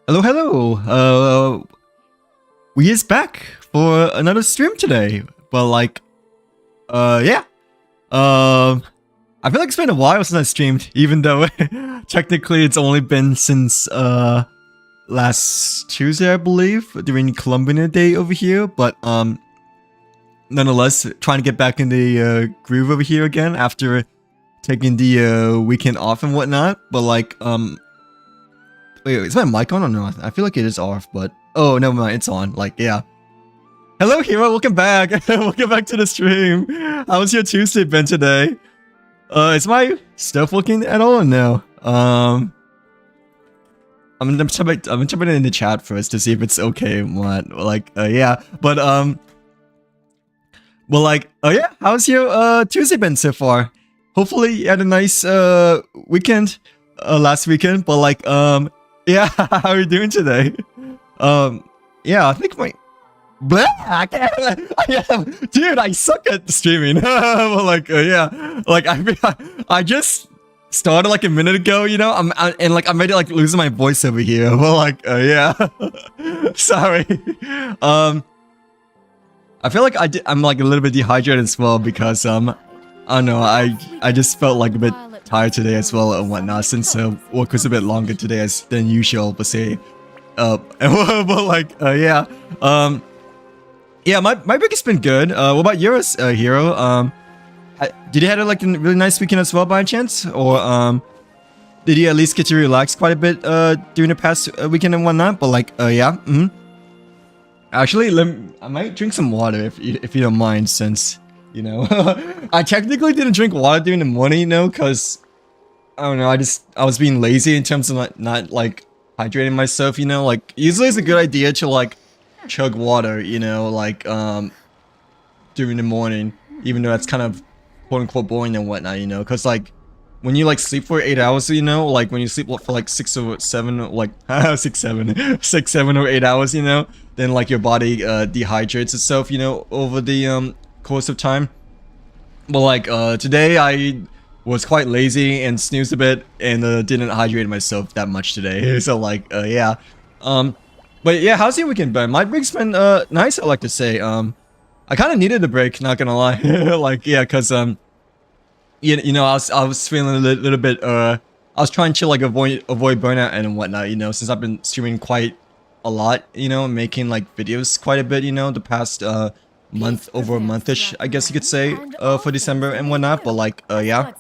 Hello, hello. We is back for another stream today. But yeah. I feel like it's been a while since I streamed, even though technically it's only been since last Tuesday, I believe, during Columbian Day over here. But nonetheless, trying to get back in the groove over here again after taking the weekend off and whatnot. But wait, is my mic on or not? I feel like it is off, but oh, never mind, it's on. Yeah. Hello, Hero. Welcome back. Welcome back to the stream. How's your Tuesday been today? Is my stuff working at all or no? I'm jumping in the chat first to see if it's okay. What? Yeah. But oh yeah. How's your Tuesday been so far? Hopefully you had a nice weekend last weekend. But yeah. How are you doing today? Yeah. I think my blah, dude, I suck at streaming. But yeah, I just started like a minute ago. You know, I'm ready to losing my voice over here. But yeah, sorry. I feel like I'm like a little bit dehydrated as well because I don't know. I just felt like a bit tired today as well and whatnot since work was a bit longer today than usual. But say, yeah. Yeah, my week has been good. What about yours, Hero? Did you have a really nice weekend as well by chance? Or did you at least get to relax quite a bit during the past weekend and whatnot? But yeah. Actually, I might drink some water if you don't mind, since you know I technically didn't drink water during the morning, you know, because I don't know. I was being lazy in terms of not hydrating myself, you know. Usually it's a good idea to chug water, you know, during the morning, even though that's kind of quote unquote boring and whatnot, you know, because when you sleep for 8 hours, you know, when you sleep for 6 or 7, 6, 7 or 8 hours, you know, then your body dehydrates itself, you know, over the course of time. But today I was quite lazy and snoozed a bit and didn't hydrate myself that much today. So yeah. But yeah, how's your weekend been? My week's been nice, I like to say. I kind of needed a break, not gonna lie. Yeah, cause you know, I was feeling a little bit I was trying to avoid burnout and whatnot, you know, since I've been streaming quite a lot, you know, making videos quite a bit, you know, the past month, over a month-ish, I guess you could say, for December and whatnot. But yeah.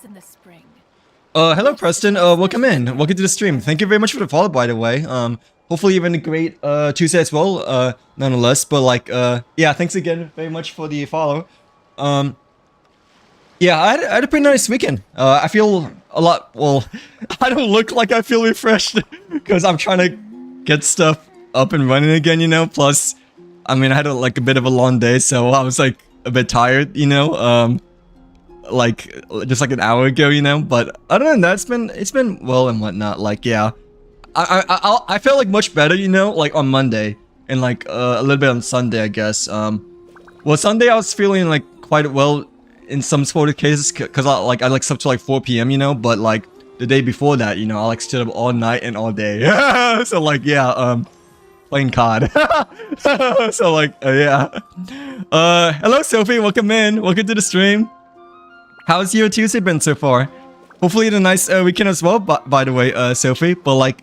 Hello Preston, welcome in. Welcome to the stream. Thank you very much for the follow, by the way. Hopefully you're having a great Tuesday as well, nonetheless. But yeah, thanks again very much for the follow. Yeah, I had a pretty nice weekend. I feel a lot, well, I don't look like I feel refreshed because I'm trying to get stuff up and running again, you know. Plus, I mean, I had a bit of a long day, so I was a bit tired, you know. Just an hour ago, you know. But other than that, it's been well and whatnot. Yeah. I felt much better, you know, on Monday and a little bit on Sunday, I guess. Well, Sunday I was feeling quite well in some sort of cases because I slept till 4 p.m., you know. But the day before that, you know, I stood up all night and all day. So yeah, playing COD. So yeah. Hello Sophie, welcome in. Welcome to the stream. How's your Tuesday been so far? Hopefully you had a nice weekend as well, by the way, Sophie. But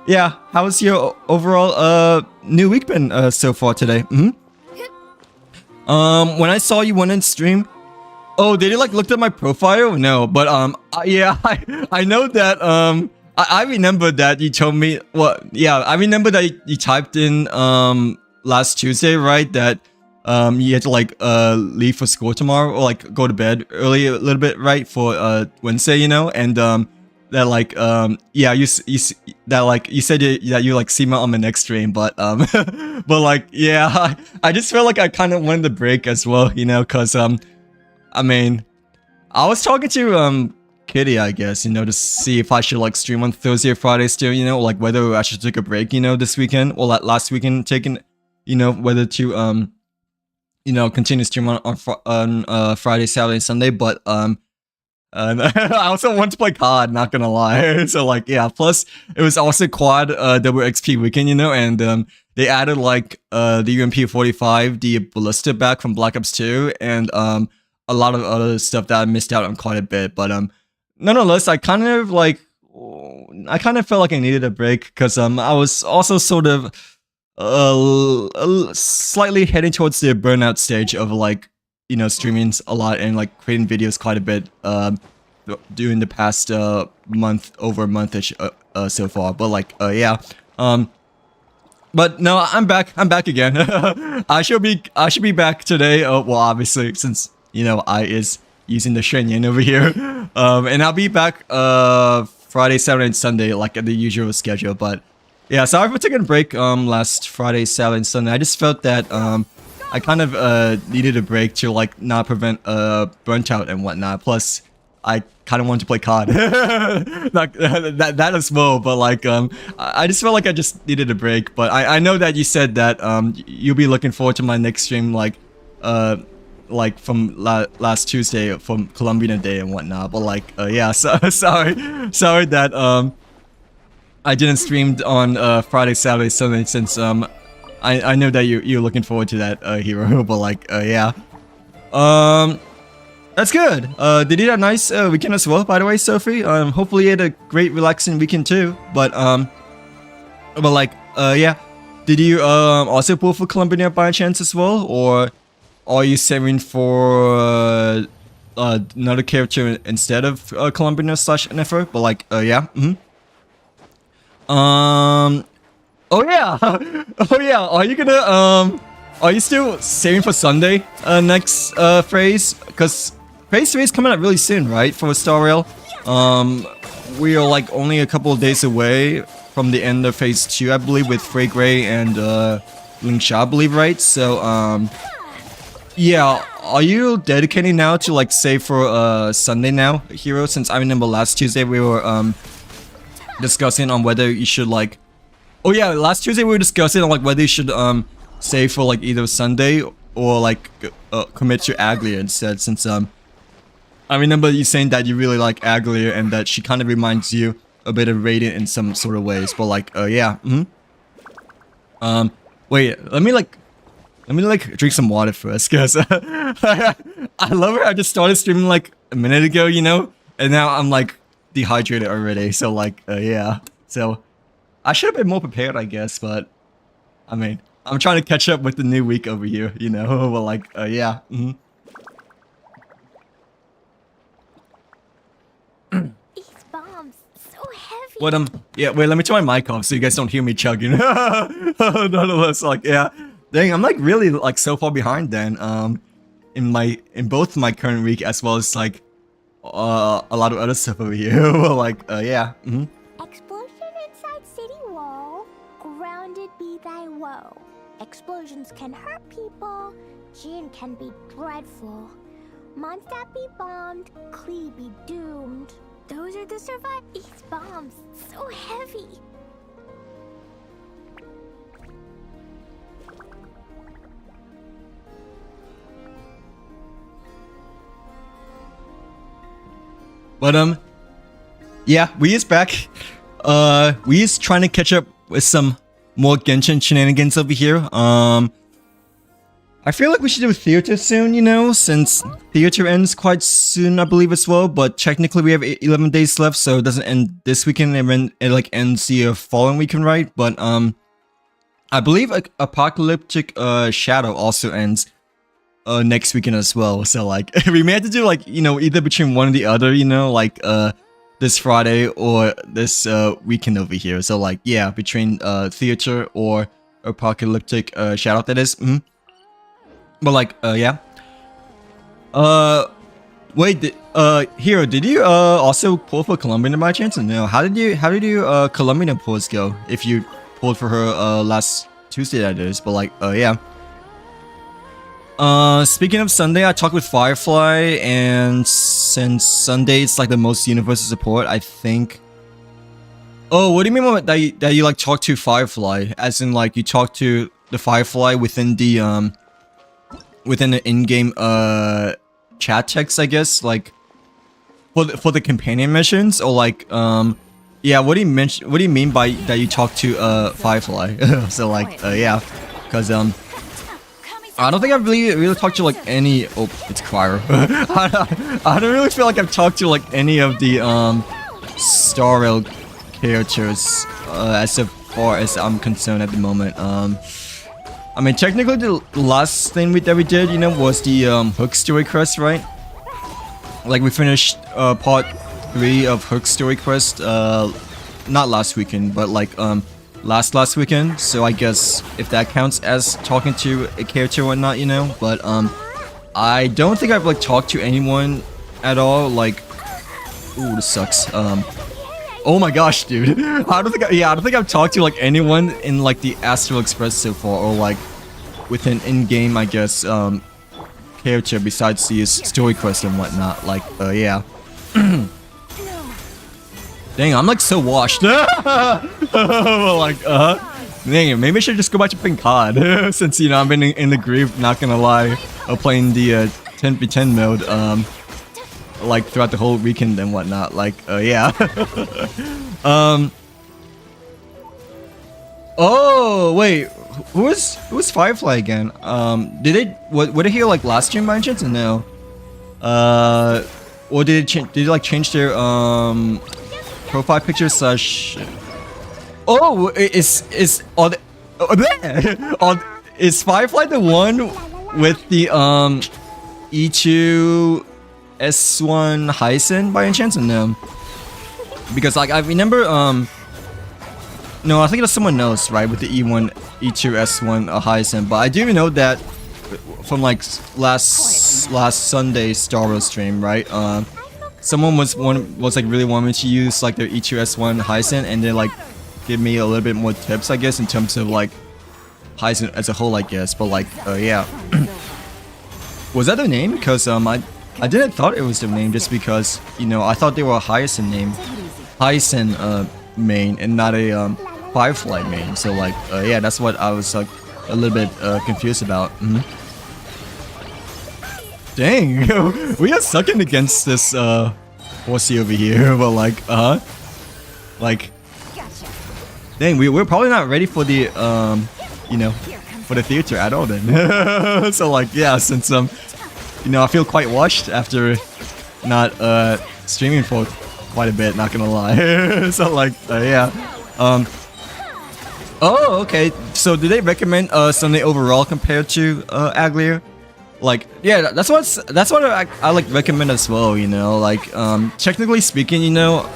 yeah, how's your overall new week been so far today? When I saw you went in stream, oh, did you looked at my profile? No, but yeah, I know that I remember that you told me. Well, yeah, I remember that you typed in last Tuesday, right? That you had to leave for school tomorrow, or go to bed early a little bit, right, for Wednesday, you know. And that yeah, you said that you see me on my next stream, but but yeah, I just felt I kind of wanted to break as well, you know, because I mean, I was talking to Kitty, I guess, you know, to see if I should stream on Thursday or Friday still, you know, whether I should take a break, you know, this weekend or last weekend taking, you know, whether to you know, continue stream on Friday, Saturday, and Sunday. But And I also want to play COD, not gonna lie. So like, yeah. Plus, it was also quad double XP weekend, you know, and they added like the UMP 45, the ballista back from Black Ops 2, and a lot of other stuff that I missed out on quite a bit. But nonetheless, I kind of felt like I needed a break because I was also sort of slightly heading towards the burnout stage of like, you know, streaming a lot and like creating videos quite a bit during the past month, over a monthish so far. But like yeah, but no, I'm back again. I should be back today. Well, obviously, since you know I is using the Shenyan over here, and I'll be back Friday, Saturday, and Sunday like at the usual schedule. But yeah, sorry for taking a break last Friday, Saturday, and Sunday. I just felt that I kind of needed a break to like not prevent burnt out and whatnot. Plus, I kind of wanted to play COD. Not, that as well, but like I just felt like I just needed a break. But I know that you said that you'll be looking forward to my next stream like from last Tuesday from Colombian Day and whatnot. But like yeah, so sorry that I didn't stream on Friday, Saturday, Sunday since I know that you're looking forward to that hero. But like yeah, that's good. Did you have a nice weekend as well, by the way, Sophie? Hopefully you had a great relaxing weekend too. But like yeah, did you also pull for Columbia by chance as well, or are you saving for another character instead of Columbia / NFO? But like yeah, oh yeah, oh yeah. Are you gonna are you still saving for Sunday next phase? Because phase 3 is coming up really soon, right? For Star Rail. We are like only a couple of days away from the end of phase 2, I believe, with Frey Gray and Ling Sha, I believe, right? So yeah, are you dedicating now to like save for Sunday now, hero? Since I remember last Tuesday we were discussing on whether you should like, oh yeah, last Tuesday we were discussing on like whether you should save for like either Sunday or like commit to Aglia instead, since I remember you saying that you really like Aglia and that she kind of reminds you a bit of Radiant in some sort of ways. But like yeah, wait, let me drink some water first, cause I love it. I just started streaming like a minute ago, you know, and now I'm like dehydrated already. So like yeah, so I should have been more prepared, I guess, but I mean, I'm trying to catch up with the new week over here, you know. But like yeah, These bombs so heavy. what yeah, wait, let me turn my mic off so you guys don't hear me chugging. Nonetheless, like yeah, dang, I'm like really like so far behind then in both my current week as well as like a lot of other stuff over here. Like yeah, Explosion inside city wall. Grounded be thy woe. Explosions can hurt people. Jin can be dreadful. Mondstadt be bombed. Klee be doomed. Those are the survive. These bombs so heavy. but yeah, we is back. We is trying to catch up with some more Genshin shenanigans over here. I feel like we should do theater soon, you know, since theater ends quite soon, I believe as well. But technically, we have 11 days left, so it doesn't end this weekend. It like ends the following weekend, right? But I believe like Apocalyptic Shadow also ends next weekend as well. So like we may have to do like, you know, either between one or the other, you know, like this Friday or this weekend over here. So like yeah, between theater or Apocalyptic Shadow, that is. But like yeah. Wait, Hero, did you also pull for Colombian by chance? No. How did you Colombian pulls go? If you pulled for her last Tuesday, that is. But like yeah. Speaking of Sunday, I talked with Firefly, and since Sunday it's like the most universal support, I think. Oh, what do you mean by that you like talk to Firefly? As in like you talk to the Firefly within the in-game chat text, I guess. Like for the companion missions, or like yeah, what do you mean by that you talk to Firefly? So like yeah, because I don't think I've really talked to like any. Oh, it's Crier. I don't really feel like I've talked to like any of the Star Rail characters as far as I'm concerned at the moment. I mean, technically the last thing that we did, you know, was the Hook story quest, right? Like we finished part 3 of Hook story quest not last weekend, but like last weekend. So I guess if that counts as talking to a character or not, you know. But I don't think I've like talked to anyone at all. Like, ooh, this sucks. Oh my gosh, dude. I don't think I've talked to like anyone in like the Astral Express so far, or like with an in-game, I guess, character besides these story quests and whatnot. Like, yeah. Dang, I'm like so washed. Like, dang it, maybe I should just go back to playing COD since, you know, I've been in the groove, not gonna lie, of playing the 10v10 mode, like throughout the whole weekend and whatnot. Like, yeah. Oh wait, who was Firefly again? Were they here like last stream by any chance or no? Or did they like change their profile picture slash? Oh, is Firefly the one with the E2 S1 Hyson by any chance or no? Because like I remember no, I think it was someone else, right, with the E1 E2 S1 Hyson, but I do know that from like last Sunday Star Wars stream, right? Someone was like really wanting to use like their E2 S1 Hyson, and then like give me a little bit more tips, I guess, in terms of like Hyson as a whole, I guess. But like, yeah, was that their name? Because I didn't thought it was their name, just because, you know, I thought they were a Hyson name, Hyson main, and not a Firefly main. So like, yeah, that's what I was like a little bit confused about. Dang, we are sucking against this horsey over here, but like, like, dang, we're probably not ready for the you know, for the theater at all then. So like, yeah, since you know, I feel quite washed after not streaming for quite a bit, not gonna lie. So like, yeah. Oh, okay. So did they recommend Sunday overall compared to Aglier? Like, yeah, that's what I like recommend as well, you know. Like, technically speaking, you know,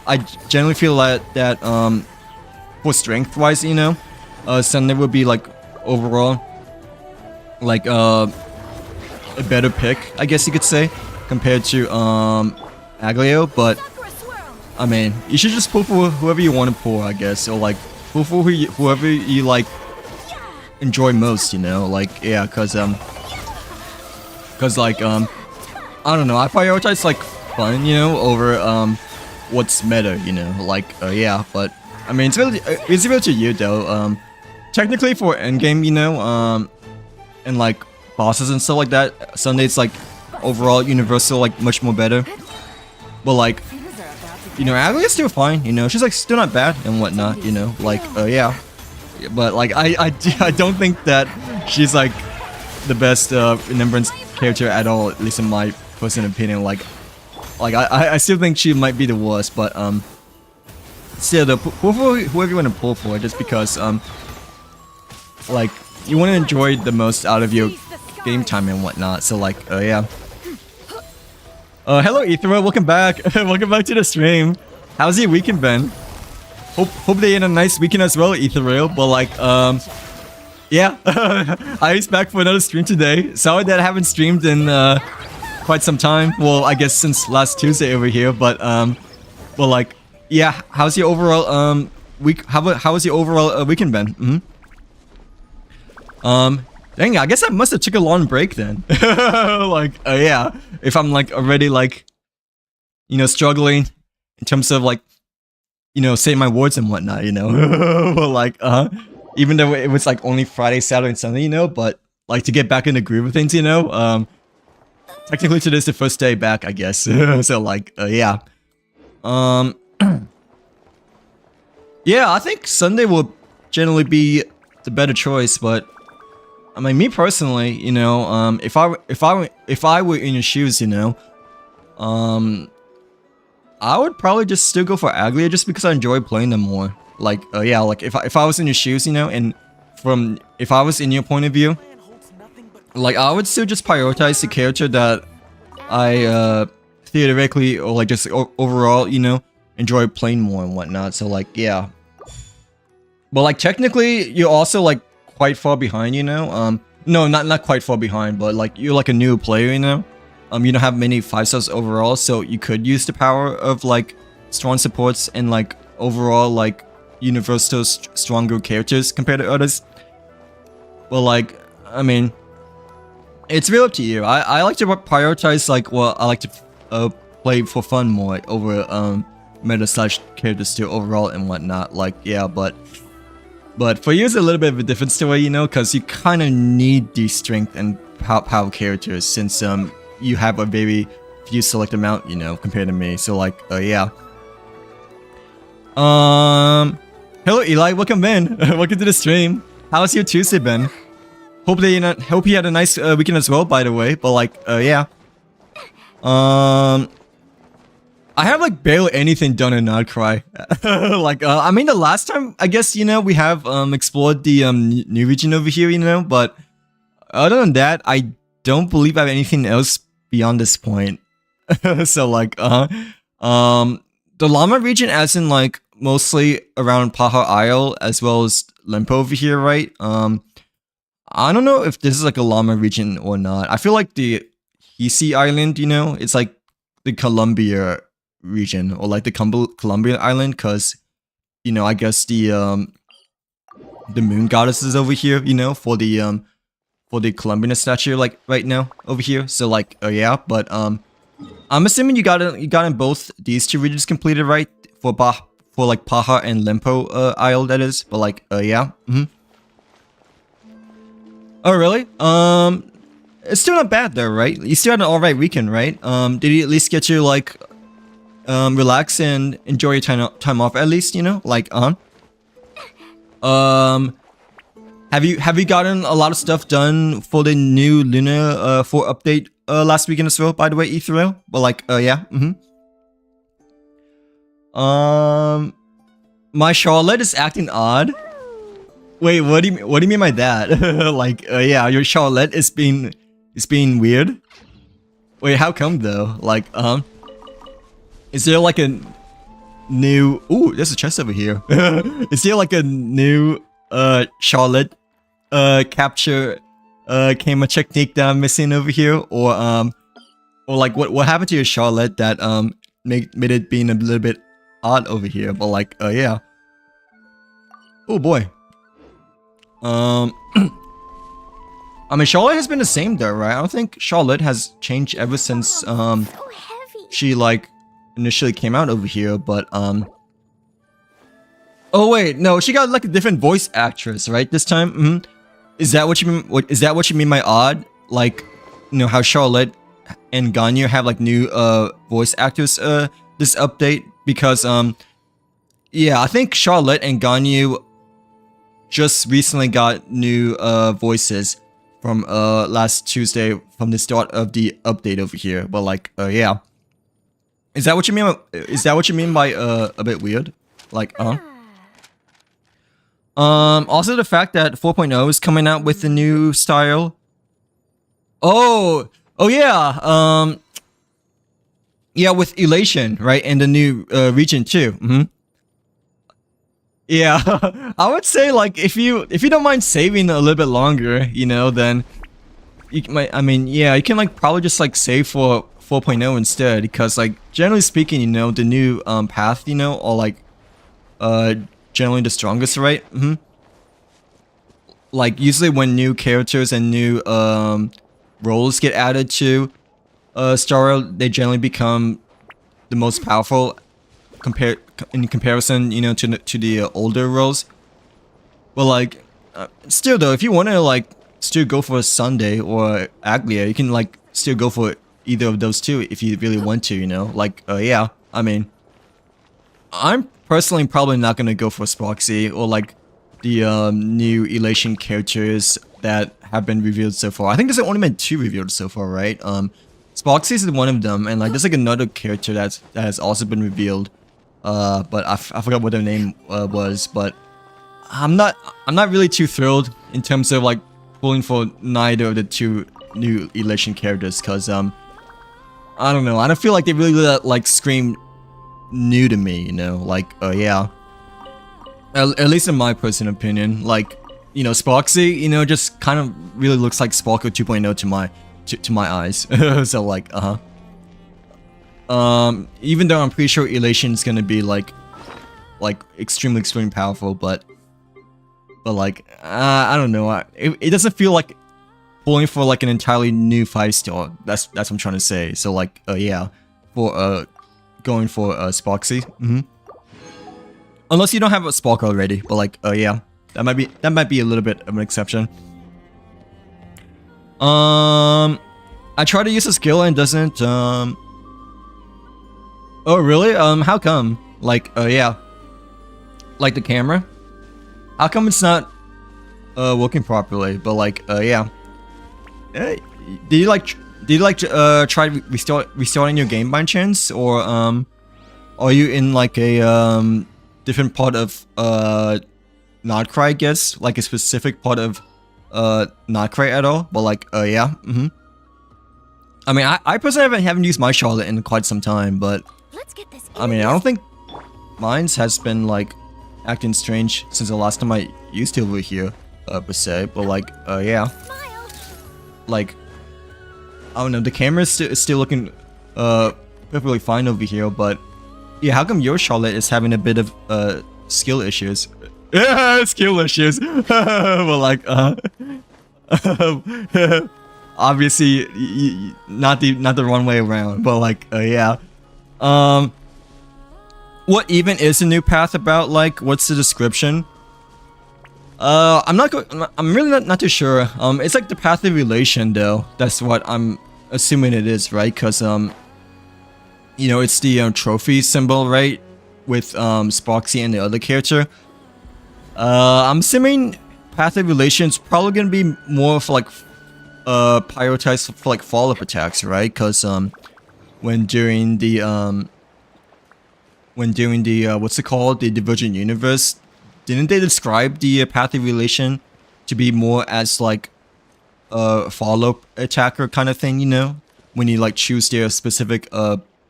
I generally feel that for strength wise, you know, Sunday would be like overall like a better pick, I guess you could say, compared to Aglio. But I mean, you should just pull for whoever you want to pull, I guess, or like pull for whoever you like enjoy most, you know. Like, yeah, cause like I don't know, I prioritize like fun, you know, over what's meta, you know. Like, yeah, but I mean, it's really to you though. Technically for endgame, you know, and like bosses and stuff like that, Sunday's like overall universal, like much more better. But like, you know, Aglia's still fine, you know, she's like still not bad and whatnot, you know. Like, yeah, but like I don't think that she's like the best remembrance character at all, at least in my personal opinion. Like I still think she might be the worst, but still, pull for whoever you want to pull for, just because like you want to enjoy the most out of your game time and whatnot. So like, yeah. Hello Ethera, welcome back. Welcome back to the stream. How's your weekend been? Hope they had a nice weekend as well, Ethera. But like, yeah, I was back for another stream today. Sorry that I haven't streamed in quite some time. Well, I guess since last Tuesday over here. But well, like, yeah. How's your overall week? How was your overall weekend been? Dang, I guess I must have took a long break then. Like, yeah. If I'm like already like, you know, struggling in terms of like, you know, saying my words and whatnot, you know. But like, even though it was like only Friday, Saturday, and Sunday, you know, but like to get back in the groove of things, you know, technically today's the first day back, I guess. So like, yeah. Yeah, I think Sunday will generally be the better choice, but I mean, me personally, you know, if I were in your shoes, you know, I would probably just still go for Aglia just because I enjoy playing them more. Like, yeah, like if I was in your shoes, you know, and if I was in your point of view, like I would still just prioritize the character that I theoretically or like just overall, you know, enjoy playing more and whatnot. So like, yeah. But like technically, you're also like quite far behind, you know. No, not quite far behind, but like you're like a new player, you know. You don't have many 5-stars overall, so you could use the power of like strong supports and like overall like universal stronger characters compared to others. But like, I mean, it's real up to you. I like to prioritize like what I like to play for fun more over meta slash characters too overall and whatnot. Like, yeah, but for you it's a little bit of a different story, you know, because you kind of need the strength and power characters since you have a very few select amount, you know, compared to me. So like, yeah. Hello Eli, welcome in. Welcome to the stream. How's your Tuesday been? Hope you had a nice weekend as well, by the way. But like, yeah. I have like barely anything done in Nightcry. Like, I mean, the last time, I guess, you know, we have explored the new region over here, you know, but other than that, I don't believe I have anything else beyond this point. So like, the Llama region, as in like mostly around Paha Isle as well as Lempo over here, right? I don't know if this is like a Llama region or not. I feel like the Hisi Island, you know, it's like the Columbia region or like the Columbia Island, because you know, I guess the moon goddess is over here, you know, for the Columbian statue, like right now over here. So like, yeah, but I'm assuming you got in both these two regions completed, right? For like Paha and Lempo Isle, that is. But like, yeah. Oh really? It's still not bad though, right? You still had an alright weekend, right? Did you at least get to like relax and enjoy your time off at least, you know? Like, have you gotten a lot of stuff done for the new Luna 4 update last weekend as well, by the way, Ethereal? But like, yeah, my Charlotte is acting odd. Wait, what do you mean by that? Like, yeah, your Charlotte is being weird. Wait, how come though? Like, is there like a new? Ooh, there's a chest over here. Is there like a new Charlotte capture camera technique that I'm missing over here, or like what happened to your Charlotte that made it being a little bit odd over here? But like, yeah. Oh boy. I mean, Charlotte has been the same though, right? I don't think Charlotte has changed ever since So heavy. she like initially came out over here, but oh wait, no, she got like a different voice actress, right? This time, Is that what you mean? Is that what you mean by odd? Like, you know how Charlotte and Ganyu have like new voice actors this update? Because yeah, I think Charlotte and Ganyu just recently got new voices from last Tuesday from the start of the update over here. But like, yeah. Is that what you mean? Is that what you mean by a bit weird? Like, also the fact that 4.0 is coming out with the new style. Oh yeah. Yeah, with Elation, right, and the new region too. Yeah, I would say like if you don't mind saving a little bit longer, you know, then you might. I mean, yeah, you can like probably just like save for 4.0 instead, because like generally speaking, you know, the new path, you know, are like generally the strongest, right? Like usually when new characters and new roles get added to Star Rail, they generally become the most powerful in comparison, you know, to the older roles. But like, still though, if you want to like still go for a Sunday or Aglia, you can like still go for either of those two if you really want to, you know? Like, yeah, I mean, I'm personally probably not gonna go for Sproxy or like the new Elation characters that have been revealed so far. I think there's only been 2 revealed so far, right? Sproxy is one of them, and like there's like another character that has also been revealed. But I forgot what their name was, but I'm not really too thrilled in terms of like pulling for neither of the 2 new Elation characters, cause I don't know, I don't feel like they really like scream new to me, you know, like yeah. At least in my personal opinion, like, you know, Sproxy, you know, just kind of really looks like Sparkle 2.0 to my eyes. So like, even though I'm pretty sure Elation's gonna be like extremely powerful, but like, I don't know, it doesn't feel like pulling for like an entirely new 5-star. That's what I'm trying to say. So like, yeah, for going for Sproxy. Unless you don't have a Spark already, but like, yeah, that might be a little bit of an exception. I try to use a skill and it doesn't. Oh really? How come? Like, yeah, like the camera. How come it's not working properly? But like, yeah. Did you try restarting your game by chance, or are you in like a different part of Notcry, I guess, like a specific part of Notcry at all? But like, yeah, I mean, I personally haven't used my Charlotte in quite some time, but I mean, I don't think mine's has been like acting strange since the last time I used it over here, per se. But like, yeah, like, I don't know, the camera is still looking perfectly fine over here, but yeah, how come your Charlotte is having a bit of skill issues? Yeah, skill issues. Well, like, obviously not the wrong way around, but like, yeah. What even is the new path about? Like, what's the description? I'm really not too sure. It's like the path of relation though. That's what I'm assuming it is, right? Cause you know, it's the trophy symbol, right? With Sproxy and the other character. I'm assuming path of relation is probably gonna be more for like prioritized for like follow-up attacks, right? Cause when doing the what's it called, the Divergent Universe, didn't they describe the path of relation to be more as like a follow-up attacker kind of thing, you know, when you like choose their specific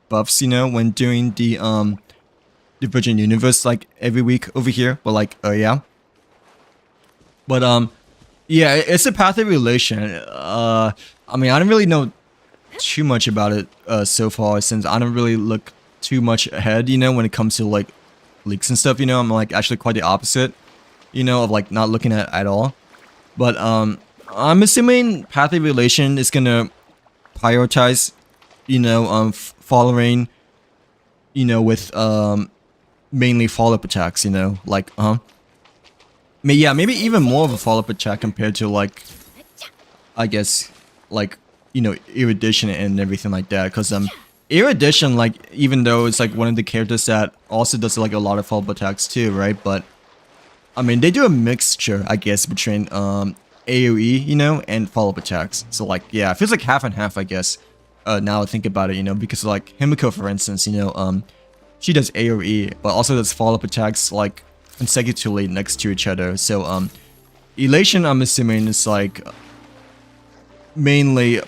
buffs, you know, when doing the Divergent Universe like every week over here? But like, yeah, but yeah, it's a path of relation. I mean, I don't really know too much about it so far, since I don't really look too much ahead, you know, when it comes to like leaks and stuff, you know. I'm like actually quite the opposite, you know, of like not looking at all. But I'm assuming path of relation is gonna prioritize, you know, following, you know, with mainly follow-up attacks, you know, like yeah, maybe even more of a follow-up attack compared to like, I guess, like, you know, Erudition and everything like that. Because Erudition, like, even though it's like one of the characters that also does like a lot of follow-up attacks too, right? But I mean, they do a mixture, I guess, between AoE, you know, and follow-up attacks. So like, yeah, it feels like half and half, I guess. Now I think about it, you know, because like Himiko, for instance, you know, she does AoE, but also does follow-up attacks like consecutively next to each other. So Elation, I'm assuming, is like mainly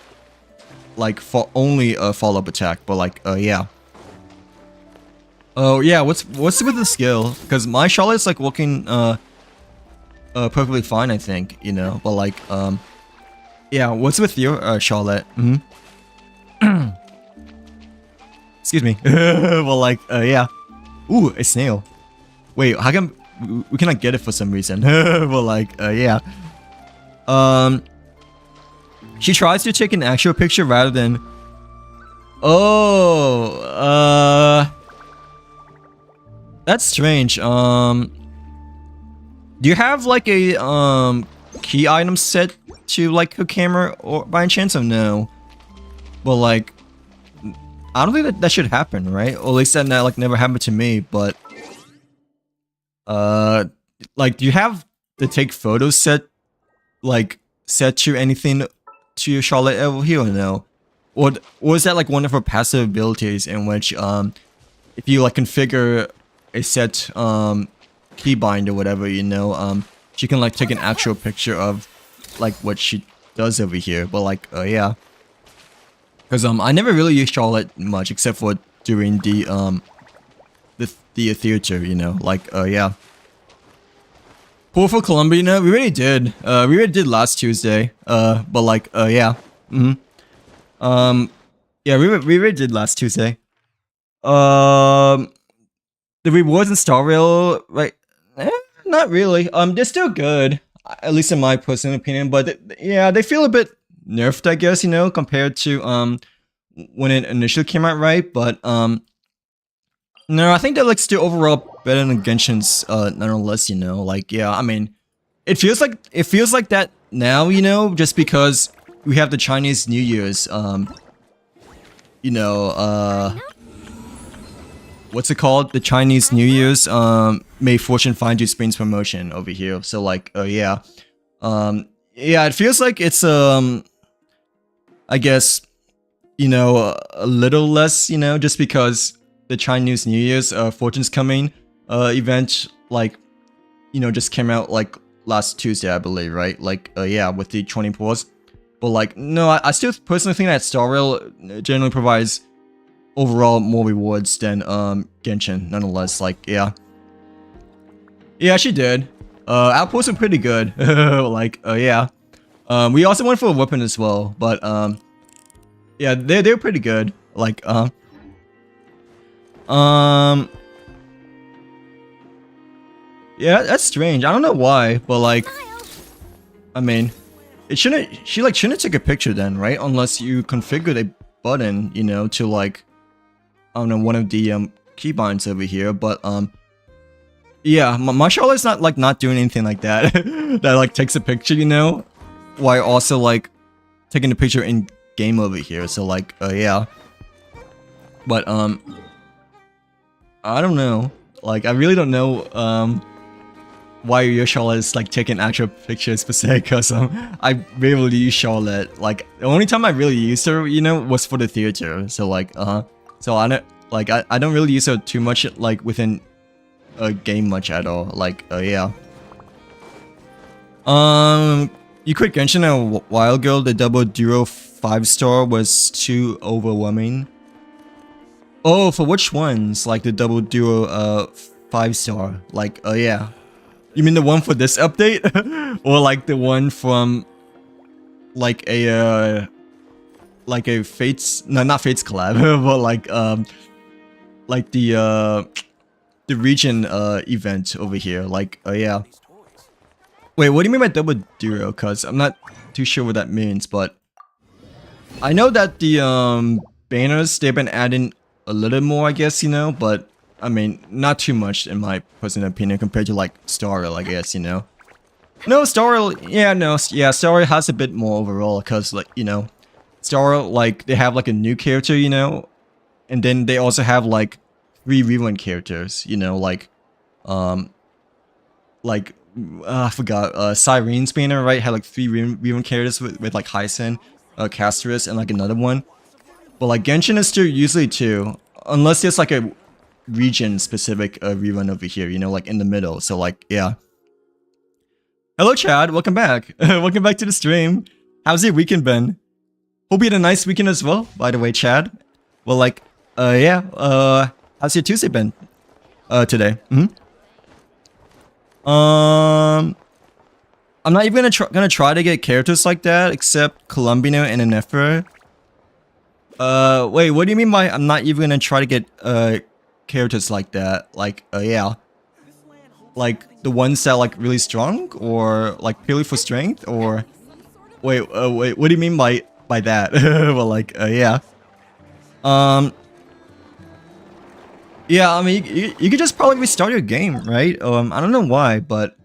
like for only a follow-up attack, but like, yeah. Oh yeah, what's with the skill? Because my Charlotte's like working perfectly fine, I think, you know. But like, yeah, what's with your Charlotte? Excuse me. Well, like, yeah. Ooh, a snail. Wait, how come we cannot get it for some reason? Well, like, yeah. She tries to take an actual picture rather than. Oh, that's strange. Do you have like a key item set to like her camera, or by any chance, or no? Well, like, I don't think that should happen, right? Or at least that like never happened to me. But like, do you have the take photos set to anything to your Charlotte over here or no? Or is that like one of her passive abilities in which if you like configure a set keybind or whatever, you know, she can like take an actual picture of like what she does over here. But like yeah. Because I never really used Charlotte much except for during the theater, you know, like yeah. Pull for Columbia, we already did. We already did last Tuesday. But like yeah. Yeah, we already did last Tuesday. The rewards in Star Rail, right? Not really. They're still good, at least in my personal opinion. But yeah, they feel a bit nerfed, I guess, you know, compared to when it initially came out, right? But no, I think they're like still overall better than Genshin's nonetheless, you know. Like yeah, I mean, it feels like that now, you know, just because we have the Chinese New Year's you know, what's it called? The Chinese New Year's May Fortune Find You Spring's promotion over here. So like yeah. Yeah, it feels like it's I guess, you know, a little less, you know, just because the Chinese New Year's Fortune's Coming event, like, you know, just came out like last Tuesday, I believe, right? Like yeah, with the 24s. But like, no, I still personally think that Star Rail generally provides overall more rewards than Genshin, nonetheless. Like yeah. Yeah, she did. Outposts are pretty good. Like yeah. We also went for a weapon as well, but yeah, they're pretty good. Like yeah, that's strange. I don't know why, but like, I mean, it shouldn't. She like shouldn't take a picture then, right? Unless you configured a button, you know, to like, I don't know, one of the keybinds over here. But yeah, my Charlotte's not doing anything like that. That like takes a picture, you know, while also like taking the picture in game over here. So like yeah. But I don't know. Like I really don't know why your Charlotte is like taking actual pictures per se, because I rarely use Charlotte. Like the only time I really used her, you know, was for the theater. So like so I don't like I don't really use her too much like within a game much at all. Like yeah. You quit Genshin a while ago. The double duo 5-star was too overwhelming. Oh, for which ones? Like the double duo 5-star. Like yeah. You mean the one for this update? Or like the one from like a Fates, no, not Fates collab, but like the region event over here. Like yeah. Wait, what do you mean by double duo? Cause I'm not too sure what that means, but I know that the banners, they've been adding a little more, I guess, you know, but I mean, not too much in my personal opinion compared to like Star Rail, I guess, you know. No, Star Rail, yeah, no, yeah, Star Rail has a bit more overall, cause like, you know, Star Rail, like, they have like a new character, you know, and then they also have like 3 rerun characters, you know, like, I forgot, Sirene's banner, right, had like 3 rerun characters with like Hyacin, Casterus, and like another one. But like Genshin is still usually 2, unless there's like a region specific rerun over here, you know, like in the middle. So like yeah. Hello Chad, welcome back. Welcome back to the stream. How's your weekend been? Hope you had a nice weekend as well, by the way, Chad. Well, like yeah, how's your Tuesday been today? I'm not even gonna try to get characters like that except Columbino and Enefra. Wait, what do you mean by I'm not even gonna try to get characters like that? Like yeah, like the ones that are like really strong, or like purely for strength, or wait, what do you mean by that? Well, like yeah, yeah, I mean you could just probably restart your game, right? I don't know why, but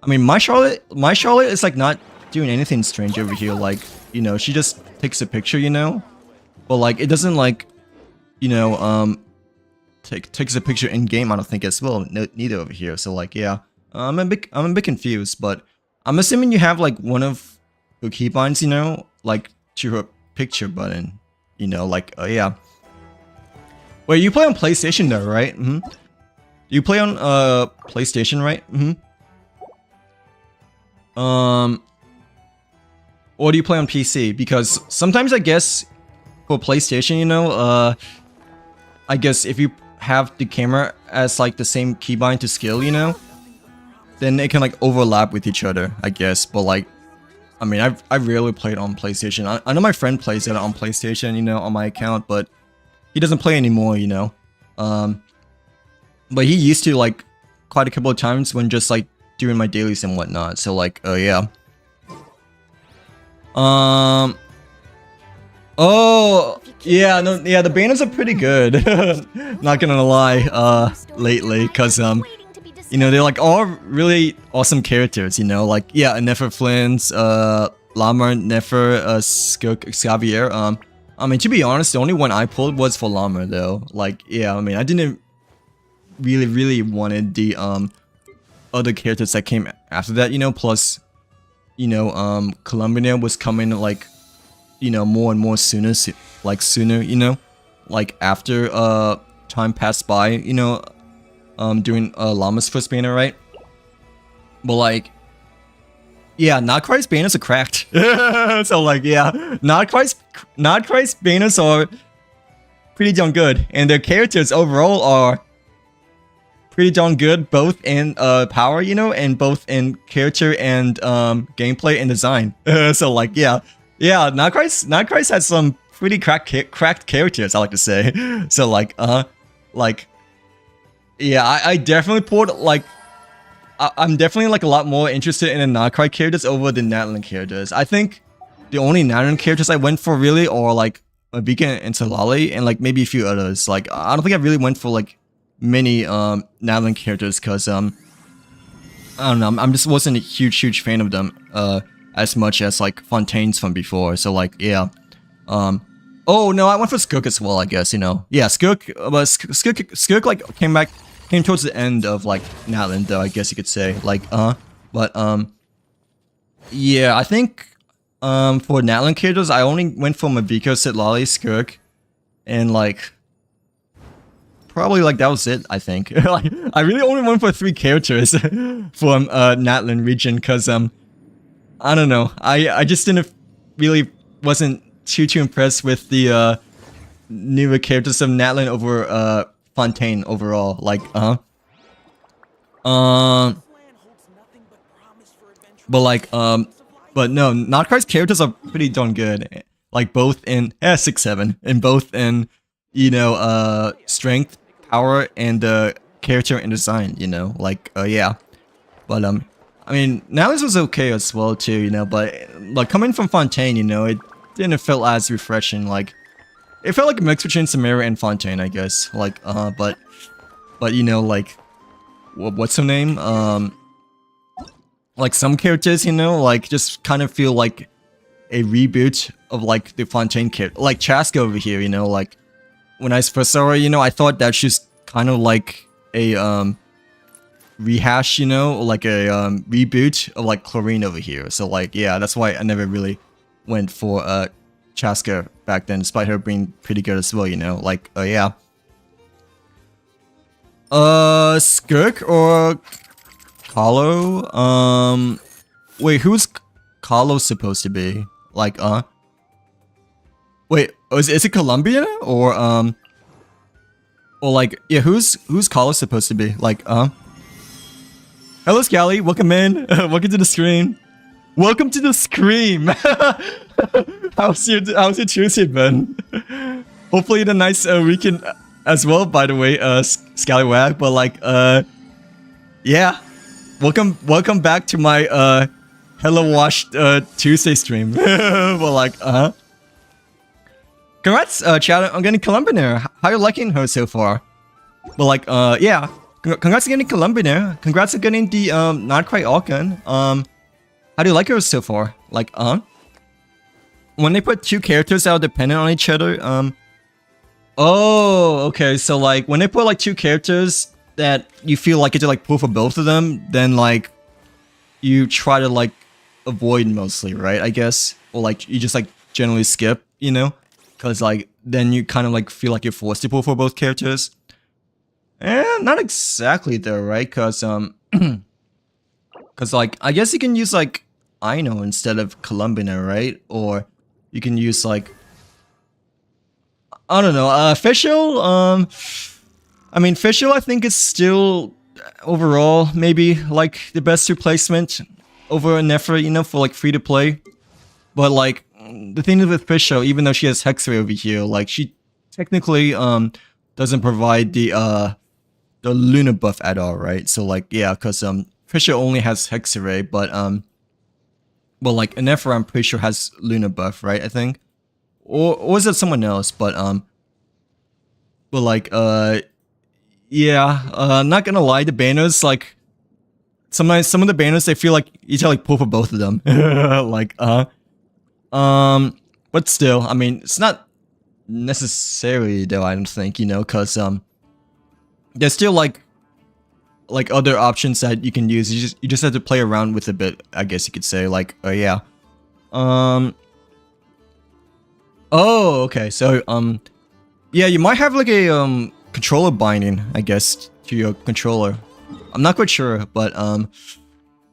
I mean my Charlotte is like not doing anything strange over here. Like, you know, she just takes a picture, you know. But like it doesn't like you know, takes a picture in game, I don't think as well. No, neither over here. So like, yeah, I'm a bit confused, but I'm assuming you have like one of your keybinds, you know, like to your picture button, you know, like, yeah. Wait, you play on PlayStation though, right? You play on PlayStation, right? Or do you play on PC? Because sometimes I guess for PlayStation, you know, I guess if you have the camera as like the same keybind to skill, you know, then it can like overlap with each other, I guess. But like, I mean, I rarely played on PlayStation. I know my friend plays it on PlayStation, you know, on my account, but he doesn't play anymore, you know. But he used to like quite a couple of times when just like doing my dailies and whatnot. So like, yeah. Oh, yeah, no, yeah, the banners are pretty good. Not gonna lie, lately, cause you know, they're like all really awesome characters, you know, like, yeah, Nefer Flint's, Llama, Nefer, Skirk, Xavier. I mean, to be honest, the only one I pulled was for Llama though. Like, yeah, I mean, I didn't really wanted the other characters that came after that, you know, plus, you know, Columbia was coming like, you know, more and more sooner, you know, like after time passed by, you know, during Llama's first banner, right? But like, yeah, not Christ banners are cracked. So like, yeah, not Christ banners are pretty darn good, and their characters overall are pretty darn good, both in power, you know, and both in character and gameplay and design. So like, yeah, not Christ has some pretty cracked characters, I like to say. So like, yeah, I definitely poured like, I'm definitely like a lot more interested in the Narcry characters over the Natlan characters. I think the only Natlan characters I went for really are like a Beacon and Talali and like maybe a few others. Like, I don't think I really went for like many Natlan characters because I don't know, I'm just wasn't a huge fan of them as much as like Fontaine's from before. So like, yeah, oh no, I went for Skirk as well, I guess, you know. Yeah, Skirk, but Skirk like came towards the end of like Natlan though, I guess you could say. Like, but yeah, I think for Natlan characters I only went for Mabiko, Sitlali, Skirk, and like probably like that was it, I think. Like, I really only went for 3 characters from Natlan region because I don't know, I just wasn't too impressed with the newer characters of Natlan over Fontaine overall. Like, but like, but no, Notcry's characters are pretty darn good. Like both in 6-7, and both in, you know, strength, power, and character and design. You know, like, yeah. But I mean, Natlan's was okay as well too. You know, but like coming from Fontaine, you know, it didn't feel as refreshing. Like, it felt like a mix between Samira and Fontaine, I guess. Like, but you know, like, what's her name? Like some characters, you know, like just kind of feel like a reboot of like the Fontaine character, like Chaska over here. You know, like when I first saw her, you know, I thought that she's kind of like a rehash, you know, like a reboot of like Chlorine over here. So like, yeah, that's why I never really went for Chaska back then, despite her being pretty good as well, you know, like, yeah. Skirk or Kahlo? Wait, who's Kahlo supposed to be? Like, wait, is it Columbia? Or like, yeah, who's Kahlo supposed to be? Like, hello, Scally, welcome in. Welcome to the stream. Welcome to the scream. How's your Tuesday been? Hopefully you had a nice weekend as well, by the way, Scallywag. But like, yeah, welcome back to my Hello Washed Tuesday stream. Well, like, congrats, chat, on getting Columbia. How you liking her so far? But like, yeah, congrats on getting Columbia. Congrats on getting the Not Quite Alkan. How do you like her so far? Like, when they put 2 characters that are dependent on each other, Oh, okay. So like when they put like two characters that you feel like it's like proof for both of them, then like you try to like avoid mostly, right? I guess, or like you just like generally skip, you know, because like then you kind of like feel like you're forced to pull for both characters. Not exactly though, right? Because because like I guess you can use like Ino instead of Columbina, right? Or you can use like I don't know, Official. I mean, Official I think is still overall maybe like the best replacement over Nephra, you know, for like free to play. But like the thing with Official, even though she has Hexray over here, like she technically doesn't provide the Luna buff at all, right? So like yeah, because Official only has Hexray, but like Nephra I'm pretty sure has Luna buff, right? I think. Or was it someone else? But like yeah, not gonna lie, the banners like sometimes some of the banners they feel like you tell like pull for both of them. Like but still, I mean it's not necessary though, I don't think, you know, because there's still like other options that you can use. You just have to play around with a bit, I guess you could say. Like yeah. Oh, okay. So, yeah, you might have like a controller binding, I guess, to your controller. I'm not quite sure, but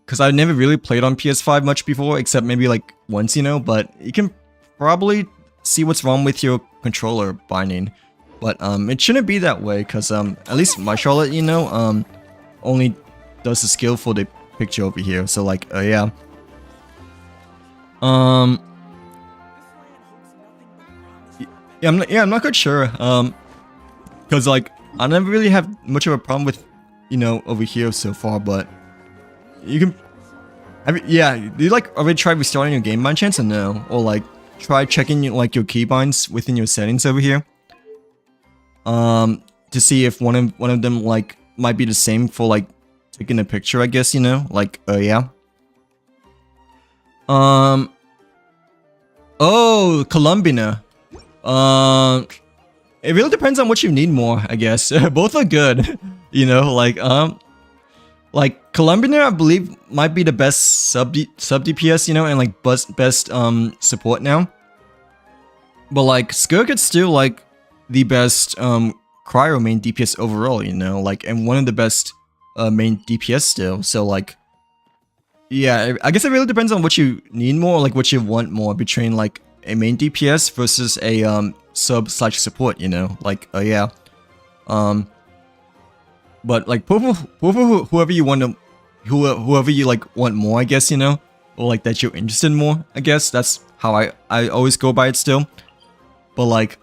because I've never really played on PS5 much before, except maybe like once, you know. But you can probably see what's wrong with your controller binding. But it shouldn't be that way, because at least my Charlotte, you know, only does the skill for the picture over here. So like, yeah. Yeah, I'm not quite sure. Because like I never really have much of a problem with, you know, over here so far. But you can, yeah. Do you like already try restarting your game by chance or no? Or like try checking like your keybinds within your settings over here. To see if one of them like might be the same for like taking a picture. I guess, you know, like yeah. Oh, Columbina. It really depends on what you need more, I guess. Both are good, you know. Like Columbina, I believe might be the best sub DPS, you know, and like best support now. But like Skirk is still like the best cryo main DPS overall, you know, like and one of the best main DPS still. So like, yeah, I guess it really depends on what you need more, like what you want more between like a main DPS versus a sub/support, you know, like yeah. But like whoever you want to, whoever you like want more, I guess, you know, or like that you're interested in more, I guess that's how I always go by it still. But like,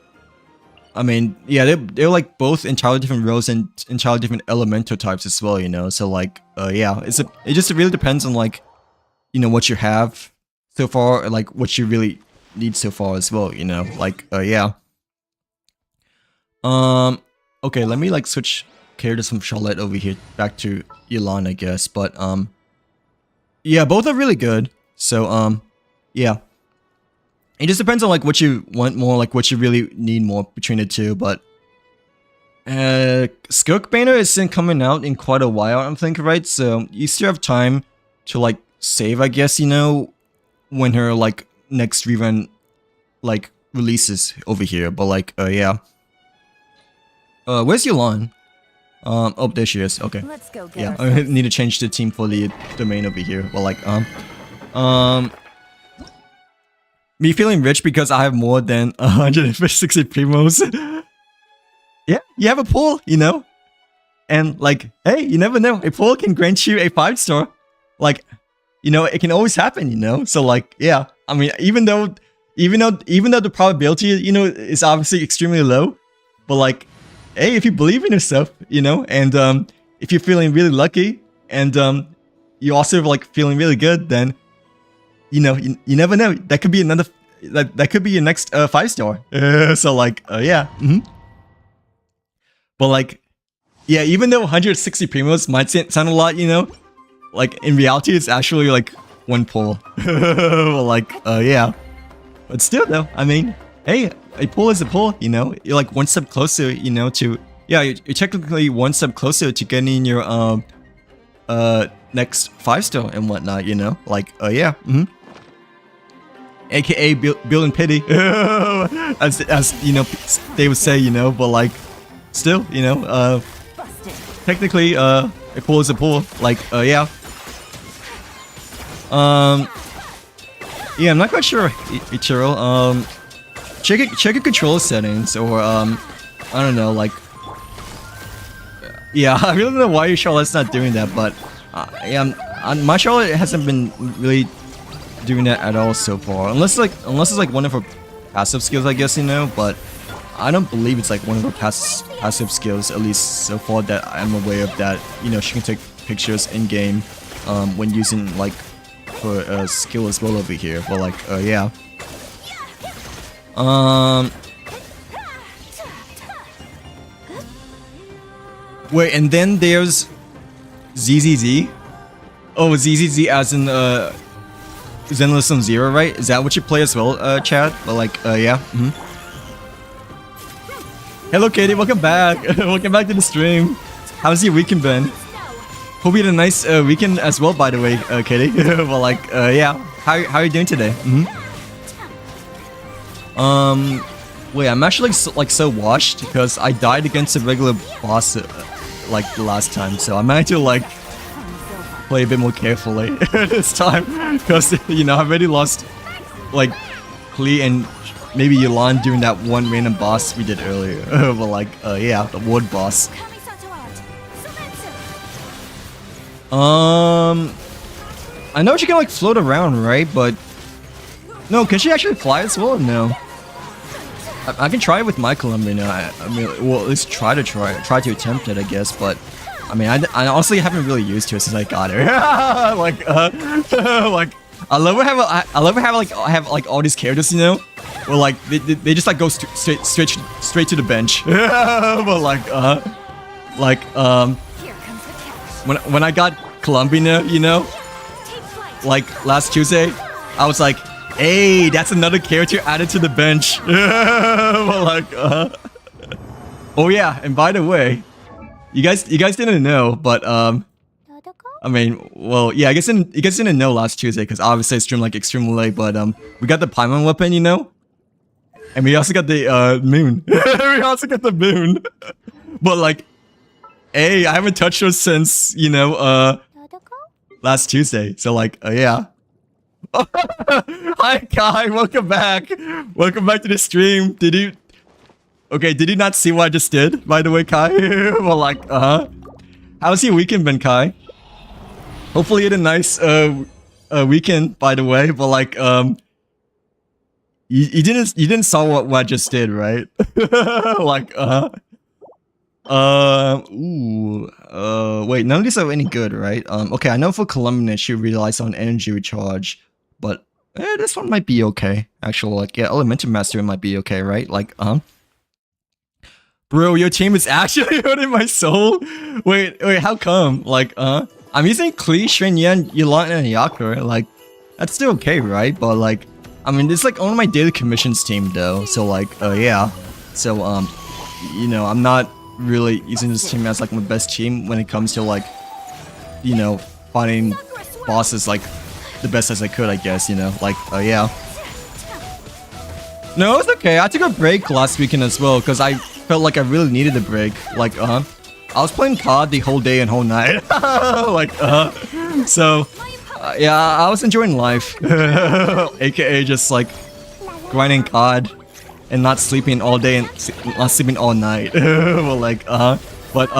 I mean, yeah, they're like both entirely different roles and entirely different elemental types as well, you know. So like, yeah, it just really depends on like, you know, what you have so far, or like what you really need so far as well, you know. Like, yeah. Okay, let me like switch characters from Charlotte over here back to Elan, I guess. But yeah, both are really good. So yeah. It just depends on like what you want more, like what you really need more between the two. But Skirk Banner isn't coming out in quite a while, I think, right? So you still have time to like save, I guess, you know, when her like next rerun like releases over here. But like yeah. Where's Yolan? Oh, there she is. Okay. Let's go get yeah, I need to change the team for the domain over here. Well, like me feeling rich because I have more than 160 primos. Yeah, you have a pool, you know? And like, hey, you never know. A pool can grant you a 5-star. Like, you know, it can always happen, you know? So like, yeah. I mean, even though the probability, you know, is obviously extremely low, but like, hey, if you believe in yourself, you know, and if you're feeling really lucky, and you're also like feeling really good, then you know, you never know. That could be another. That could be your next 5-star. So like, yeah. But like, yeah. Even though 160 primos might sound a lot, you know, like in reality, it's actually like one pull. Like, yeah. But still, though, I mean, hey, a pull is a pull, you know. You're like one step closer, you know, to yeah. You're technically one step closer to getting your next 5-star and whatnot, you know. Like yeah. AKA Bill and Pity, as you know, they would say, you know. But like, still, you know, technically, a pull is a pull. Like yeah. Yeah, I'm not quite sure, Ichiro. Check your controller settings, or I don't know, like, yeah, I really don't know why your Charlotte's not doing that, but yeah, my Charlotte hasn't been really doing that at all so far, unless it's like one of her passive skills, I guess, you know. But I don't believe it's like one of her passive skills, at least so far that I'm aware of, that, you know, she can take pictures in game when using like for a skill as well over here. But like yeah. Wait, and then there's ZZZ. Oh, ZZZ as in Zenless Zero, right? Is that what you play as well, Chad? But like yeah. Hello, Katie. Welcome back. Welcome back to the stream. How's your weekend been? Hope you had a nice weekend as well, by the way, Katie. Well, like, yeah. How are you doing today? Wait, I'm actually so washed because I died against a regular boss like the last time, so I might have to like play a bit more carefully this time, because you know, I've already lost like Klee and maybe Yolan during that one random boss we did earlier. But like, yeah, the ward boss. I know she can like float around, right? But no, can she actually fly as well? No. I can try it with my Columbian. I mean, well, at least try to attempt it, I guess. But I mean, I honestly haven't really used her since I got her. Like, like I love how have like all these characters, you know, where like they just like go straight to the bench. But like when I got Columbia, you know, like last Tuesday, I was like, hey, that's another character added to the bench. But like, oh yeah, and by the way, you guys didn't know, but I mean, well, yeah, you guys didn't know last Tuesday because obviously I streamed like extremely late, but we got the Paimon weapon, you know, and we also got the moon. We also got the moon. But like, hey, I haven't touched her since, you know, last Tuesday. So like, yeah. Hi Kai, welcome back. Welcome back to the stream. Did you not see what I just did, by the way, Kai? Well, like, how's your weekend been, Kai? Hopefully you had a nice weekend, by the way. But like, you didn't saw what I just did, right? Like, wait, none of these are any good, right? Okay, I know for Columbian she relies on energy recharge, but this one might be okay. Actually, like, yeah, Elemental Master might be okay, right? Like, bro, your team is actually hurting my soul. Wait, how come? Like, I'm using Klee, Shen Yan, Yolan, and Yakura. Like, that's still okay, right? But like, I mean, it's like on my daily commissions team though. So like, yeah. So you know, I'm not really using this team as like my best team when it comes to like, you know, finding bosses like the best as I could, I guess, you know, like, yeah. No, it's okay. I took a break last weekend as well because I felt like I really needed a break. Like, I was playing COD the whole day and whole night. Like, so, yeah, I was enjoying life. AKA just like grinding COD and not sleeping all day and not sleeping all night. Well, like, but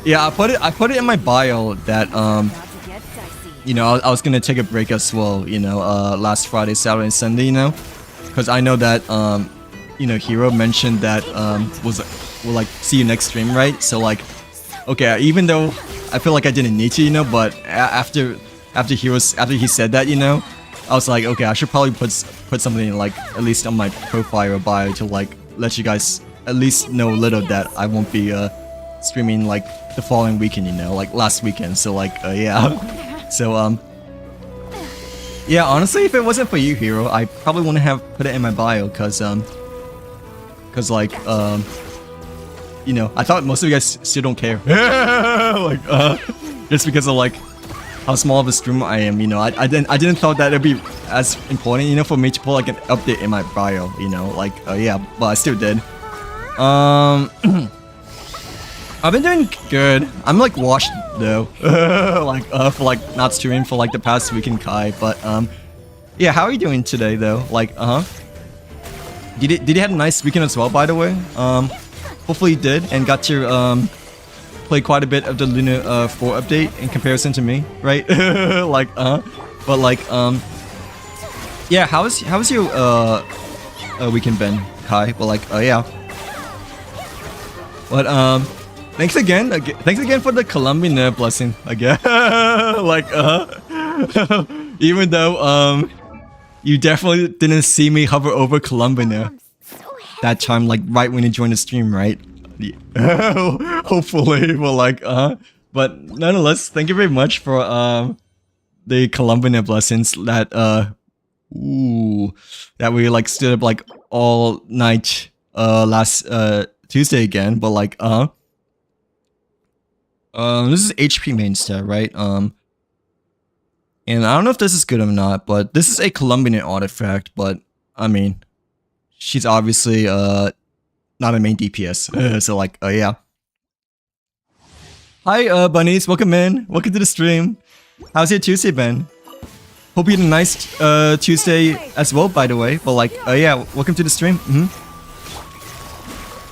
yeah, I put it in my bio that you know, I was gonna take a break as well, you know, last Friday, Saturday, and Sunday, you know, because I know that you know, Hero mentioned that we'll like see you next stream, right? So like, okay, even though I feel like I didn't need to, you know, but after he said that, you know, I was like, okay, I should probably put something like at least on my profile or bio to like let you guys at least know a little that I won't be streaming like the following weekend, you know, like last weekend. So like, yeah. So yeah, honestly, if it wasn't for you, Hero, I probably wouldn't have put it in my bio, cause Cause like you know, I thought most of you guys still don't care. Like just because of like how small of a streamer I am, you know. I didn't thought that it'd be as important, you know, for me to put like an update in my bio, you know, like yeah, but I still did. I've been doing good. I'm like washed though, like for like not streaming for like the past week in Kai, but yeah, how are you doing today though? Like did you have a nice weekend as well, by the way? Hopefully you did and got to play quite a bit of the Luna 4 update in comparison to me, right? Like but like yeah, how's your weekend been, Kai? Well, like yeah, but thanks again for the Colombian blessing again. Like even though you definitely didn't see me hover over Colombia that time, like right when you joined the stream, right? Yeah. Hopefully, well, like, but nonetheless, thank you very much for the Colombian blessings that that we like stood up like all night last Tuesday again. But like, this is HP mainstay, right? And I don't know if this is good or not, but this is a Colombian artifact, but I mean, she's obviously not a main DPS. So like, yeah. Hi bunnies, welcome in. Welcome to the stream. How's your Tuesday been? Hope you had a nice Tuesday as well, by the way. But like, yeah, welcome to the stream.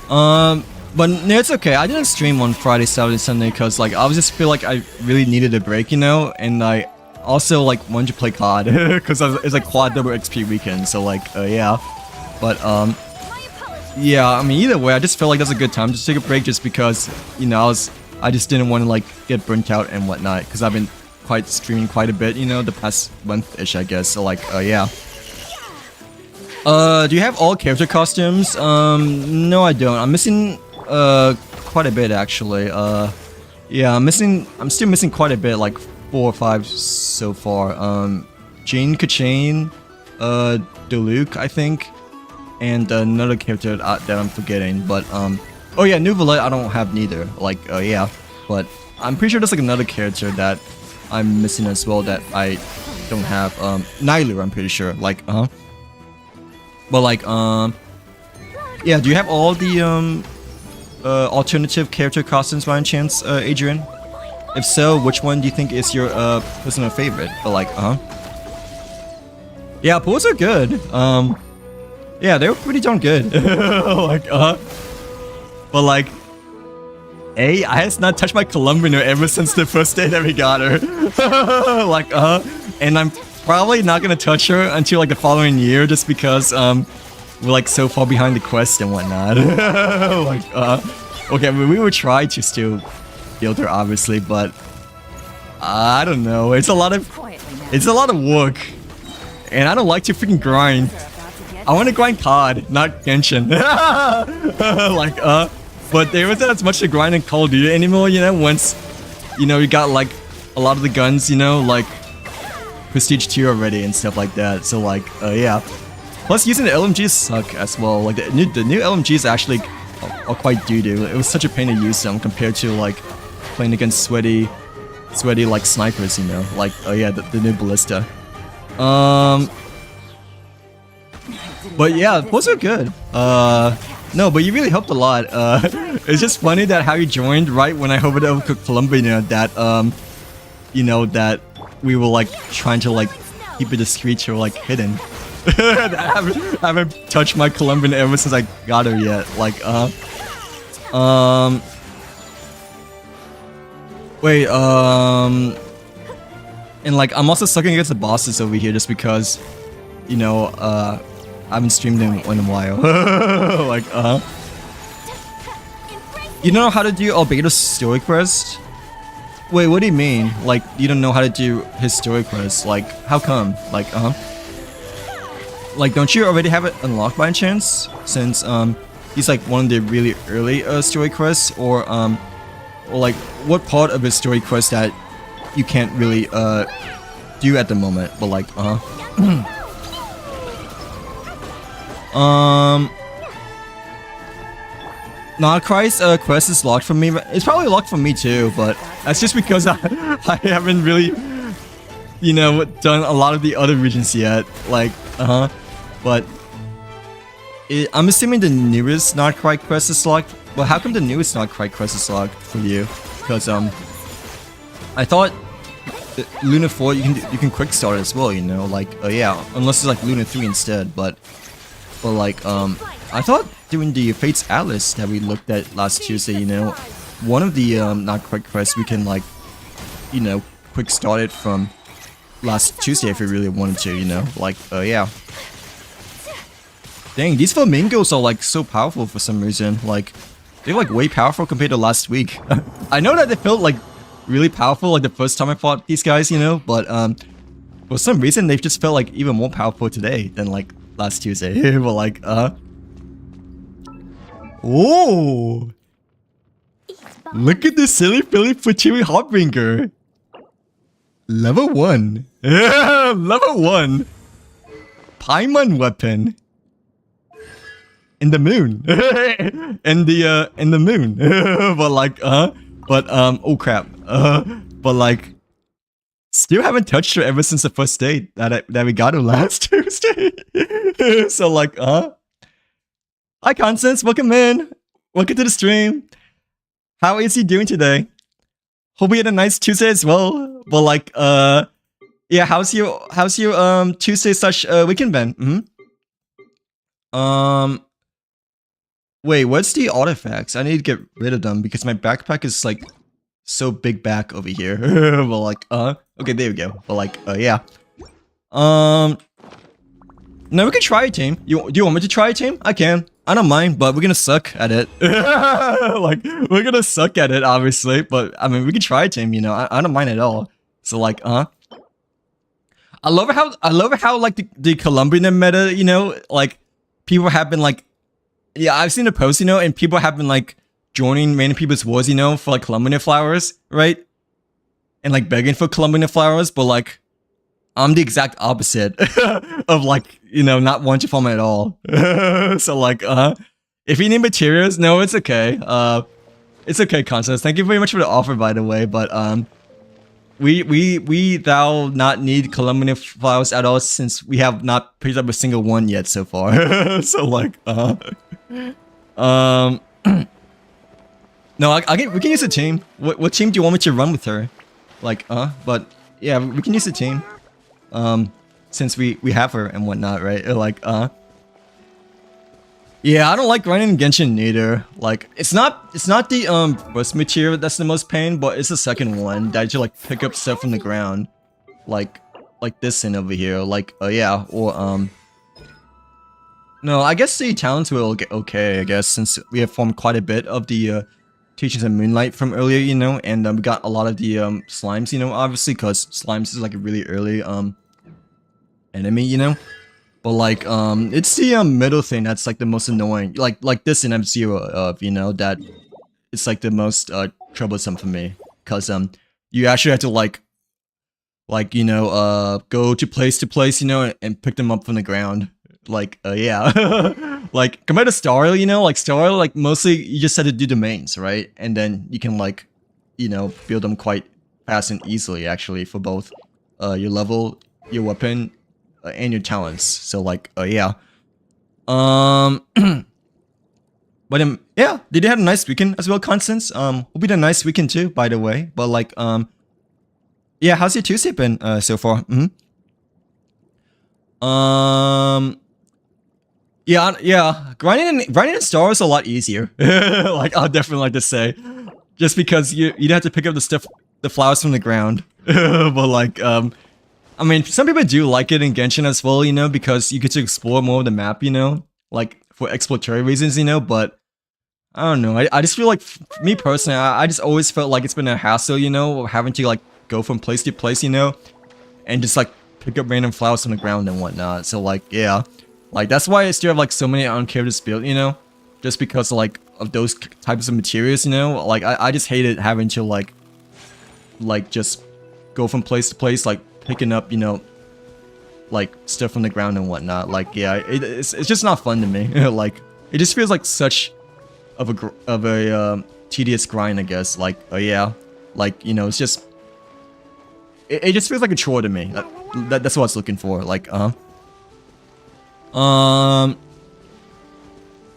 But no, it's okay. I didn't stream on Friday, Saturday, Sunday because like I was just feel like I really needed a break, you know, and I also like wanted to play COD because it's like quad double XP weekend. So like, yeah, but yeah. I mean, either way, I just felt like that's a good time to take a break, just because you know I just didn't want to like get burnt out and whatnot because I've been streaming quite a bit, you know, the past month-ish, I guess. So like, yeah. Do you have all character costumes? No, I don't. I'm missing quite a bit actually. Yeah, I'm still missing quite a bit, like 4 or 5 so far. Jane Kachane, Deluxe, I think, and another character that I'm forgetting. But oh yeah, New Valet I don't have neither. Like yeah, but I'm pretty sure there's like another character that I'm missing as well that I don't have. Nylu, I'm pretty sure. Like but like yeah, do you have all the alternative character costumes by any chance, Adrian? If so, which one do you think is your personal favorite? But like yeah, pulls are good. Yeah, they were pretty darn good. Like but like I has not touched my Colombian ever since the first day that we got her. Like and I'm probably not gonna touch her until like the following year, just because we're like so far behind the quest and whatnot. Like okay, we would try to still build her obviously, but I don't know. It's a lot of work, and I don't like to freaking grind. I want to grind COD, not Genshin. Like but there wasn't as much to grind in Call of Duty anymore, you know, once, you know, you got like a lot of the guns, you know, like Prestige 2 already and stuff like that. So like, yeah. Plus using the LMGs suck as well. Like the new LMGs actually are quite doo-doo. It was such a pain to use them compared to like playing against sweaty like snipers, you know. Like, oh yeah, the new Ballista. But yeah, those are good. No, but you really helped a lot. It's just funny that how you joined right when I hovered over Colombia, that you know, that we were like trying to like keep it discreet or like hidden. I haven't touched my Colombian ever since I got her yet. Like wait, and like I'm also sucking against the bosses over here just because, you know, I haven't streamed in a while. Like you don't know how to do Albedo's story quest? Wait, what do you mean? Like, you don't know how to do his story quest? Like, how come? Like, like, don't you already have it unlocked by chance? Since he's like one of the really early story quests, or like what part of his story quest that you can't really do at the moment? But like, Narcry's quest is locked for me. It's probably locked for me too, but that's just because I haven't really, you know, done a lot of the other regions yet. Like, but I'm assuming the newest Narcry quest is locked. Well, how come the newest Narcry quest is locked for you? Because I thought Luna 4 you can quick start as well. You know, like yeah, unless it's like Luna 3 instead. But like I thought doing the Fates Atlas that we looked at last Tuesday, you know, one of the Narcry quests we can like, you know, quick start it from last Tuesday if we really wanted to, you know, like yeah. Dang, these flamingos are like so powerful for some reason. Like they're like way powerful compared to last week. I know that they felt like really powerful like the first time I fought these guys, you know, but for some reason they've just felt like even more powerful today than like last Tuesday. But like oh, look at this silly Philly Fuchiri Heartbringer. Level 1. Level 1. Paimon weapon. In the moon. in the moon. But like oh crap. But like still haven't touched her ever since the first date that we got her last Tuesday. So like hi Constance, welcome in. Welcome to the stream. How is he doing today? Hope we had a nice Tuesday as well. But like yeah, how's your Tuesday slash weekend been? Wait, what's the artifacts? I need to get rid of them because my backpack is like so big back over here. But like okay, there we go. But like yeah. No, we can try a team. Do you want me to try a team? I can. I don't mind, but we're gonna suck at it. Like we're gonna suck at it, obviously. But I mean, we can try a team. You know, I don't mind at all. So like, I love how like the Colombian meta. You know, like people have been like, yeah, I've seen a post. You know, and people have been like joining many people's wars. You know, for like Colombian flowers, right? And like begging for Colombian flowers, but like. I'm the exact opposite of like, you know, not wanting to farm at all. So like, if you need materials, no, it's okay. It's okay, Constance. Thank you very much for the offer, by the way. But we thou not need Colombian flowers at all since we have not picked up a single one yet so far. So like, no, we can use a team. What team do you want me to run with her? Like, but yeah, we can use a team. Since we have her and whatnot, right? Like, yeah, I don't like grinding Genshin neither. Like, it's not the first material that's the most pain, but it's the second one that you like pick up stuff from the ground, like this thing over here. Like, yeah, or no, I guess the talents will get okay. I guess since we have formed quite a bit of the Teachings of Moonlight from earlier, you know, and we got a lot of the slimes, you know, obviously, because slimes is like a really early enemy, you know. But like it's the middle thing that's like the most annoying, like this in F-Zero of, you know, that it's like the most troublesome for me, because you actually have to like you know go to place, you know, and pick them up from the ground. Like yeah. Like compared to Star, you know, like Star, like mostly you just had to do the mains, right? And then you can like, you know, build them quite fast and easily actually for both your level, your weapon, and your talents. So like yeah. But yeah, did you have a nice weekend as well, Constance? Hope you had a nice weekend too, by the way. But like yeah, how's your Tuesday been so far? Yeah, grinding in Star is a lot easier. Like, I'll definitely like to say. Just because you'd have to pick up the flowers from the ground. But like, I mean, some people do like it in Genshin as well, you know, because you get to explore more of the map, you know, like for exploratory reasons, you know, but I don't know. I just feel like, me personally, I just always felt like it's been a hassle, you know, having to like go from place to place, you know, and just like pick up random flowers from the ground and whatnot. So like, yeah. Like, that's why I still have, like, so many uncharacterized build, you know? Just because, like, of those types of materials, you know? Like, I just hated having to, like, just go from place to place, like, picking up, you know, like, stuff from the ground and whatnot. Like, yeah, it's just not fun to me. Like, it just feels like such of a tedious grind, I guess. Like, yeah, like, you know, it's just it just feels like a chore to me. That's what I was looking for. Like,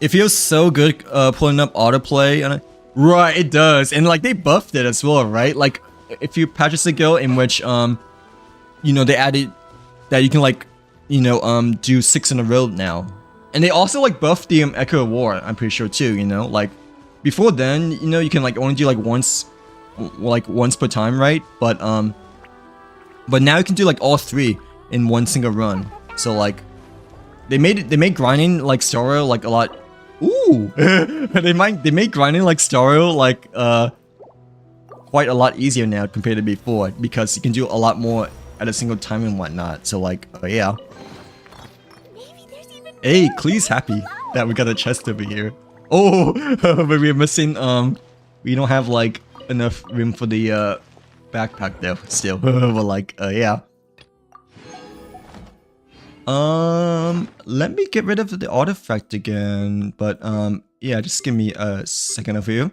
it feels so good pulling up autoplay on it. Right, it does, and like they buffed it as well, right? Like a few patches ago, in which you know, they added that you can like, you know, do 6 in a row now, and they also like buffed the Echo of War. I'm pretty sure too. You know, like before then, you know, you can like only do like once per time, right? But now you can do like all 3 in one single run. So like they made grinding like Starro like a lot. Ooh, they made grinding like Starro like quite a lot easier now compared to before, because you can do a lot more at a single time and whatnot. So like, yeah. Hey, Klee's happy that we got a chest over here. Oh, but we're missing we don't have like enough room for the backpack though. Still, but like, yeah. Let me get rid of the artifact again, but yeah, just give me a second over here.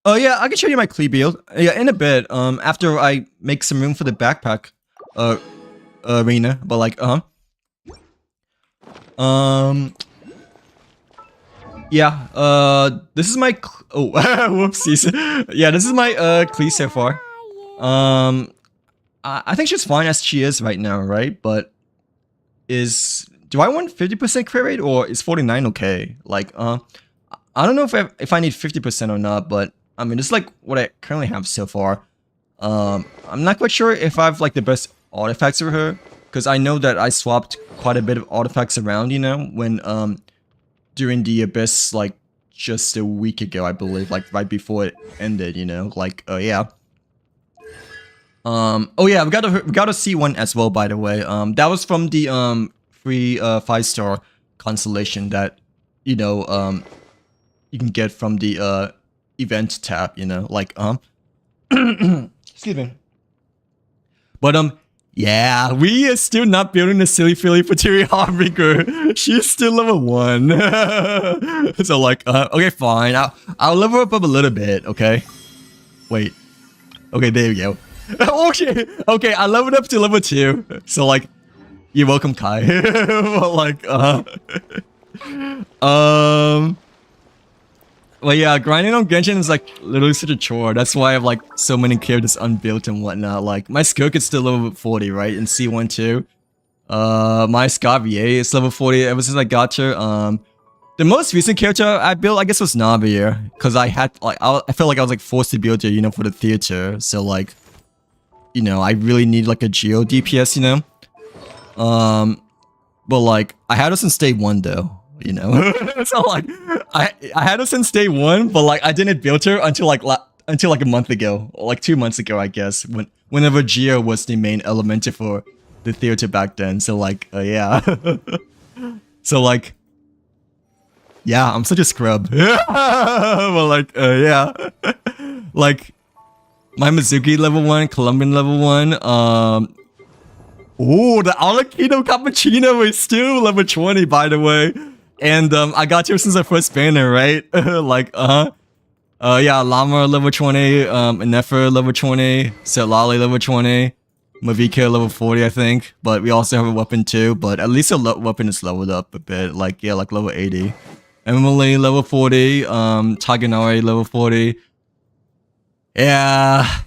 Oh yeah, I can show you my Klee build. Yeah, in a bit. After I make some room for the backpack, arena. But like, yeah. This is my. Oh, whoopsies. Yeah, this is my Klee so far. I think she's fine as she is right now, right? But do I want 50% crit rate, or is 49 okay? Like, I don't know if I need 50% or not, but I mean, it's like what I currently have so far. I'm not quite sure if I have like the best artifacts for her, because I know that I swapped quite a bit of artifacts around, you know, when during the Abyss, like just a week ago, I believe, like right before it ended, you know, like, yeah. Oh yeah, we got a C1 as well, by the way. That was from the free 5-star constellation that, you know, you can get from the event tab, you know, like excuse me. But yeah, we are still not building the silly Philly Pateri Harbinger. She's still level 1. So like, okay, fine. I'll level up a little bit, okay? Wait. Okay, there we go. Okay, I leveled up to level 2. So like, you're welcome, Kai. But like, well, yeah, grinding on Genshin is like literally such a chore. That's why I have like so many characters unbuilt and whatnot. Like my Skirk is still level 40, right? In C1 too. My Scavier is level 40 ever since I got her. The most recent character I built, I guess, was Navir, because I had like I felt like I was like forced to build her, you know, for the theater. So like, you know, I really need like a Geo DPS, you know. But like I had her since day 1 though, you know. So like I had her since day 1, but like I didn't build her until like a month ago, or like 2 months ago, I guess, whenever Geo was the main elemental for the theater back then. So like, yeah. So like, yeah, I'm such a scrub. But like, yeah. Like, my Mizuki level 1, Colombian level 1, oh, the Alakino Cappuccino is still level 20, by the way. And I got her since the first banner, right? Like, yeah, Llama level 20, Nefer level 20, Selali level 20, Mavika level 40, I think. But we also have a weapon too, but at least her weapon is leveled up a bit, like, yeah, like level 80. Emily level 40, Taganari level 40. Yeah,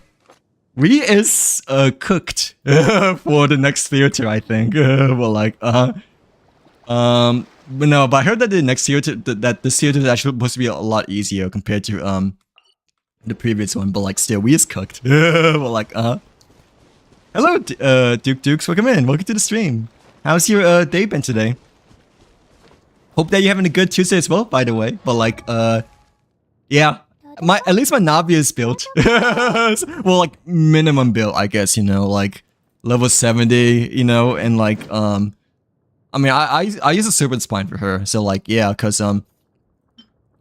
we is cooked for the next theater, I think. But like, but no, but I heard that the next theater, that this theater is actually supposed to be a lot easier compared to the previous one. But like, still, we is cooked. But like, hello, Dukes, welcome in, welcome to the stream. How's your day been today? Hope that you're having a good Tuesday as well, by the way. But like, yeah, at least my Navi is built. Well, like minimum built, I guess, you know, like level 70, you know, and like, I mean, I use a Serpent Spine for her, so like, yeah, cause I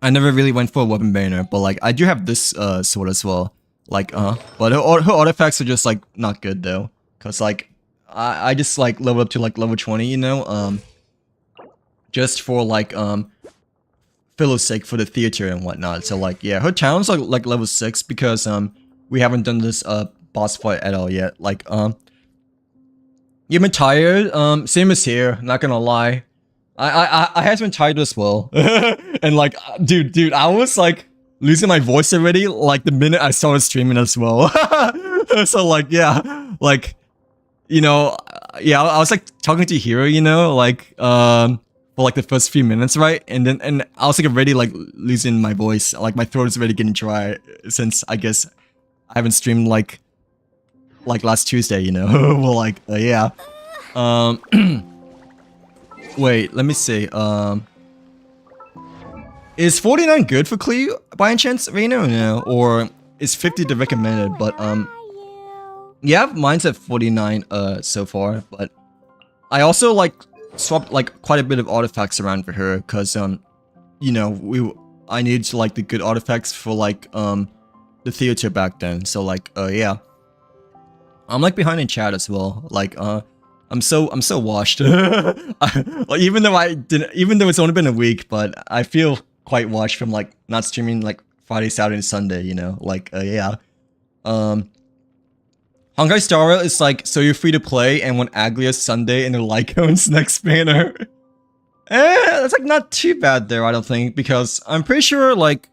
never really went for a weapon banner, but like, I do have this sword as well, like, but her artifacts are just like not good though, cause like, I just like leveled up to like level 20, you know, just for like filler sake for the theater and whatnot. So like, yeah, her challenge like level 6 because we haven't done this boss fight at all yet. Like you've been tired. Same as here. Not gonna lie, I have been tired as well. And like, dude, I was like losing my voice already. Like the minute I started streaming as well. So like, yeah, like, you know, yeah, I was like talking to Hero, you know, like for like the first few minutes, right? And I was like already like losing my voice. Like my throat is already getting dry since I guess I haven't streamed like last Tuesday, you know. Well, like yeah. Wait, let me see. Is 49 good for Cleo by any chance, Reina, or no? Or is 50 the recommended? But yeah, mine's at 49 so far. But I also like swapped like quite a bit of artifacts around for her because you know, I needed to like the good artifacts for like the theater back then. So like yeah. I'm like behind in chat as well. Like I'm so washed. Like, even though it's only been a week, but I feel quite washed from like not streaming like Friday, Saturday, and Sunday, you know? Like yeah. Honkai Star Rail is like, so you're free to play and when Aglia's Sunday and the Lycone's next banner. That's like not too bad there, I don't think, because I'm pretty sure like,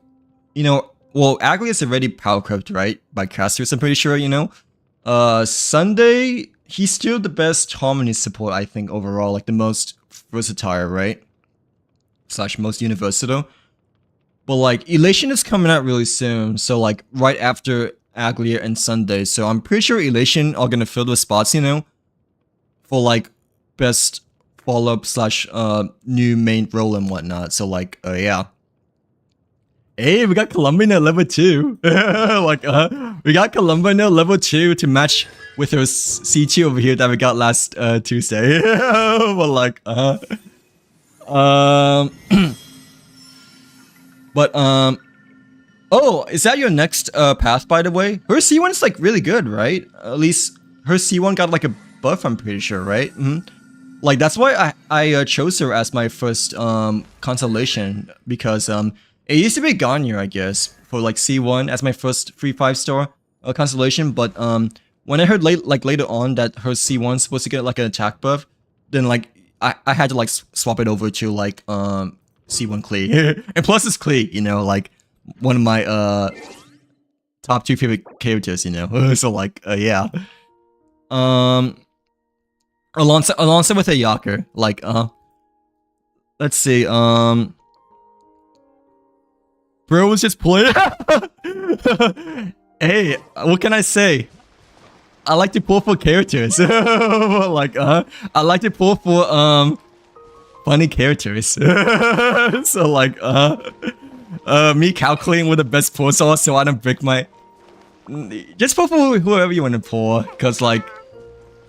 you know, well, Aglia's already power crept, right? By casters, I'm pretty sure, you know? Sunday, he's still the best harmony support, I think, overall. Like, the most versatile, right? / most universal. But, like, Elation is coming out really soon. So, like, right after Aglia and Sunday. So, I'm pretty sure Elation are gonna fill the spots, you know? For, like, best follow-up / new main role and whatnot. So, like, yeah. Hey, we got Columbia level 2. Like, we got Columbia level 2 to match with her CT over here that we got last Tuesday. But like, but oh, is that your next path, by the way? Her C1's like really good, right? At least her C1 got like a buff, I'm pretty sure, right? Like that's why I chose her as my first constellation, because it used to be Ganyu, I guess, for like C1 as my first free 5-star constellation, but when I heard later on that her C1's supposed to get like an attack buff, then like I had to like swap it over to like C1 Klee. And plus it's Klee, you know, like one of my top 2 favorite characters, you know. So like yeah. Alongside with a Yaker, like let's see, bro was just playing. Hey, what can I say? I like to pull for characters. Like, I like to pull for funny characters. So like, me calculating with the best pull source so I don't break my. Just pull for whoever you want to pull, cause like,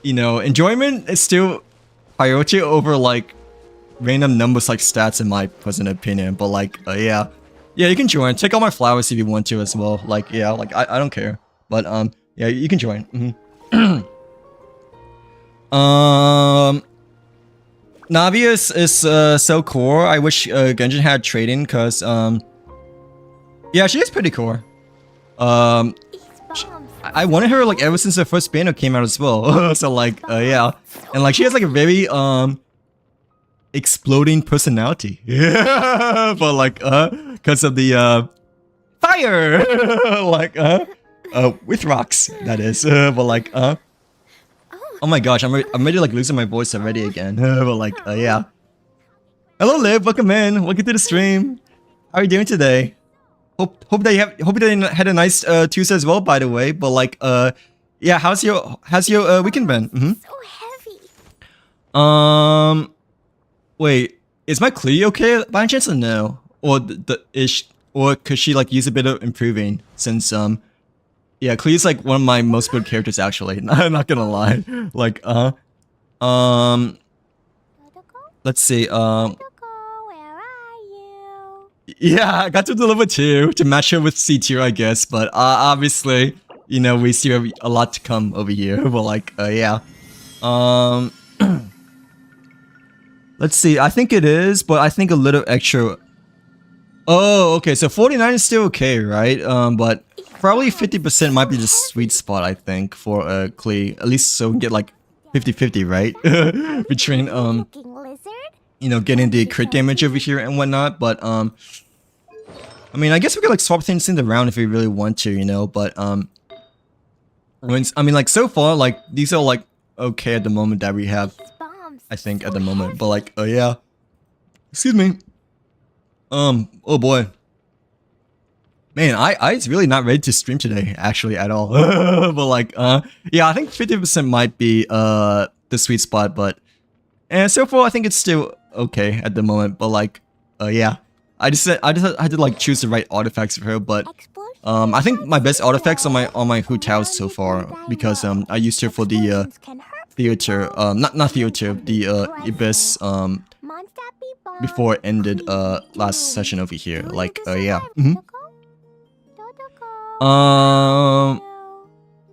you know, enjoyment is still priority over like random numbers like stats in my personal opinion. But like, yeah. Yeah, you can join. Take all my flowers if you want to as well. Like, yeah, like I don't care. But yeah, you can join. Navi is so cool. I wish Genjin had trading, cause yeah, she is pretty cool. I wanted her like ever since the first banner came out as well. So like, yeah, and like she has like a very exploding personality. Yeah, but like because of the fire, like with rocks, that is. But like oh my gosh, I'm already like losing my voice already again. But like yeah. Hello Liv, welcome in, welcome to the stream. How are you doing today? Hope they had a nice Tuesday as well, by the way. But like yeah, how's your weekend been? So heavy. Wait, is my Klee okay by any chance or no? Or or could she like use a bit of improving since yeah, Klee's like one of my most good characters actually. I'm not gonna lie. Like let's see, Where are you? yeah, I got to the level 2 to match her with C tier, I guess, but obviously, you know, we still have a lot to come over here. But like yeah. Let's see, I think it is, but I think a little extra Oh, okay. So 49 is still okay, right? But probably 50% might be the sweet spot, I think, for Klee. At least so we get like 50-50, right? Between Looking lizard. you know, getting the crit damage over here and whatnot. But I mean, I guess we could like swap things in the round if we really want to, you know. But I mean, like so far, like these are like okay at the moment that we have, I think, at the moment. But like, oh yeah, excuse me. Oh boy. Man, I's really not ready to stream today, actually, at all. But like, yeah, I think 50% might be the sweet spot, but and so far I think it's still okay at the moment. But like, yeah, I just had to like choose the right artifacts for her. But I think my best artifacts on my Hu Taos so far, because I used her for the theater, not theater, the Abyss before it ended last session over here. Like, yeah.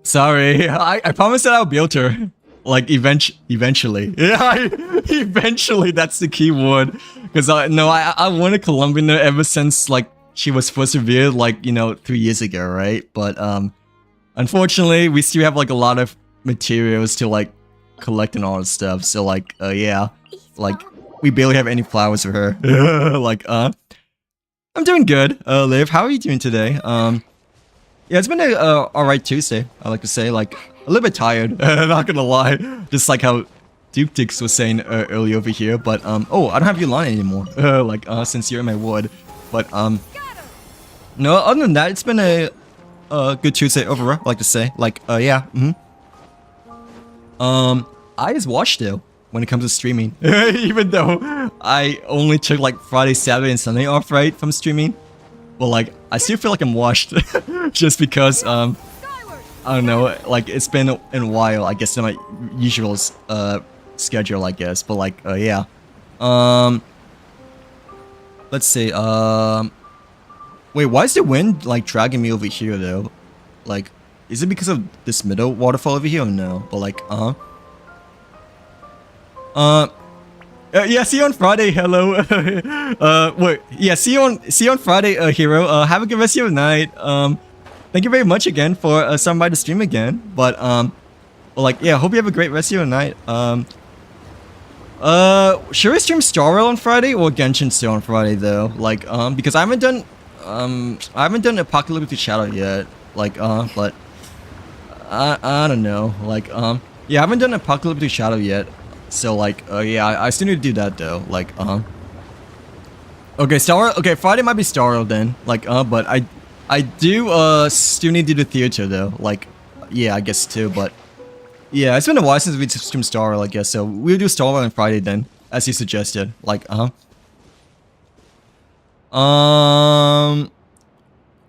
Sorry. I promised that I'll build her. Like eventually. Yeah, eventually. That's the key word. Because I wanted Columbina ever since like she was first revealed, like, you know, 3 years ago, right? But unfortunately, we still have like a lot of materials to like collect and all that stuff. So like, yeah, like we barely have any flowers for her. Like, I'm doing good. Liv, how are you doing today? Yeah, it's been a alright Tuesday, I like to say. Like, a little bit tired, not gonna lie. Just like how Duke Dix was saying earlier over here. But, oh, I don't have Yulana anymore. Like, since you're in my wood. But, no, other than that, it's been a good Tuesday overall, I like to say. Like, yeah, I just watch though when it comes to streaming. Even though I only took like Friday, Saturday, and Sunday off, right, from streaming. But like, I still feel like I'm washed. Just because, I don't know, like, it's been a while, I guess, in my usual, schedule, I guess. But like, yeah. Let's see, wait, why is the wind, like, dragging me over here, though? Like, is it because of this middle waterfall over here or no? But like, yeah, see you on Friday, hello. Wait, yeah, see you on Friday, Hero. Have a good rest of your night. Thank you very much again for stopping by the stream again. But well, like, yeah, hope you have a great rest of your night. Should we stream Star Rail on Friday or Genshin still on Friday though? Like, because I haven't done Apocalyptic Shadow yet. Like, but I don't know. Like, yeah, I haven't done Apocalyptic Shadow yet. So like, yeah, I still need to do that though. Like, okay, okay, Friday might be Star Rail then. Like, but I do still need to do the theater though. Like, yeah, I guess too. But yeah, it's been a while since we streamed Star Rail, I guess. So we'll do Star Rail on Friday then, as you suggested. Like,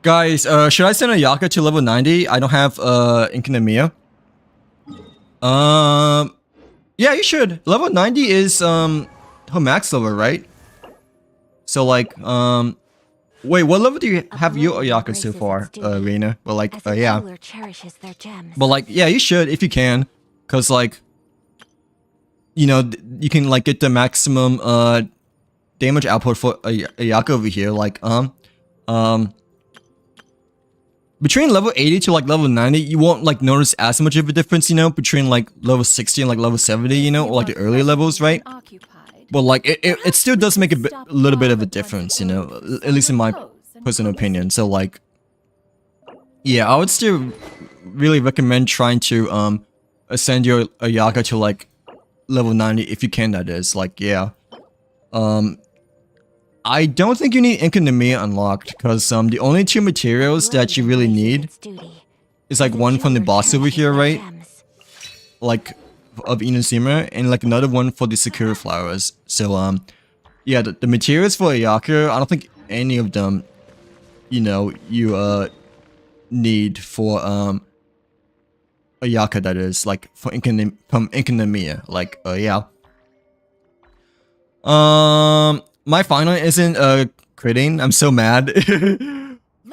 guys, should I send a Yaka to level 90? I don't have Inkinemia. Yeah, you should. Level 90 is her max level, right? So like, wait, what level do you have your Ayaka so far, Reina? But like, yeah. But like, yeah, you should if you can, cause like, you know, you can like get the maximum damage output for Ayaka over here. Like, between level 80 to like level 90, you won't like notice as much of a difference, you know, between like level 60 and like level 70, you know, or like the early levels, right? But like it still does make a little bit of a difference, you know, at least in my personal opinion. So like, yeah, I would still really recommend trying to ascend your Ayaka to like level 90 if you can, that is. Like, yeah. I don't think you need Inkinemia unlocked, because the only two materials that you really need is like one from the boss over here, right? Like, of Inazuma, and like another one for the Sakura flowers. So, yeah, the materials for Ayaka, I don't think any of them, you know, you, need for, Ayaka, that is, like, from Inkinemia. Like, yeah. My final isn't critting. I'm so mad.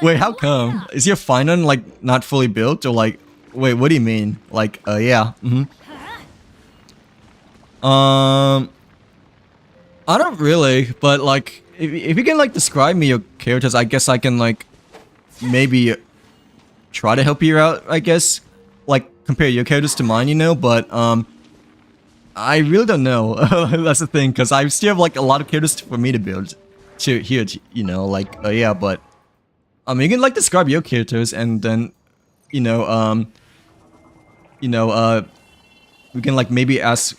Wait, how come? Is your final like not fully built, or like, wait, what do you mean? Like, yeah. I don't really, but like, if you can like describe me your characters, I guess I can like maybe try to help you out, I guess. Like compare your characters to mine, you know, but I really don't know. That's the thing, because I still have like a lot of characters for me to build to here, you know, like yeah, but you can like describe your characters and then you know we can like maybe ask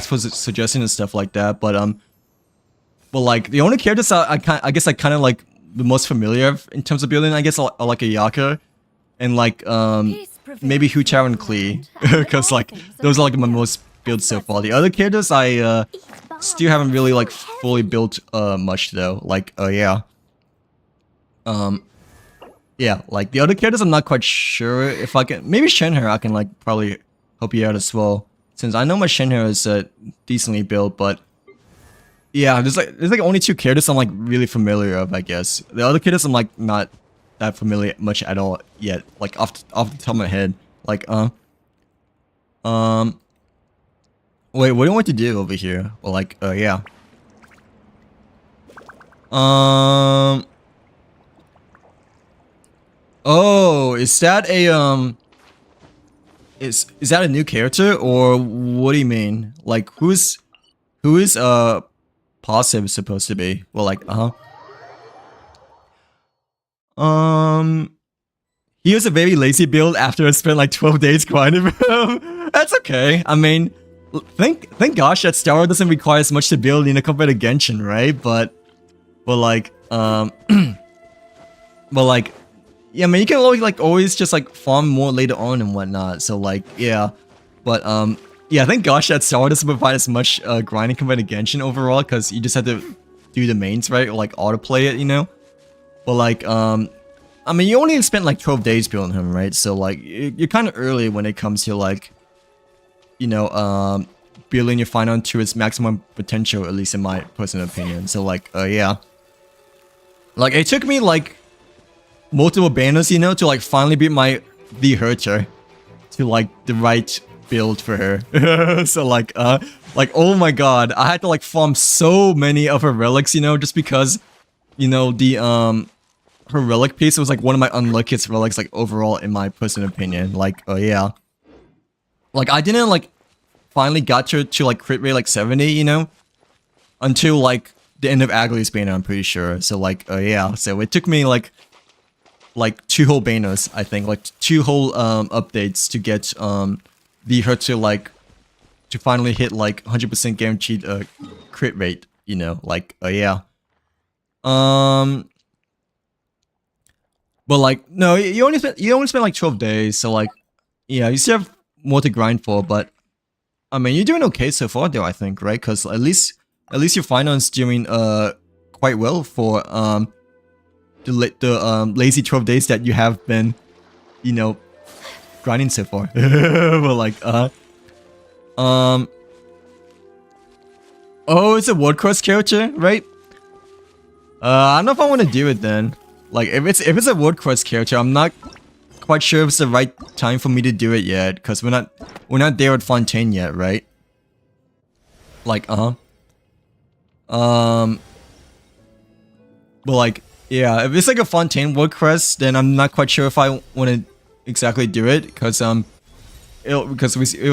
for suggestions and stuff like that, but like the only characters I guess I kind of like the most familiar in terms of building, I guess, are like a Yaka and like maybe Huchao and Klee, because like those are like my most built so far. The other characters I still haven't really like fully built much though. Like yeah. Yeah, like the other characters I'm not quite sure if I can. Maybe Shenhe I can like probably help you out as well, since I know my Shenhe is decently built, but yeah, there's like only 2 characters I'm like really familiar of, I guess. The other characters I'm like not that familiar much at all yet, like off the top of my head. Like wait, what do you want to do over here? Well, like yeah. Oh, is that a is that a new character, or what do you mean? Like who is Positive supposed to be? Well, like he was a very lazy build after I spent like 12 days grinding with him. That's okay. I mean, thank gosh that Star Wars doesn't require as much to build, you know, compared to Genshin, right? But like but like yeah, I mean, you can always just like farm more later on and whatnot. So like yeah, but yeah, thank gosh that Star Wars doesn't provide as much grinding compared to Genshin overall, because you just have to do the mains, right, or like autoplay it, you know. But like I mean, you only spent like 12 days building him, right? So like you're kind of early when it comes to like, you know, building your Final to its maximum potential, at least in my personal opinion. So like yeah, like it took me like multiple banners, you know, to like finally beat the Herter to like the right build for her. So like oh my god, I had to like farm so many of her relics, you know, just because, you know, the her relic piece was like one of my unluckiest relics like overall in my personal opinion. Like yeah, like I didn't like finally got to like crit rate like 70, you know, until like the end of Agley's banner, I'm pretty sure. So like yeah, so it took me like 2 whole banners, I think, like 2 whole updates to get the Herter like to finally hit like 100% guaranteed crit rate, you know, like yeah. But like no, you only spent like 12 days, so like yeah, you still have more to grind for, but I mean, you're doing okay so far though, I think, right? Because at least your finance doing quite well for the lazy 12 days that you have been, you know, grinding so far. But like oh, it's a World Cross character, right? I don't know if I want to do it then. Like if it's a World Cross character, I'm not quite sure if it's the right time for me to do it yet, because we're not there at Fontaine yet, right? Like but like yeah, if it's like a Fontaine World Crest, then I'm not quite sure if I want to exactly do it, because it'll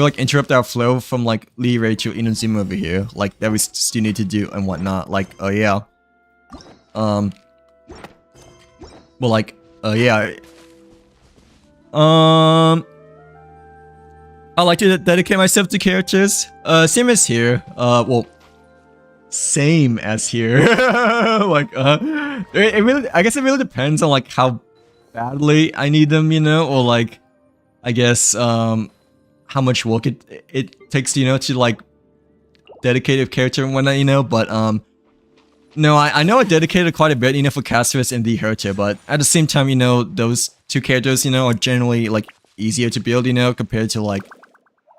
like interrupt our flow from like Lee Ray to Inazuma over here, like that we still need to do and whatnot. Like yeah, well like yeah, I like to dedicate myself to characters. Same as here. Well, same as here. Like it really, I guess it really depends on like how badly I need them, you know, or like I guess how much work it takes, you know, to like dedicate a character and whatnot, you know. But no, I know I dedicated quite a bit, you know, for Castorus and the Herter, but at the same time, you know, those 2 characters, you know, are generally like easier to build, you know, compared to like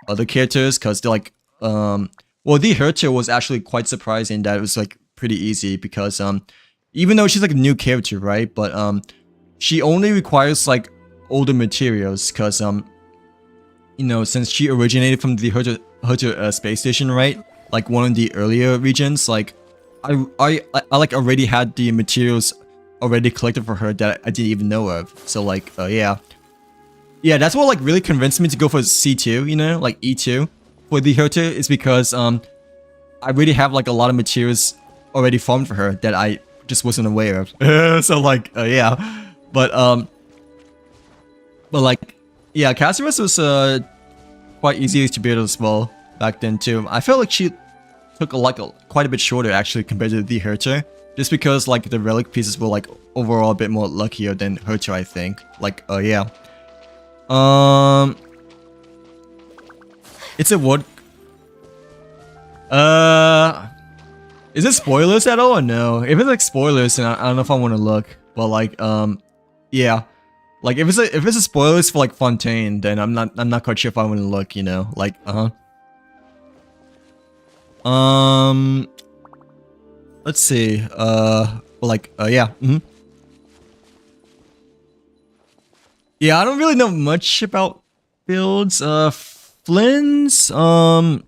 other characters, because they're like well, the Herter was actually quite surprising that it was like pretty easy, because even though she's like a new character, right, but she only requires like older materials, because you know, since she originated from the Herter space station, right, like one of the earlier regions, like I like already had the materials already collected for her that I didn't even know of. So like, yeah. Yeah, that's what like really convinced me to go for C2, you know, like E2 for the Herta is because I really have like a lot of materials already farmed for her that I just wasn't aware of. So like, yeah. But like, yeah, Casarus was quite easy to build as well back then too. I felt like she took quite a bit shorter actually compared to the Herta, just because like the relic pieces were like overall a bit more luckier than Herta, I think. Like, yeah. It's a wood. Is it spoilers at all or no? If it's like spoilers, then I don't know if I want to look. But like, yeah, like if it's a spoilers for like Fontaine, then I'm not quite sure if I want to look. You know, like, let's see. Like, yeah. Yeah, I don't really know much about builds. Flynn's, Flynn's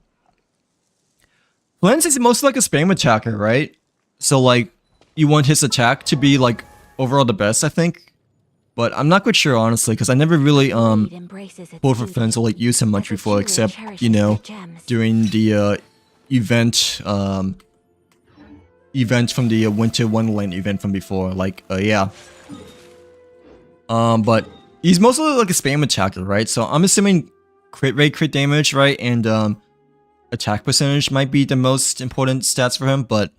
is mostly like a spam attacker, right? So like, you want his attack to be like overall the best, I think. But I'm not quite sure honestly, because I never really pulled for Flynn's or like used him much before, except you know, during the event from the Winter Wonderland event from before. Like, yeah. But he's mostly like a spam attacker, right? So I'm assuming crit rate, crit damage, right? And attack percentage might be the most important stats for him, but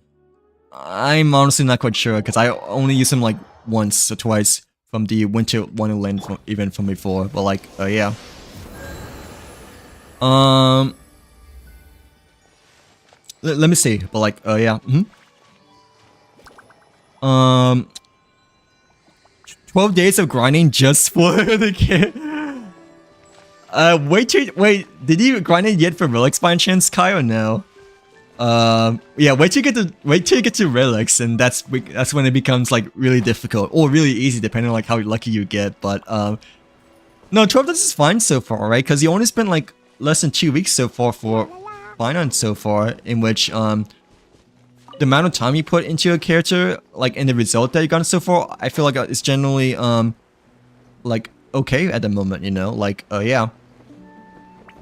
I'm honestly not quite sure because I only used him like once or twice from the Winter Wonderland event from before. But like, yeah. Let me see. But like, yeah. 12 days of grinding just for the kid. Wait, did you grind it yet for relics by chance, Kai, or no? Yeah, wait till you get to relics, and that's when it becomes like really difficult or really easy, depending on like how lucky you get. But no, 12 days is fine so far, right? Because you only spent like less than 2 weeks so far for finance so far, in which the amount of time you put into a character, like in the result that you gotten so far, I feel like it's generally like okay at the moment, you know, like yeah.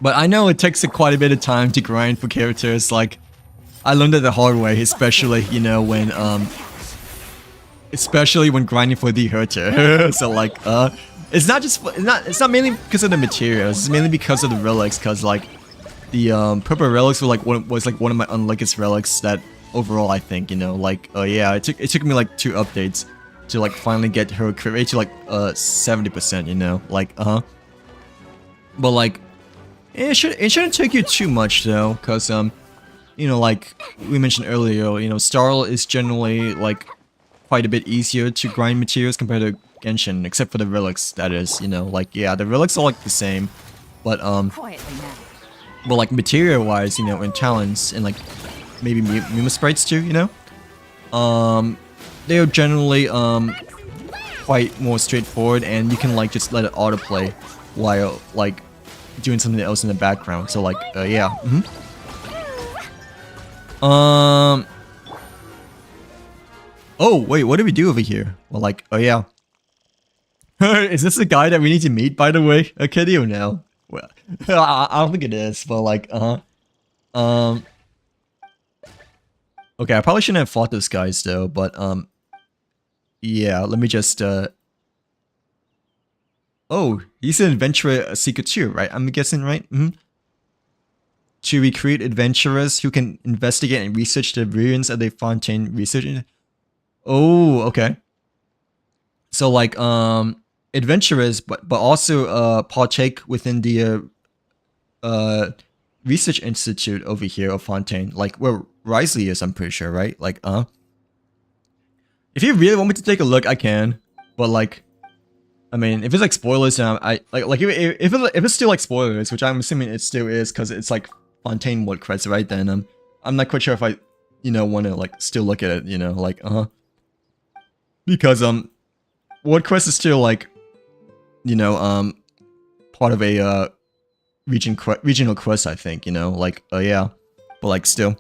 But I know it takes quite a bit of time to grind for characters. Like I learned it the hard way, especially you know when grinding for the Herta. So like it's not mainly because of the materials. It's mainly because of the relics. Because like the purple relics were like one of my unluckiest relics that overall I think, you know, like yeah, it took me like 2 updates to like finally get her crit rate to like 70%, you know, like but like it shouldn't take you too much though, because you know, like we mentioned earlier, you know, Starl is generally like quite a bit easier to grind materials compared to Genshin, except for the relics, that is, you know, like yeah, the relics are like the same, but like material wise, you know, and talents and like maybe Mima sprites too, you know, they are generally quite more straightforward, and you can like just let it autoplay while like doing something else in the background. So like yeah. Oh wait, what do we do over here? Well, like, oh yeah. Is this the guy that we need to meet, by the way? A Kitty or no? Well, I don't think it is, but like, okay, I probably shouldn't have fought those guys though, but yeah, let me just oh, he's an adventurer seeker too, right? I'm guessing, right? To recruit adventurers who can investigate and research the ruins of the Fontaine research. Oh, okay. So like adventurers, but also partake within the research institute over here of Fontaine, like where Risley is, I'm pretty sure, right? Like if you really want me to take a look, I can, but like, I mean, if it's like spoilers, then I like if it's still like spoilers, which I'm assuming it still is, because it's like Fontaine word creds, right? Then I'm not quite sure if I, you know, want to like still look at it, you know, like because word quest is still like, you know, part of a regional quest, I think, you know, like yeah, but like still.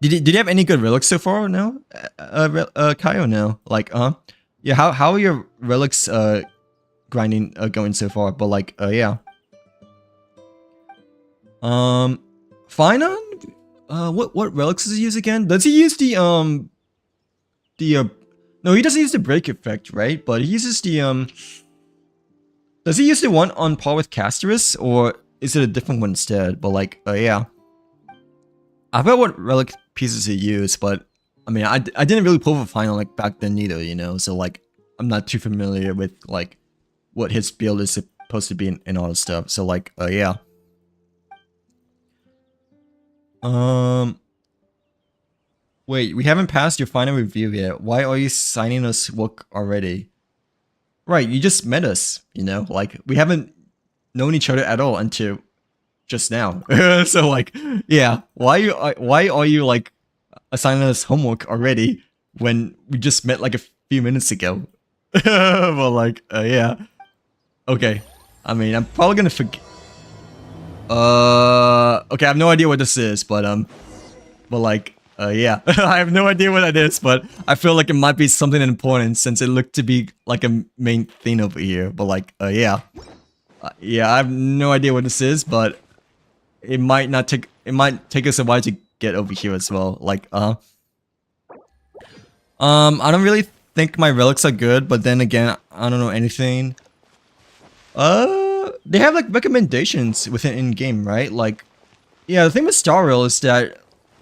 Did you have any good relics so far? No, Kai, or no? Like, yeah. How are your relics grinding going so far? But like, yeah. Finon, what relics does he use again? Does he use the no, he doesn't use the break effect, right? But he uses the does he use the one on par with Casterus, or is it a different one instead? But like, yeah. I forgot what relic pieces he used, but I mean, I didn't really pull for final like back then either, you know. So like, I'm not too familiar with like what his build is supposed to be and all this stuff. So like, yeah. Wait, we haven't passed your final review yet. Why are you signing us work already? Right, you just met us, you know. Like, we haven't known each other at all until just now. So like, yeah, why are you like assigning us homework already when we just met like a few minutes ago? Well, like, yeah, okay. I mean, I'm probably gonna forget. Okay, I have no idea what this is, but like, yeah, I have no idea what that is, but I feel like it might be something important since it looked to be like a main thing over here. But like, yeah, yeah, I have no idea what this is, but it might take us a while to get over here as well. Like, I don't really think my relics are good, but then again, I don't know anything. They have like recommendations within in-game, right? Like, yeah, the thing with Star Rail is that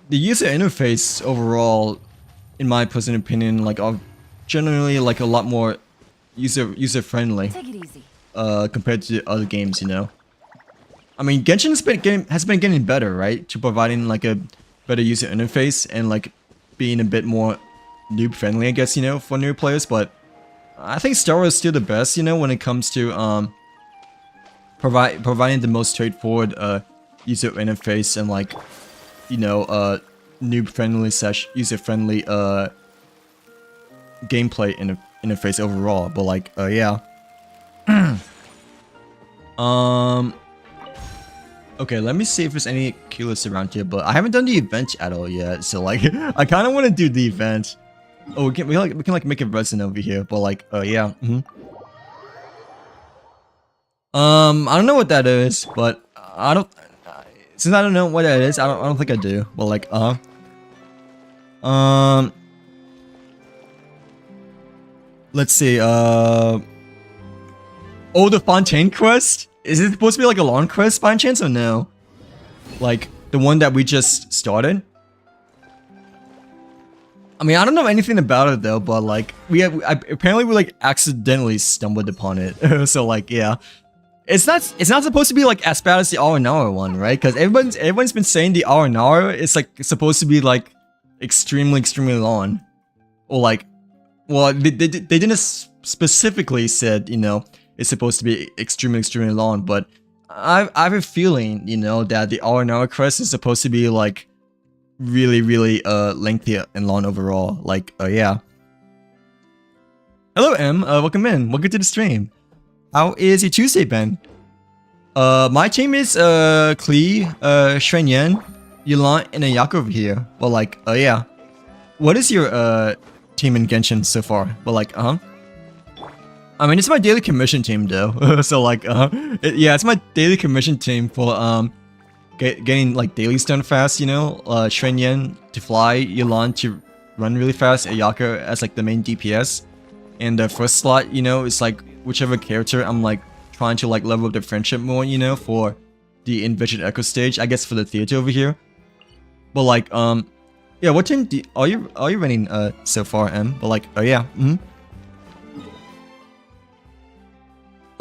the user interface overall, in my personal opinion, like are generally like a lot more user friendly. Take it easy. Compared to other games, you know. I mean, Genshin has been getting better, right? To providing like a better user interface and like being a bit more noob friendly, I guess, you know, for new players. But I think Star Wars is still the best, you know, when it comes to providing the most straightforward user interface and like, you know, noob friendly / user friendly gameplay interface overall. But like, yeah. Okay, let me see if there's any killers around here, but I haven't done the event at all yet, so like, I kind of want to do the event. Oh, we can like make it resin over here, but like, yeah. I don't know what that is, but since I don't know what that is, I don't think I do. But like, let's see. Oh, the Fontaine quest. Is it supposed to be like a long quest by chance or no? Like the one that we just started? I mean, I don't know anything about it though, but like apparently we like accidentally stumbled upon it. So like, yeah. It's not supposed to be like as bad as the R&R one, right? Because everyone's been saying the R&R is like supposed to be like extremely long. Or like, well, they didn't specifically said, you know, it's supposed to be extremely long, but I have a feeling, you know, that the R&R quest is supposed to be like really lengthy and long overall. Like, yeah. Hello M, welcome to the stream. How is your Tuesday been? My team is Klee, Xuanyan, Yulan, and Ayako over here. Well, like, yeah. What is your team in Genshin so far? Well, like, I mean, it's my daily commission team though. So like, yeah, it's my daily commission team for getting like dailies done fast, you know. Xuanyan to fly, Yulan to run really fast, Ayako as like the main DPS, and the first slot, you know, is like whichever character I'm like trying to like level up the friendship more, you know, for the Envision Echo stage, I guess for the theater over here. But like, yeah, what team are you running so far, M? But like, yeah,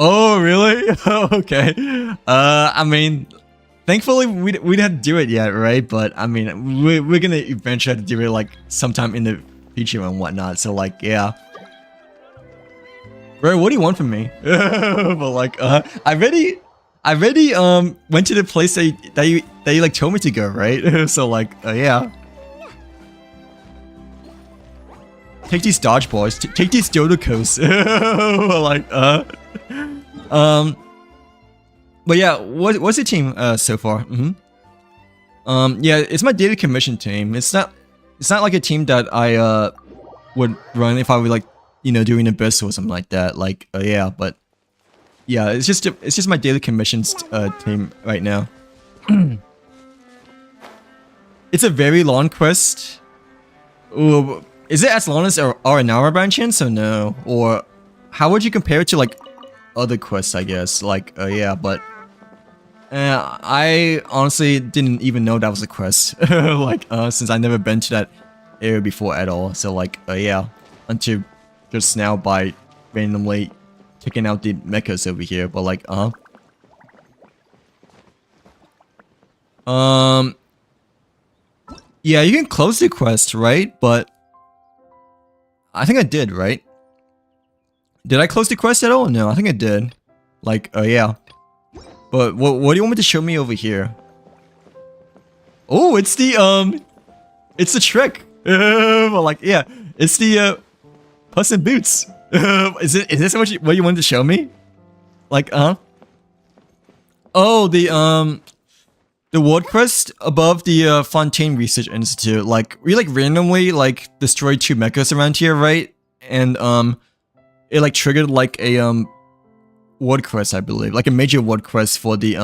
Oh, really? Okay. I mean, thankfully we didn't do it yet, right? But I mean, we're gonna eventually have to do it like sometime in the future and whatnot. So like, yeah. Bro, what do you want from me? But like, I already went to the place that you like told me to go, right? So like, yeah. Take these dodgeballs. Take these Dodocos. Like, but yeah, what's your team so far? Yeah, it's my daily commission team. It's not like a team that I would run if I were like, you know, doing a best or something like that. Like, yeah, but yeah, it's just my daily commissions team right now. It's a very long quest. Ooh, is it as long as our an hour by chance or no? Or how would you compare it to like other quests? I guess like yeah, but I honestly didn't even know that was a quest. Like since I never been to that area before at all. So like yeah, until just now by randomly taking out the mechas over here. But like yeah, you can close the quest, right? But I think I did, right? Did I close the quest at all? No, I think I did. Like, yeah. But what do you want me to show me over here? Oh, it's the trick. Well, like, yeah, it's the Puss in Boots. Is this what you wanted to show me? Like, oh, the ward quest above the Fontaine Research Institute. Like, we like randomly like destroyed 2 mechas around here, right? And it like triggered like a ward quest, I believe, like a major ward quest for the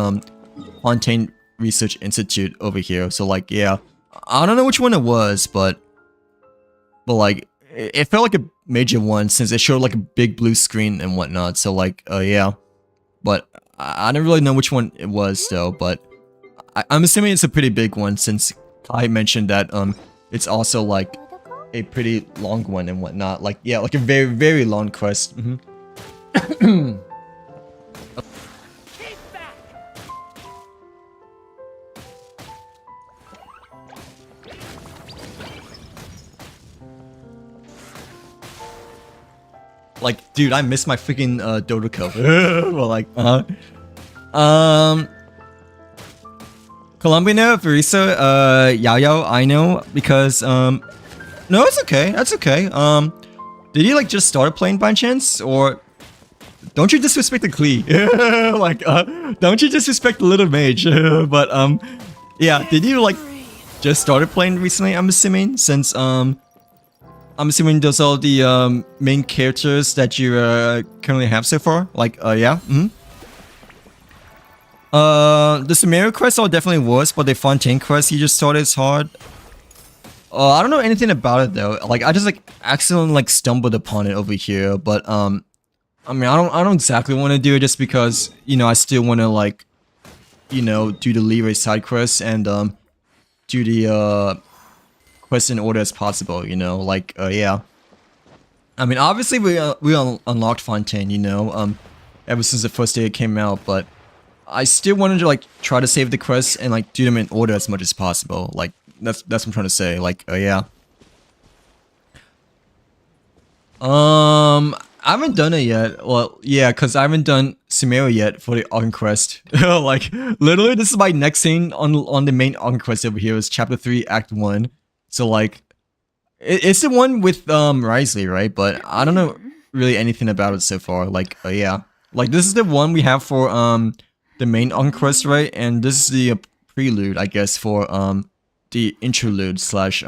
Fontaine Research Institute over here. So like, yeah, I don't know which one it was, but like it felt like a major one since it showed like a big blue screen and whatnot. So like, yeah, but I don't really know which one it was though. But I'm assuming it's a pretty big one since Kai mentioned that it's also like a pretty long one and whatnot. Like, yeah, like a very, very long quest. Like, dude, I miss my freaking Dodoco. Well, like, Columbina, Verisa, Yao, I know, because, no, it's okay, that's okay. Did you, like, just start playing by chance, or don't you disrespect the Klee? Like, don't you disrespect the little mage? But, yeah, did you, like, just started playing recently, I'm assuming, since, I'm assuming those are the, main characters that you, currently have so far? Like, yeah, the Sumeru quest are definitely worse, but the Fontaine quest you just started is hard. I don't know anything about it though. Like I just like accidentally like stumbled upon it over here, but I mean I don't exactly want to do it just because you know I still want to like you know do the Leeway side quests and do the quest in order as possible. You know like yeah. I mean obviously we unlocked Fontaine. You know ever since the first day it came out, but I still wanted to like try to save the quests and like do them in order as much as possible. Like that's what I'm trying to say. Like yeah. I haven't done it yet. Well, yeah, cause I haven't done Sumeru yet for the Argon quest. Like literally, this is my next scene on the main Argon quest over here. Is Chapter 3, Act 1. So like, it's the one with Risley, right? But I don't know really anything about it so far. Like yeah, like this is the one we have for the main Argon quest, right? And this is the prelude, I guess, for the interlude slash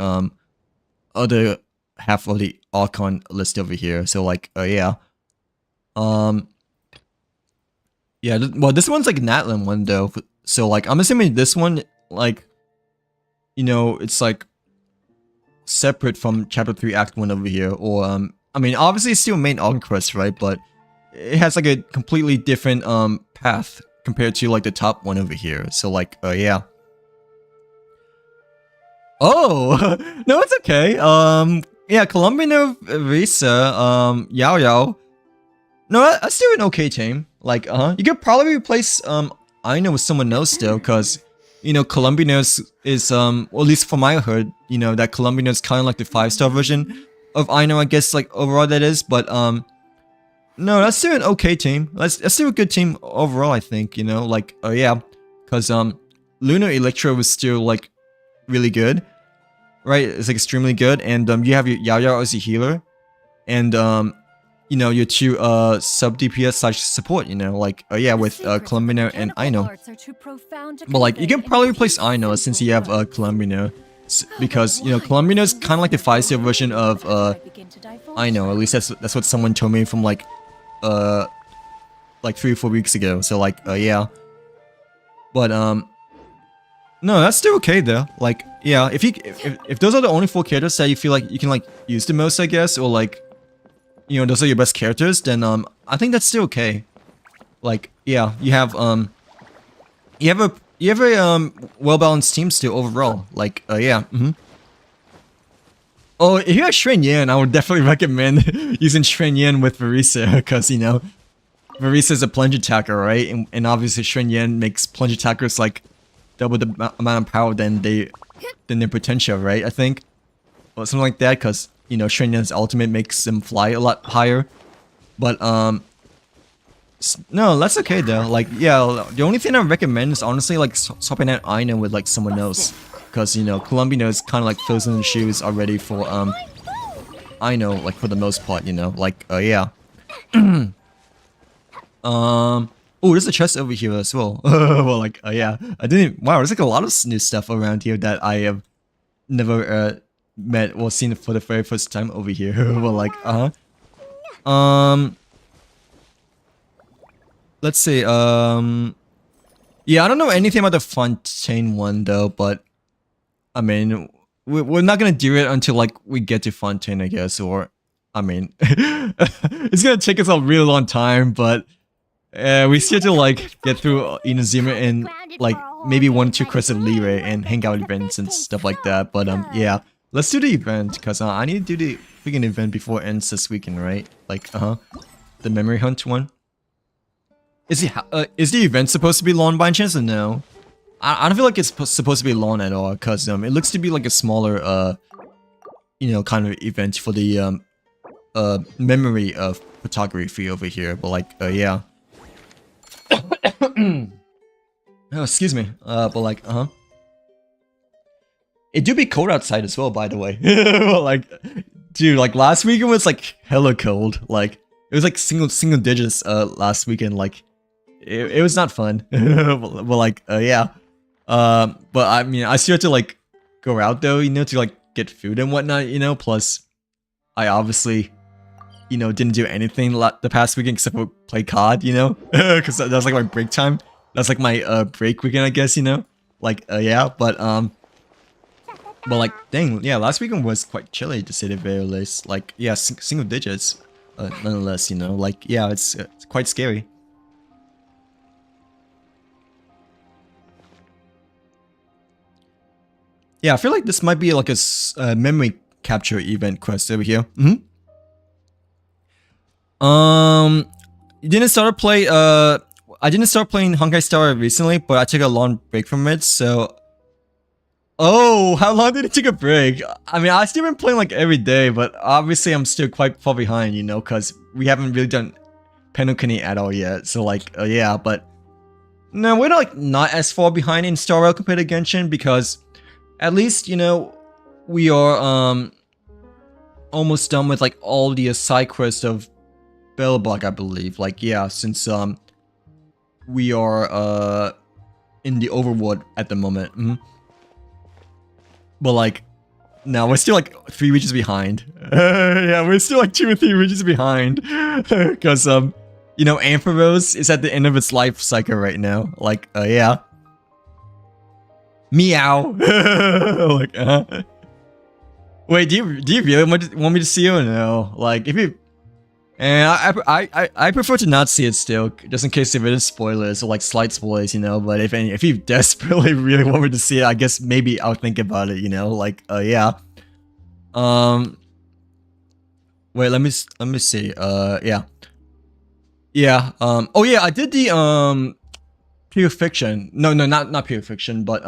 other half of the Archon list over here. So like yeah. Yeah, well this one's like Natlan one though. So like I'm assuming this one like you know, it's like separate from Chapter 3 Act 1 over here or I mean obviously it's still main Archon quest, right? But it has like a completely different path compared to like the top one over here. So like yeah. Oh no, it's okay. Yeah, Columbia Visa, Yao. No, that's still an okay team. Like you could probably replace Aino with someone else though, cause you know Columbinos is well, at least from my heard, you know that Columbino is kind of like the 5-star version of Aino, I guess like overall that is, but no, that's still an okay team. That's still a good team overall, I think, you know, like, oh yeah, because, Lunar Electro was still, like, really good, right? It's, like, extremely good, and, you have your Yao as a healer, and, you know, your two sub DPS slash support, you know, like yeah, with Columbino and Ino. But like you can probably replace Ino since you have Columbino, because you know Columbino is kind of like the 5-star version of Ino. At least that's what someone told me from like 3 or 4 weeks ago. So like yeah. But no, that's still okay though. Like yeah, if those are the only 4 characters that you feel like you can like use the most, I guess, or like, you know, those are your best characters, then I think that's still okay. Like yeah, you have a well-balanced team still overall. Like yeah. Oh, if you have Shren Yan, I would definitely recommend using Shren Yan with Verisa, because you know Verisa is a plunge attacker, right? And obviously Shren Yan makes plunge attackers like double the amount of power than their potential, right? I think, or something like that, because you know Shren Yan's ultimate makes them fly a lot higher. But no, that's okay though. Like yeah, the only thing I recommend is honestly like swapping out Ino with like someone else, because you know Columbino is kind of like fills in the shoes already for Ino, like for the most part, you know, like yeah. Oh, there's a chest over here as well. Well, like, yeah, I didn't. Wow, there's like a lot of new stuff around here that I have never met or seen for the very first time over here. Well, like, let's see. Yeah, I don't know anything about the Fontaine one though, but I mean, we're not gonna do it until like we get to Fontaine, I guess. Or, I mean, it's gonna take us a really long time, but. We still have to like get through Inazuma and like maybe 1 or 2 quests of Leeway and hangout events and stuff like that. But yeah, let's do the event, because I need to do the freaking event before it ends this weekend, right? Like the memory hunt one. Is the event supposed to be long by chance or no? I don't feel like it's supposed to be long at all, because it looks to be like a smaller you know, kind of event for the memory of photography over here. But like yeah. Oh, excuse me. But like, it do be cold outside as well, by the way. Like, dude, like last weekend was like hella cold. Like, it was like single digits last weekend. Like, it was not fun. But like, yeah. But I mean, I still have to like go out though, you know, to like get food and whatnot, you know. Plus, I obviously, you know, didn't do anything the past weekend except for play COD, you know, because that was like my break time. That's like my break weekend, I guess, you know. Like yeah, but like dang, yeah, last weekend was quite chilly to say the very least. Like yeah, single digits, nonetheless, you know. Like yeah, it's quite scary. Yeah, I feel like this might be like a memory capture event quest over here. You didn't start play. I didn't start playing Honkai Star recently, but I took a long break from it. So, oh, how long did it take a break? I mean, I still been playing like every day, but obviously I'm still quite far behind, you know, because we haven't really done Penukuni at all yet. So like, yeah, but no, we're not as far behind in Star Rail compared to Genshin, because at least, you know, we are almost done with like all the side quests of Bellblock, I believe. Like yeah, since we are in the overworld at the moment. But like now we're still like 3 regions behind. Yeah, we're still like 2 or 3 regions behind, because you know, Ampharos is at the end of its life cycle right now. Like yeah, meow. Like wait, do you really want me to see you or no? Like if you. And I prefer to not see it still, just in case if it is spoilers or like slight spoilers, you know. But if you desperately really want me to see it, I guess maybe I'll think about it, you know. Like yeah. Wait, let me see. Yeah. Yeah. Oh yeah, I did the pure fiction. No, not pure fiction, but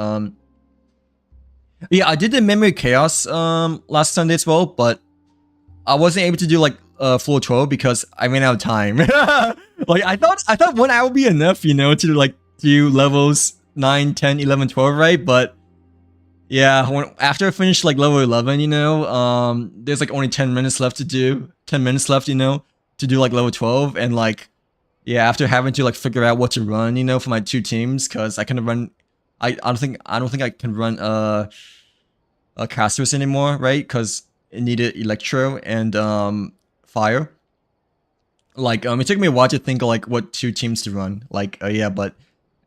yeah, I did the memory chaos last Sunday as well, but I wasn't able to do like floor 12 because I ran out of time. Like I thought 1 hour would be enough, you know, to like do levels 9, 10, 11, 12, right? But yeah, after I finished like level 11, you know, there's like only 10 minutes left to do. 10 minutes left, you know. to do like level 12, and like yeah, after having to like figure out what to run, you know, for my 2 teams, because I couldn't run. I don't think I can run casters anymore, right? Because it needed electro and fire. Like it took me a while to think of like what 2 teams to run. Like yeah, but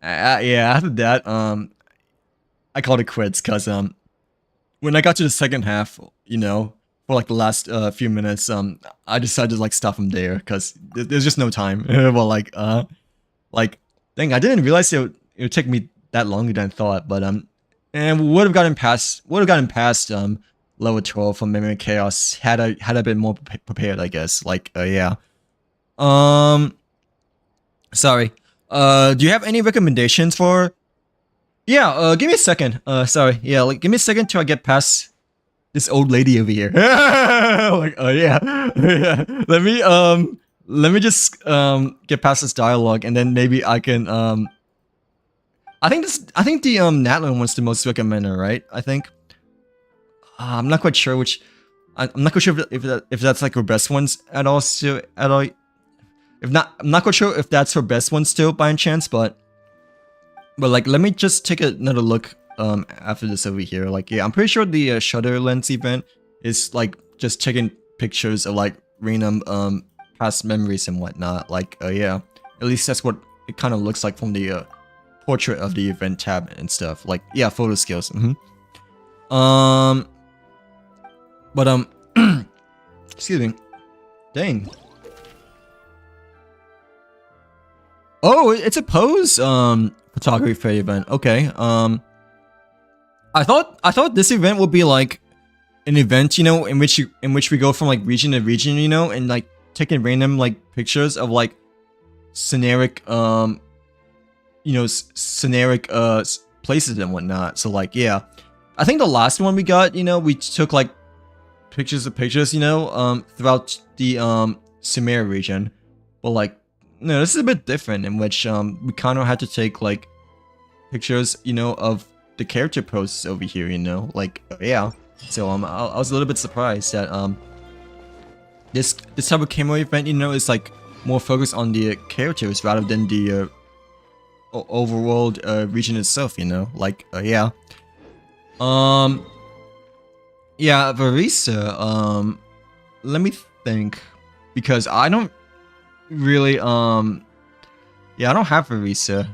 yeah, after that I called it quits, because when I got to the second half, you know, for like the last few minutes, I decided to like stop from there, because there's just no time. Well, like, dang, I didn't realize it would take me that longer than I thought. But and would have gotten past level 12 from Memory Chaos had I been more prepared, I guess. Like yeah. Sorry. Do you have any recommendations for? Yeah, give me a second. Sorry. Yeah, like give me a second till I get past this old lady over here. Like, oh yeah. Yeah. Let me just get past this dialogue, and then maybe I can I think the Natlin one's the most recommended, right? I think. I'm not quite sure which. I'm not quite sure if that's like her best ones at all. Still, at all. If not, I'm not quite sure if that's her best one still by any chance, but like let me just take another look after this over here. Like yeah, I'm pretty sure the Shutter Lens event is like just taking pictures of like random past memories and whatnot. Like yeah, at least that's what it kind of looks like from the portrait of the event tab and stuff. Like yeah, photo skills. But excuse me. Dang. Oh, it's a pose photography event. Okay. I thought this event would be like an event, you know, in which we go from like region to region, you know, and like taking random like pictures of like scenaric you know, scenaric places and whatnot. So like yeah. I think the last one we got, you know, we took like pictures of pictures, you know, throughout the Sumeria region. But like no, this is a bit different, in which we kind of had to take like pictures, you know, of the character poses over here, you know, like yeah. So I was a little bit surprised that this type of camo event, you know, is like more focused on the characters rather than the overworld region itself, you know, like yeah. Yeah, Varisa. Let me think, because I don't really yeah, I don't have Varisa,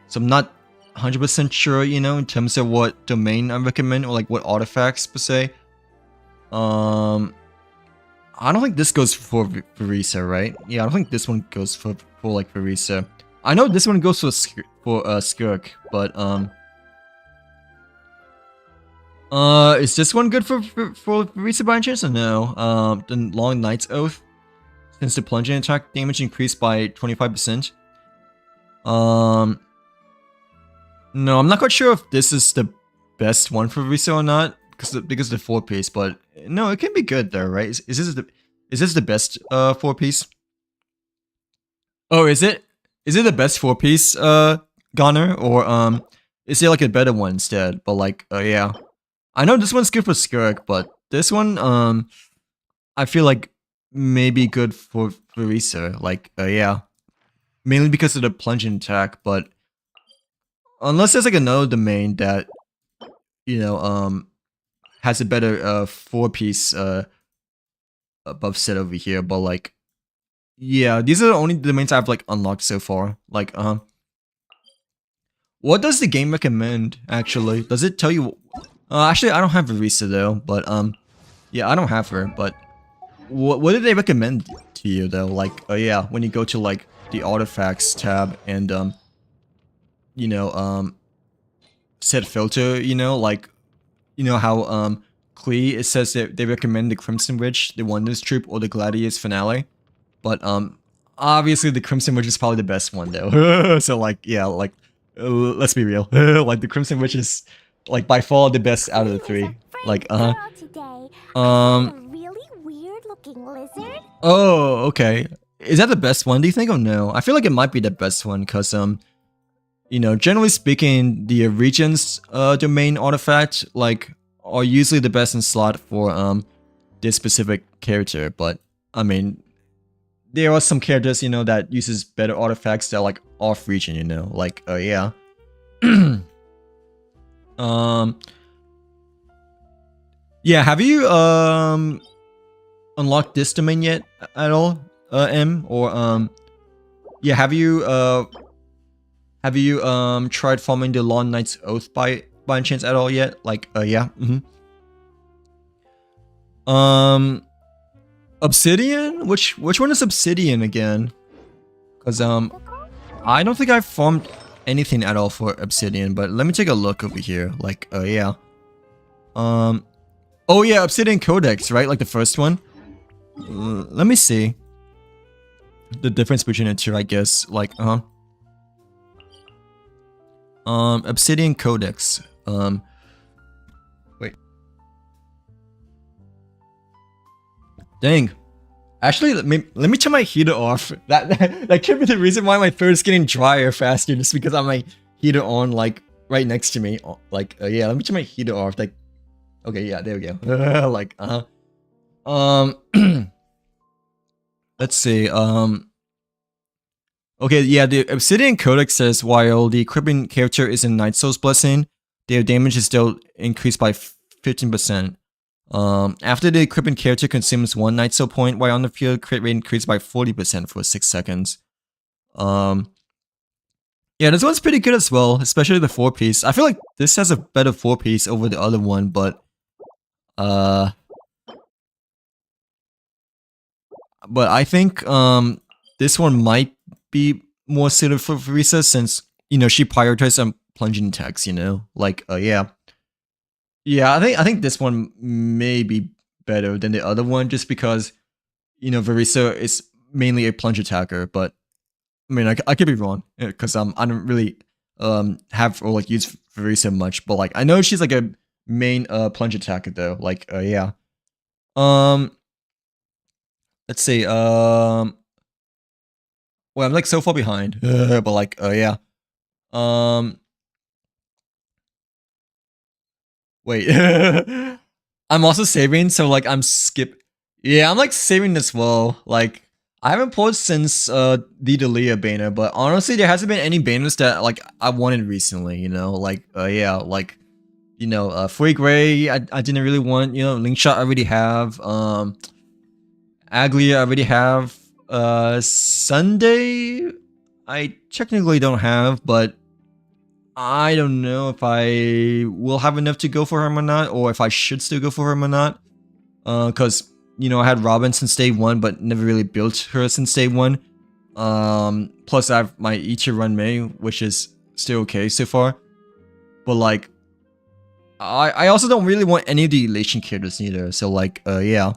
so I'm not 100% sure, you know, in terms of what domain I recommend or like what artifacts per se. I don't think this goes for Varisa, right? Yeah, I don't think this one goes for like Varisa. I know this one goes for Skirk, but is this one good for Varisa by any chance or no? The Long Night's Oath, since the plunging attack damage increased by 25%. No, I'm not quite sure if this is the best one for Varisa or not, because of the 4-piece. But no, it can be good though, right? Is this the best 4-piece? Oh, is it the best 4-piece Gunner, or is there like a better one instead? But like yeah, I know this one's good for Skirk, but this one I feel like maybe good for Varisa. Like yeah, mainly because of the plunging attack. But unless there's like another domain that, you know, has a better 4-piece buff set over here. But like yeah, these are the only domains I've like unlocked so far. Like what does the game recommend actually? Does it tell you? Actually, I don't have Varisa though. But yeah, I don't have her. But what did they recommend to you though? Like yeah, when you go to like the artifacts tab and you know, set filter, you know, like, you know how Klee, it says that they recommend the Crimson Witch, the Wonders Troop, or the Gladius Finale. But obviously the Crimson Witch is probably the best one though. So like yeah, like let's be real. Like the Crimson Witch is like by far the best out of the 3. Like really weird looking lizard. Oh, okay. Is that the best one, do you think, or no? I feel like it might be the best one, because you know, generally speaking, the regions domain artifact like are usually the best in slot for this specific character. But I mean, there are some characters, you know, that uses better artifacts that are like off region, you know, like yeah. Yeah, have you unlocked this domain yet at all, M? Or yeah, have you tried farming the Long Knight's Oath by any chance at all yet? Like yeah. Obsidian? Which one is Obsidian again? Cause I don't think I've farmed anything at all for Obsidian, but let me take a look over here. Like yeah. Oh yeah, Obsidian Codex, right? Like the first one. Let me see the difference between the two, I guess. Like Obsidian Codex. Wait. Dang. Actually, let me turn my heater off. That could be the reason why my throat is getting drier faster, just because I have my heater on, like right next to me. Like yeah, let me turn my heater off. Like, okay, yeah, there we go. Like let's see. Okay, yeah, the Obsidian Codex says while the equipping character is in Night Soul's Blessing, their damage is still increased by 15%. After the equipping character consumes 1 Night Soul point while on the field, crit rate increased by 40% for 6 seconds. Yeah, this one's pretty good as well, especially the 4-piece. I feel like this has a better 4-piece over the other one, but I think this one might be more suited for Risa, since, you know, she prioritizes some plunging attacks, you know? Like yeah. Yeah, I think this one may be better than the other one, just because, you know, Verisa is mainly a plunge attacker, but I mean, I could be wrong, because I don't really have or like use Verisa much, but like I know she's like a main plunge attacker though. Like yeah. Let's see. Well, I'm like so far behind, but like yeah. Wait. I'm also saving, so like I'm Yeah, I'm like saving as well. Like I haven't played since the Delia banner, but honestly there hasn't been any banners that like I wanted recently, you know? Like yeah, like, you know, Free Gray I didn't really want, you know, Linkshot I already have, Aglia I already have, Sunday I technically don't have, but I don't know if I will have enough to go for him or not, or if I should still go for him or not. Cause, you know, I had Robin since day 1, but never really built her since day 1. Plus I have my Ichi Run Mei, which is still okay so far. But like, I also don't really want any of the elation characters either, so like, yeah.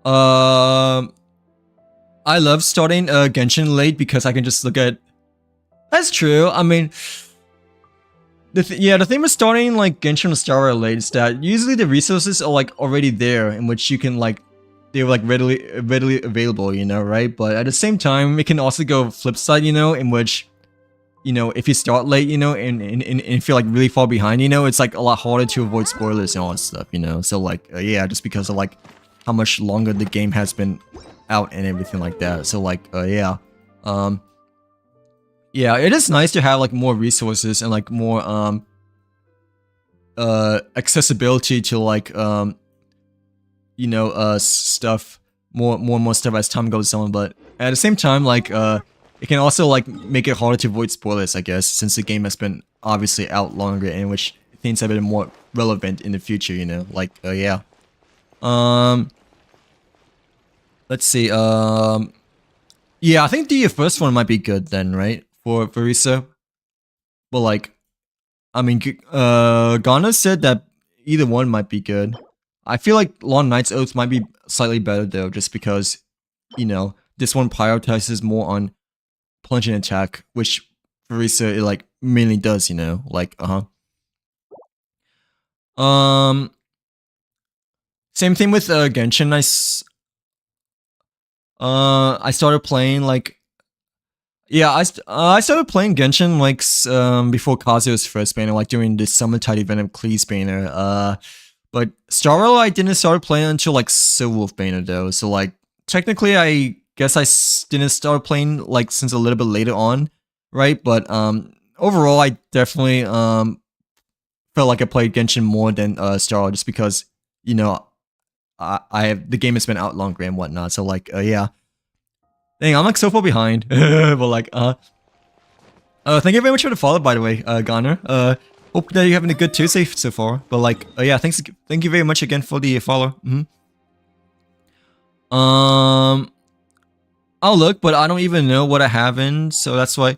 I love starting Genshin late because I can just look at... That's true. I mean, the thing with starting like Genshin Star late is that usually the resources are like already there, in which you can like, they're like readily available, you know, right? But at the same time, it can also go flip side, you know, in which, you know, if you start late, you know, and if you're like really far behind, you know, it's like a lot harder to avoid spoilers and all that stuff, you know. So like, yeah, just because of like how much longer the game has been out and everything like that. So like, yeah. Yeah, it is nice to have like more resources and like more accessibility to like you know, stuff, more stuff as time goes on, but at the same time, like it can also like make it harder to avoid spoilers, I guess, since the game has been obviously out longer, in which things have been more relevant in the future, you know. Like yeah. Let's see, yeah, I think the first one might be good then, right? For Risa. But like, I mean, Ghana said that either one might be good. I feel like Long Knight's Oath might be slightly better though, just because, you know, this one prioritizes more on plunging attack, which Risa it like mainly does, you know, like same thing with Genshin. I started playing like, yeah, I started playing Genshin like before Kazuo's first banner, like during the Summer Tide event of Klee's banner. But Starro I didn't start playing until like Silwolf banner though. So like technically, I guess didn't start playing like since a little bit later on, right? But overall, I definitely felt like I played Genshin more than Star, just because you know I have the game has been out longer and whatnot. So like yeah, dang, I'm like so far behind, but like thank you very much for the follow, by the way, Garner. Hope that you're having a good Tuesday so far. But like yeah, thank you very much again for the follow. I'll look, but I don't even know what I have in, so that's why.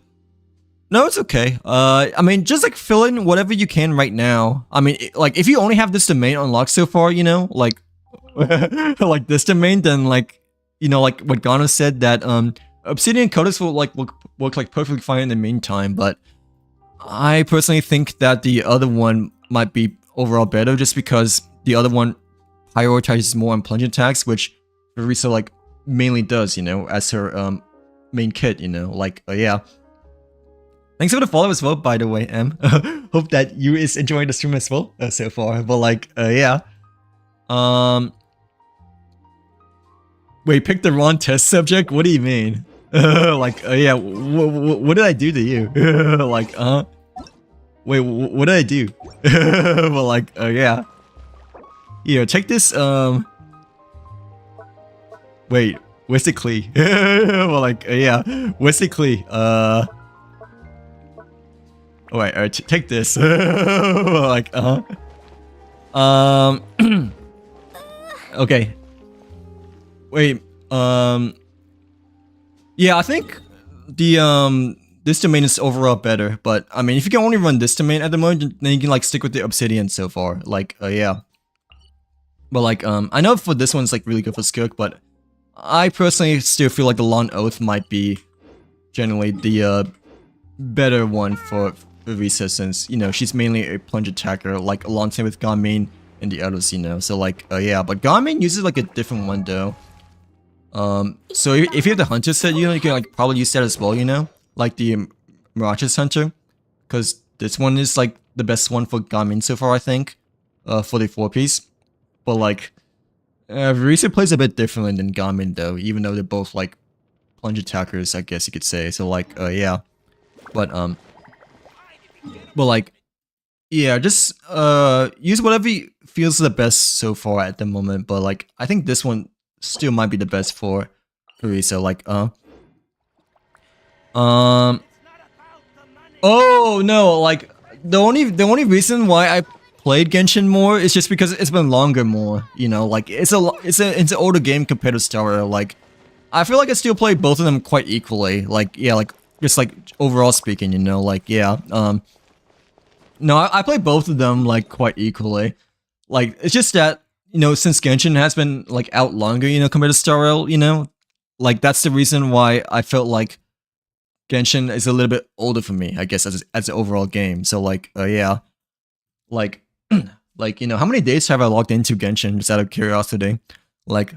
No, it's okay. I mean, just like fill in whatever you can right now. I mean, like if you only have this domain unlocked so far, you know, like like this domain, then like you know, like what Gano said that Obsidian Codex will like work like perfectly fine in the meantime. But I personally think that the other one might be overall better, just because the other one prioritizes more on plunge attacks, which Arisa like mainly does, you know, as her main kit, you know, like yeah. Thanks for the follow as well, by the way, Em. Hope that you is enjoying the stream as well so far. But like yeah. Wait, pick the wrong test subject? What do you mean? Like yeah, what did I do to you? Like wait, what did I do? But like yeah. Here, take this wait, where's the Klee? Well like yeah, where's the Klee? Alright, take this. Like okay. Wait, yeah, I think the this domain is overall better, but I mean if you can only run this domain at the moment, then you can like stick with the Obsidian so far. Like yeah. But like I know for this one's like really good for Skirk, but I personally still feel like the Long Oath might be generally the better one for Arisa, since you know she's mainly a plunge attacker, like alongside with Garmin and the others, you know. So like yeah, but Garmin uses like a different one though. So if you have the Hunter set, you know, you can like probably use that as well, you know, like the Mirage's Hunter, because this one is like the best one for Garmin so far, I think, for the 4-piece. But like Arisa plays a bit differently than Garmin though, even though they're both like plunge attackers, I guess you could say. So like yeah, but like yeah, just use whatever feels the best so far at the moment. But like I think this one still might be the best for Arisa. Like oh no, like the only reason why I played Genshin more is just because it's been longer more, you know, like it's an older game compared to Star Rail. Like I feel like I still play both of them quite equally. Like yeah, like just like overall speaking, you know, like yeah, no, I play both of them like quite equally. Like it's just that, you know, since Genshin has been like out longer, you know, compared to Star Rail, you know, like that's the reason why I felt like Genshin is a little bit older for me, I guess, as an overall game. So like yeah, like like you know, how many days have I logged into Genshin just out of curiosity? Like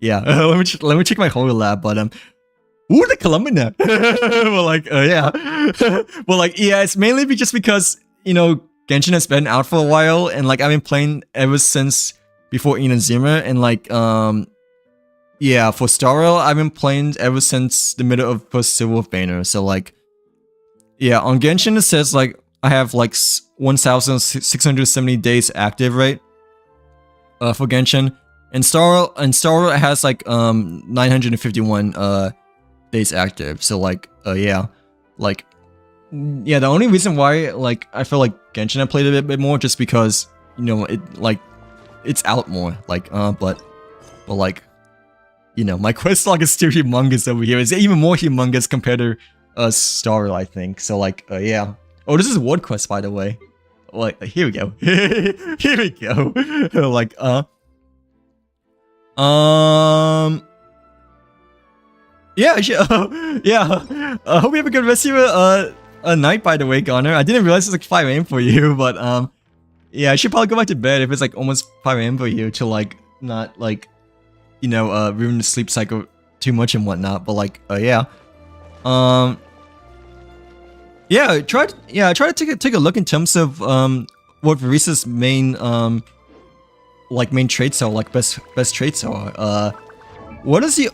yeah, let me check my whole lab, but ooh, the Columbian. Well like yeah, well like yeah, it's mainly just because, you know, Genshin has been out for a while, and like I've been playing ever since before Inazuma, and like yeah, for Star Rail I've been playing ever since the middle of first Silver of Banner. So like yeah, on Genshin it says like I have like 1,670 days active, right? For Genshin, and Star Rail it has like 951 days active. So like yeah, like yeah, the only reason why like I feel like Genshin I played a bit more just because, you know, it like it's out more, like but like, you know, my quest log is still humongous over here. It's even more humongous compared to Star Rail, I think. So like yeah. Oh, this is Ward quest, by the way. Like here we go. Here we go. Like yeah, yeah. Hope you have a good rest of your night, by the way, Garner. I didn't realize it's like 5 AM for you, but yeah, I should probably go back to bed if it's like almost 5 AM for you, to like not like, you know, ruin the sleep cycle too much and whatnot. But like yeah. Yeah, try to take a look in terms of what Arisa's main main traits are, like best traits are. What is the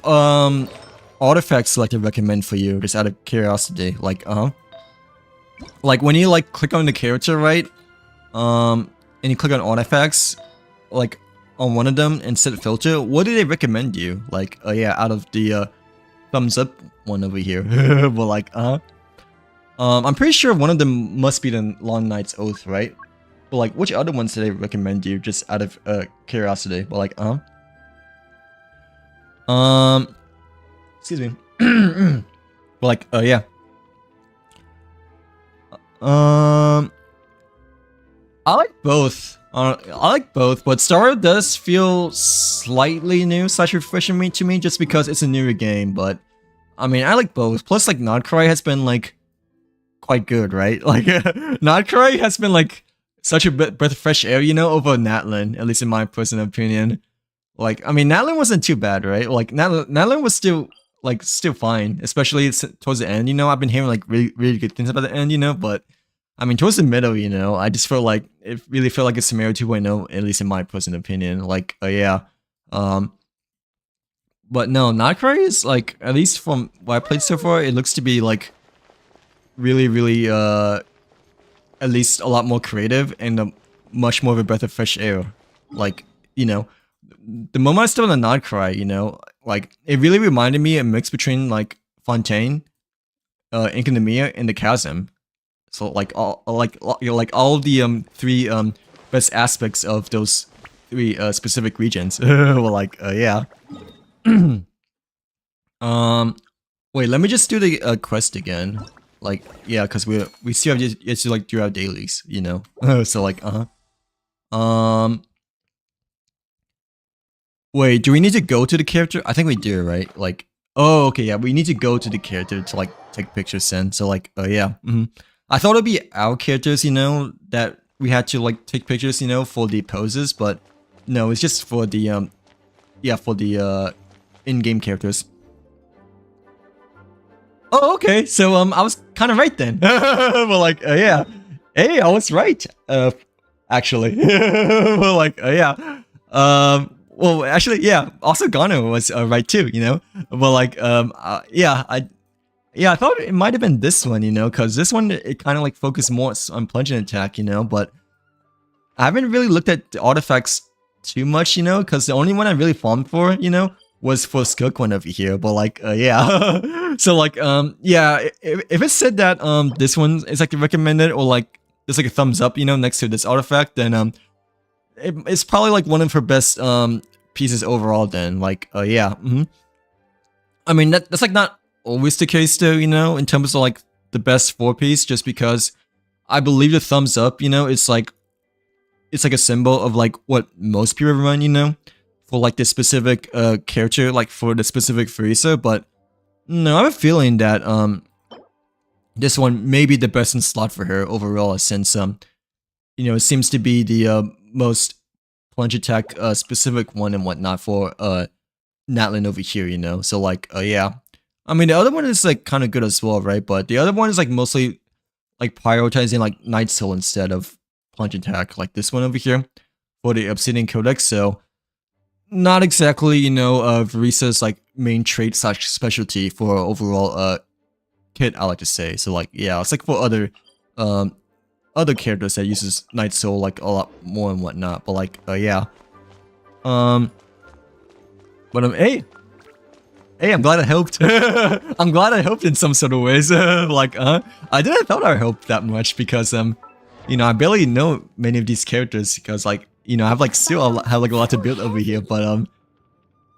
artifact selector recommend for you? Just out of curiosity, like like when you like click on the character, right? And you click on artifacts, like on one of them and set filter. What do they recommend you? Like, yeah, out of the thumbs up one over here. But like, I'm pretty sure one of them must be the Long Knight's Oath, right? But like, which other ones do they recommend you? Just out of curiosity. But like, excuse me. But like, yeah. I like both. I like both, but Star does feel slightly new / refreshing to me just because it's a newer game. But I mean, I like both. Plus, like, Nodcry has been like quite good, right? Like, Nodcry has been like such a breath of fresh air, you know, over Natlin, at least in my personal opinion. Like, I mean, Natlin wasn't too bad, right? Like, Natlin was still fine, especially towards the end. You know, I've been hearing like really good things about the end, you know, but I mean, towards the middle, you know, I just felt like it really felt like a Samara 2.0, at least in my personal opinion. Like, yeah. But no, Nightcry is like, at least from what I played so far, it looks to be like really, at least a lot more creative and much more of a breath of fresh air. Like, you know, the moment I stepped on the Nightcry, you know, like, it really reminded me a mix between like Fontaine, Ink and the Mia, and the Chasm. So like all the three best aspects of those three specific regions. Well, like yeah. Wait, let me just do the quest again. Like, yeah, because we still have yet to like do our dailies, you know. So like wait, do we need to go to the character? I think we do, right? Like, oh, okay, yeah, we need to go to the character to like take pictures then. So like, yeah. I thought it'd be our characters, you know, that we had to like take pictures, you know, for the poses, but no, it's just for the yeah, for the in-game characters. Oh, okay. So I was kind of right then. Well, like, yeah. Hey, I was right. Actually. Well, like, yeah. Well, actually, yeah. Also, Gano was right too, you know. But like, yeah, I thought it might have been this one, you know, because this one, it kind of like focused more on plunging attack, you know, but I haven't really looked at the artifacts too much, you know, because the only one I really farmed for, you know, was for Skirk one over here, but like, yeah. So like, yeah, if it said that this one is like recommended or like there's like a thumbs up, you know, next to this artifact, then it's probably like one of her best pieces overall then, like, yeah. I mean, that's like not always the case though, you know, in terms of like the best 4-piece, just because I believe the thumbs up, you know, it's like a symbol of like what most people run, you know, for like the specific character, like for the specific Frieza. But no, I have a feeling that this one may be the best in slot for her overall, since you know, it seems to be the most plunge attack specific one and whatnot for Natlin over here, you know. So like, yeah. I mean, the other one is like kind of good as well, right? But the other one is like mostly like prioritizing like Night Soul instead of plunge attack, like this one over here for the Obsidian Codex. So not exactly, you know, Verisa's like main trait / specialty for overall kit, I like to say. So like, yeah, it's like for other characters that uses Night Soul like a lot more and whatnot. But like, yeah. But hey, I'm glad I helped. I'm glad I helped in some sort of ways. Like, I didn't thought I helped that much because, you know, I barely know many of these characters because, like, you know, I have like still have like a lot to build over here. But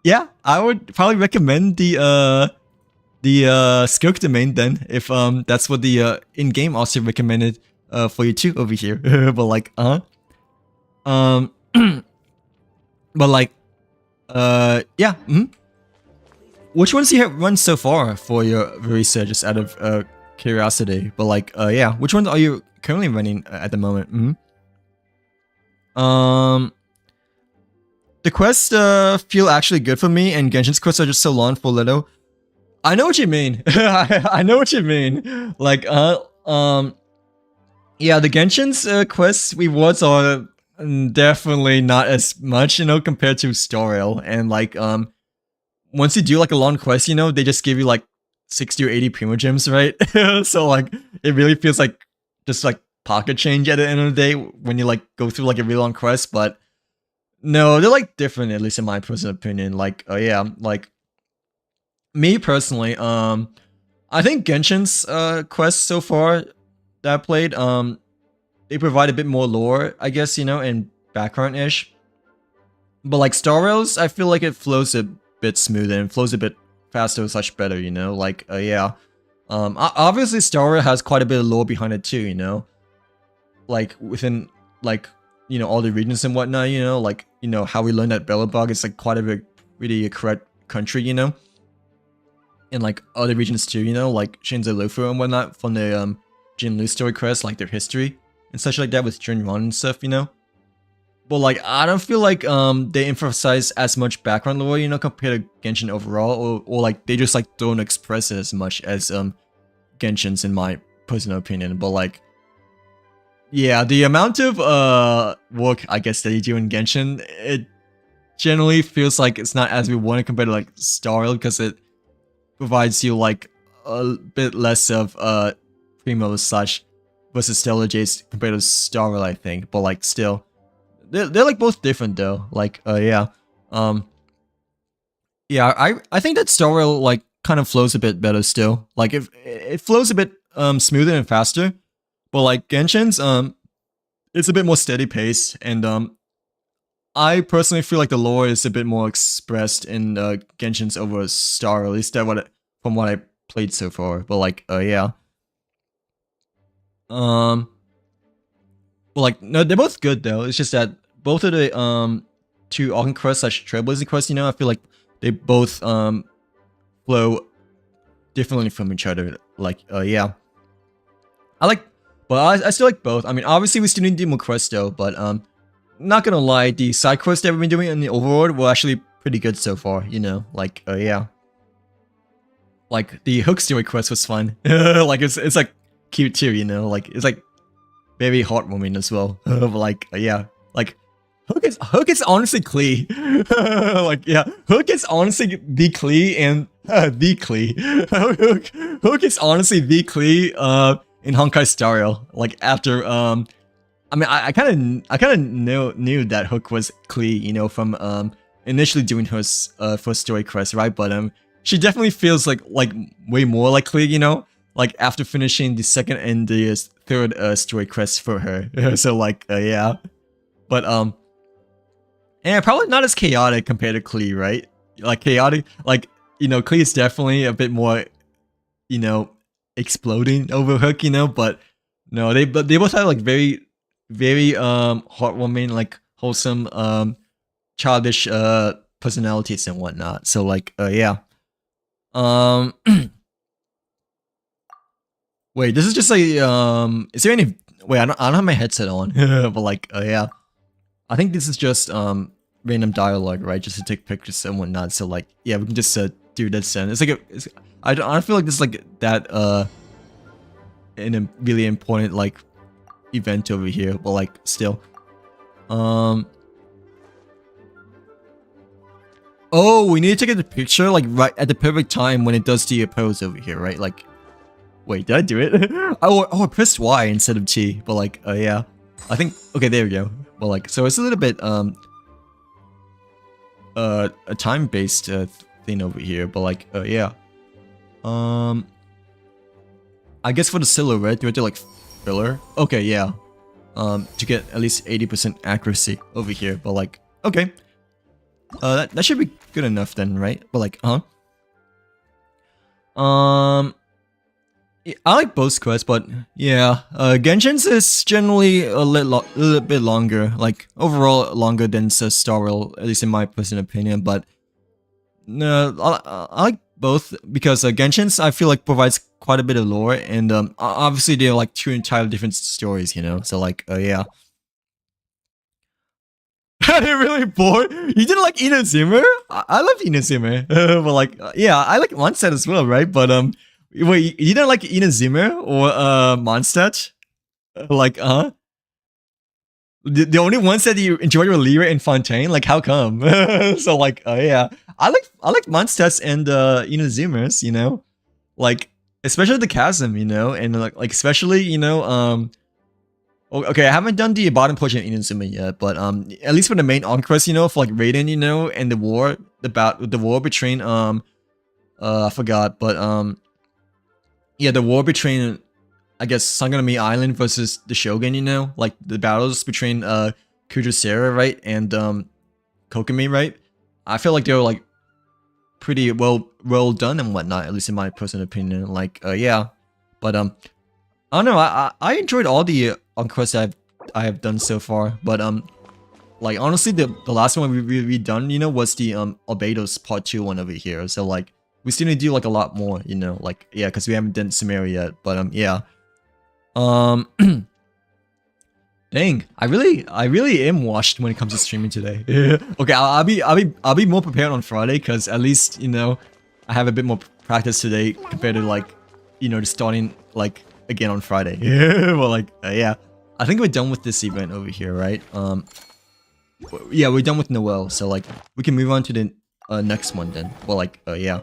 yeah, I would probably recommend the Skirk domain then, if that's what the in-game also recommended for you too over here. But like, but like, yeah. Which ones do you have run so far for your Verisa, just out of curiosity? But like, yeah, which ones are you currently running at the moment? The quests feel actually good for me, and Genshin's quests are just so long for little. I know what you mean. I know what you mean. Like, yeah, the Genshin's quests rewards are definitely not as much, you know, compared to Storiel, and like, once you do like a long quest, you know, they just give you like 60 or 80 primo gems, right? So like it really feels like just like pocket change at the end of the day when you like go through like a really long quest. But no, they're like different, at least in my personal opinion. Like, yeah, like me personally, I think Genshin's quests so far that I played, they provide a bit more lore, I guess, you know, and background ish. But like Star Rails, I feel like it flows a bit smoother and flows a bit faster such better, you know? Like, yeah. Obviously Star Rail has quite a bit of lore behind it too, you know? Like within like, you know, all the regions and whatnot, you know, like, you know, how we learned that Belobog is like quite a bit really a correct country, you know? In like other regions too, you know, like Shinzo Lufu and whatnot from the Jin Lu story quest, like their history and such like that with Jin Ron and stuff, you know? But like I don't feel like they emphasize as much background lore, you know, compared to Genshin overall, or like they just like don't express it as much as Genshin's in my personal opinion. But like yeah, the amount of work I guess that you do in Genshin, it generally feels like it's not as rewarding compared to like Star Rail because it provides you like a bit less of primo as such versus Stellar J's compared to Star Rail, I think. But like still. They're like both different though. Like yeah. Yeah, I think that Star Rail like kind of flows a bit better still. Like it flows a bit smoother and faster. But like Genshin's it's a bit more steady paced and I personally feel like the lore is a bit more expressed in Genshin's over Star Rail, at least from what I played so far. But like yeah. Well, like, no, they're both good though. It's just that both of the two Archon quests slash Trailblazing quests, you know, I feel like they both flow differently from each other. Like, yeah. I still like both. I mean, obviously we still need to do more quests though, but not gonna lie, the side quests that we've been doing in the overworld were actually pretty good so far, you know, like, yeah. Like, the Hook story quest was fun. Like, it's like cute too, you know, like, it's like very heartwarming as well. Like, yeah, like Hook is honestly Klee. Like, yeah, Hook is honestly the Klee and the Klee. Hook is honestly the Klee in Honkai Star Rail. Like after I mean, I kind of knew that Hook was Klee, you know, from initially doing her first story quest, right? But she definitely feels like way more like Klee, you know. Like after finishing the second and the third story quest for her. So like yeah. But and probably not as chaotic compared to Klee, right? Like chaotic, like, you know, Klee is definitely a bit more, you know, exploding over Hook, you know, but no, they both have like very heartwarming, like wholesome childish personalities and whatnot. So like yeah. Wait, this is just like is there any wait, I don't have my headset on. But like yeah. I think this is just random dialogue, right? Just to take pictures and whatnot. So like yeah, we can just do this and it's like I don't feel like this is like that in a really important like event over here, but like still. Oh, we need to take a picture like right at the perfect time when it does the pose over here, right? Like wait, did I do it? oh, I pressed Y instead of T, but like, yeah. I think, okay, there we go. Well, like, so it's a little bit, a time-based thing over here, but like, yeah. I guess for the silhouette, do I have to like filler? Okay, yeah. To get at least 80% accuracy over here, but like, okay. That should be good enough then, right? But like, I like both quests, but yeah, Genshin's is generally a little bit longer, like overall longer than Star Rail, at least in my personal opinion. But no, I like both because Genshin's I feel like provides quite a bit of lore, and obviously they're like two entirely different stories, you know. So like, yeah. They're really bored. You didn't like Inazuma? I love Inazuma, but like, yeah, I like Mondstadt as well, right? But wait, you didn't like Inazuma or Mondstadt? Like, The only ones that you enjoy were Lyra and Fontaine. Like, how come? So like, yeah, I like Mondstadt and Zoomers. Like especially the chasm. And like especially okay, I haven't done the bottom portion of Inazuma yet, but at least for the main conquest, for like Raiden, and the war, the war between I forgot, but yeah, the war between I guess Sanganami Island versus the Shogun, like the battles between Kujusera, right, and Kokomi, right? I feel like they were like pretty well done and whatnot, at least in my personal opinion. Like yeah, but I don't know. I enjoyed all the quests that I have done so far, but like honestly, the last one we done, was the Albedos Part 2 one over here. So like we still need to do like a lot more, like yeah, because we haven't done Sumeru yet. But yeah, dang, I really am washed when it comes to streaming today. Okay, I'll be more prepared on Friday because at least I have a bit more practice today compared to like just starting like again on Friday. Yeah, well like yeah, I think we're done with this event over here, right? Yeah, we're done with Noel, so like we can move on to the next one then. Well like yeah,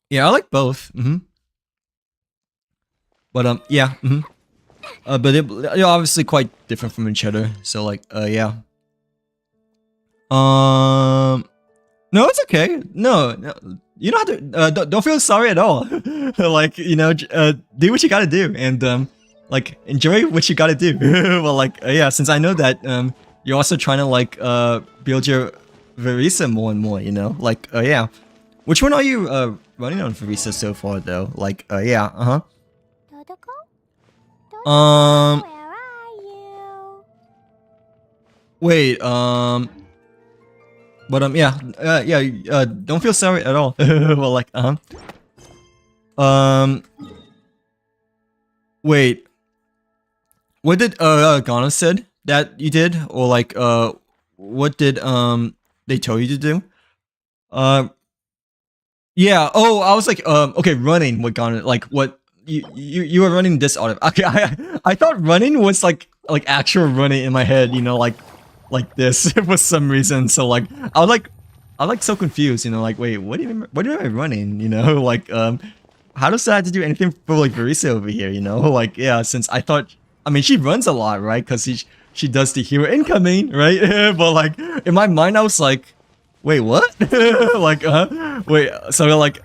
yeah, I like both. But yeah, but they're obviously quite different from each other. So like yeah. No, it's okay. No, you don't have to. Don't feel sorry at all. Like do what you gotta do, and like enjoy what you gotta do. Well, like yeah, since I know that you're also trying to like build your Verisa more and more. Like yeah. Which one are you running on Verisa so far though? Like yeah, Totoko? Um. Where are you? Wait. But yeah. Yeah. Don't feel sorry at all. Well, like Wait. What did Ghana said that you did, or like what did they told you to do? Yeah. Oh, I was like okay, running with Ghana. Like what you were running this auto. Okay, I thought running was like actual running in my head. Like this for some reason. So like I was like so confused. Like wait, what do you mean running? Like how does that have to do anything for like Verisa over here? Like yeah, since I thought. I mean, she runs a lot, right? Because she does the hero incoming, right? But like in my mind, I was like, wait, what? Like, wait. So like,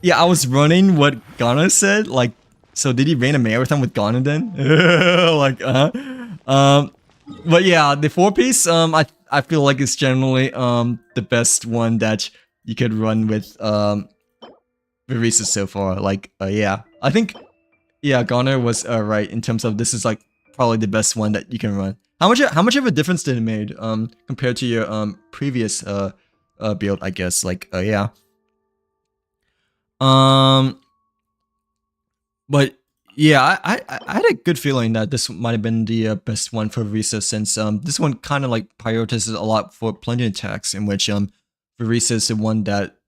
yeah, I was running what Ghana said. Like, so did he rain a marathon with Ghana then? Like, but yeah, the 4-piece. I feel like it's generally the best one that you could run with Verisa so far. Like, yeah, I think. Yeah, Garner was right in terms of this is like probably the best one that you can run. How much of a difference did it made compared to your previous build, I guess. Like yeah. But yeah, I had a good feeling that this might have been the best one for Verisa, since this one kind of like prioritizes a lot for plunging attacks, in which Verisa is the one that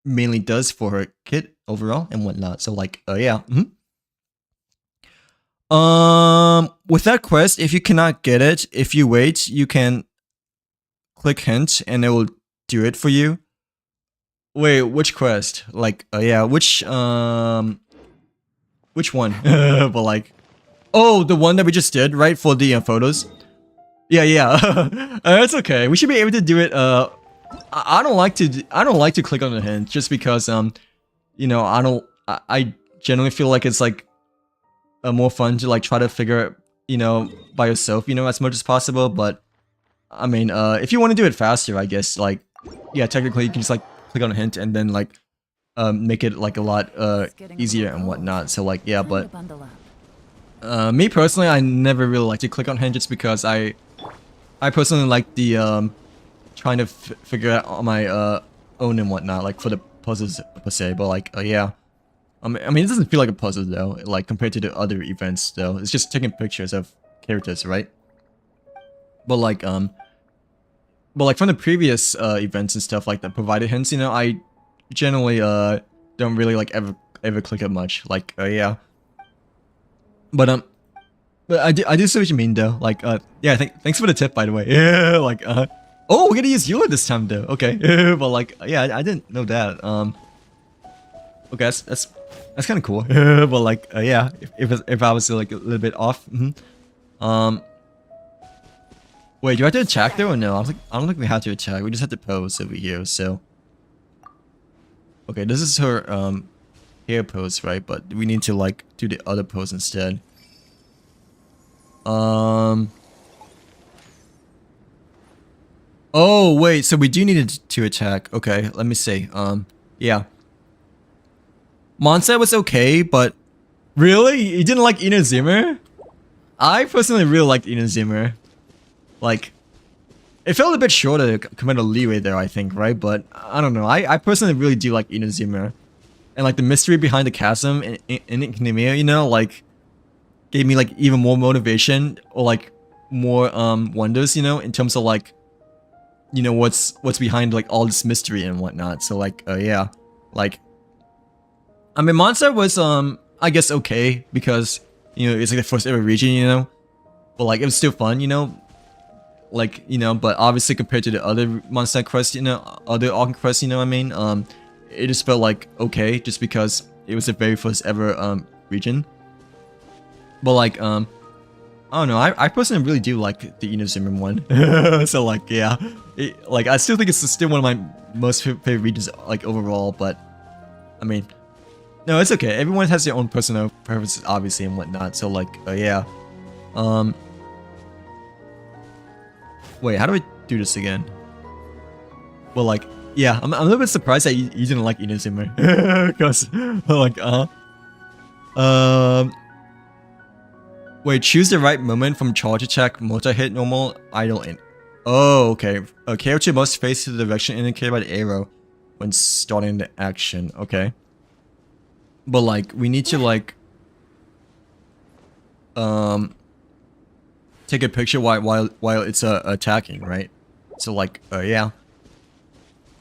mainly does for her kit overall and whatnot. So like yeah. With that quest, if you cannot get it, if you wait, you can click hint and it will do it for you. Wait, which quest? Like yeah, which one? But like, oh, the one that we just did, right, for the photos. Yeah. It's okay. We should be able to do it. I don't like to click on the hint just because I generally feel like it's like more fun to like try to figure it by yourself as much as possible. But I mean if you want to do it faster, I guess like yeah, technically you can just like click on a hint and then like make it like a lot easier and whatnot. So like yeah, but me personally, I never really like to click on hint just because I personally like the trying to figure out on my own and whatnot, like for the puzzles per se. But like yeah, I mean it doesn't feel like a puzzle though, like compared to the other events though. It's just taking pictures of characters, right? But like from the previous events and stuff like that provided hints, I generally don't really like ever click it much. Like yeah. But But I do see what you mean though. Like, yeah, thanks for the tip, by the way. Yeah, like, oh, we're gonna use Eula this time though. Okay, but like, yeah, I didn't know that. Okay, that's kind of cool. But like, yeah, if I was like a little bit off. Wait, do I have to attack there or no? I don't think we have to attack. We just have to pose over here. So, okay, this is her hair pose, right? But we need to like do the other pose instead. Oh wait, so we do need to attack. Okay, let me see. Yeah. Monset was okay, but really? You didn't like Inazuma? I personally really liked Inazuma. Like, it felt a bit shorter compared to Leeway there, I think, right? But I don't know. I personally really do like Inazuma. And like the mystery behind the chasm in Ichnemia, you know, like gave me like even more motivation or like more wonders, you know, in terms of like, you know, what's behind like all this mystery and whatnot. So like, yeah, like, I mean, Monster was I guess okay because, you know, it's like the first ever region, you know, but like it was still fun, you know, like, you know, but obviously compared to the other Monster Quest, you know, other Arc Quest, you know what I mean, it just felt like okay just because it was the very first ever region. But like, I don't know, I personally really do like the Inazuma one. So like, yeah, like I still think it's still one of my most favorite regions like overall, but I mean, no, it's okay. Everyone has their own personal preferences obviously and whatnot, so like, yeah. Wait, how do I do this again? Well, like, yeah, I'm a little bit surprised that you didn't like Inazuma. Because, like, wait, choose the right moment from charge attack, multi-hit, normal, idle, and... Oh, okay. A character must face the direction indicated by the arrow when starting the action. Okay. But, like, we need to, like... take a picture while it's attacking, right? So, like, yeah.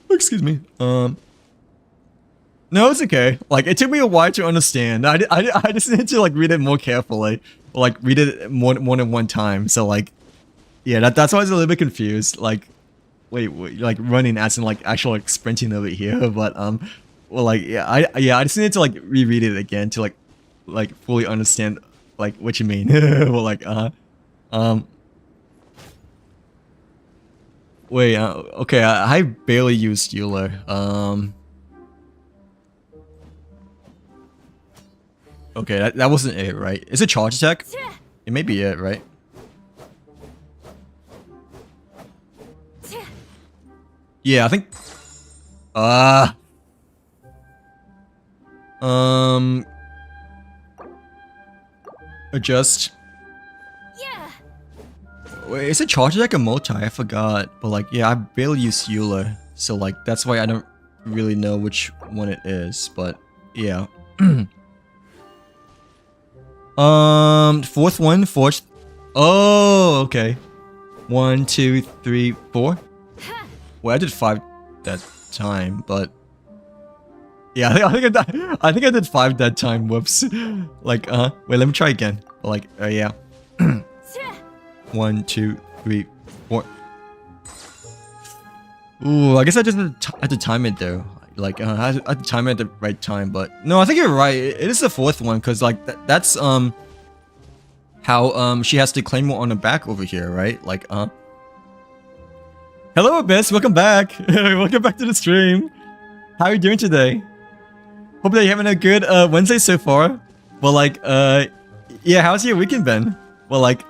Excuse me. No, it's okay. Like, it took me a while to understand. I just need to like read it more carefully, like read it more than one time. So like, yeah, that's why I was a little bit confused. Like, wait, like running as in like actual like sprinting over here, but well, like yeah, I just need to like reread it again to like fully understand like what you mean. Well, like wait, okay, I barely used Euler. Okay, that wasn't it, right? Is it charge attack? It may be it, right? Yeah, I think... Adjust. Yeah. Wait, is it charge attack or multi? I forgot. But like, yeah, I barely use Euler. So like, that's why I don't really know which one it is. But yeah. Fourth one, fourth. Oh, okay. 1, 2, 3, 4. Well, I did 5 that time, but yeah, I think I did 5 that time. Whoops. Like, wait, let me try again. Like, yeah. 1, 2, 3, 4. Ooh, I guess I just had to time it though. Like, I had to time it at the right time, but no, I think you're right. It is the fourth one, because like that's how she has to claim more on the back over here, right? Like, hello Abyss, welcome back. Welcome back to the stream. How are you doing today? Hope that you're having a good Wednesday so far. Well, like, yeah, how's your weekend been? Well, like,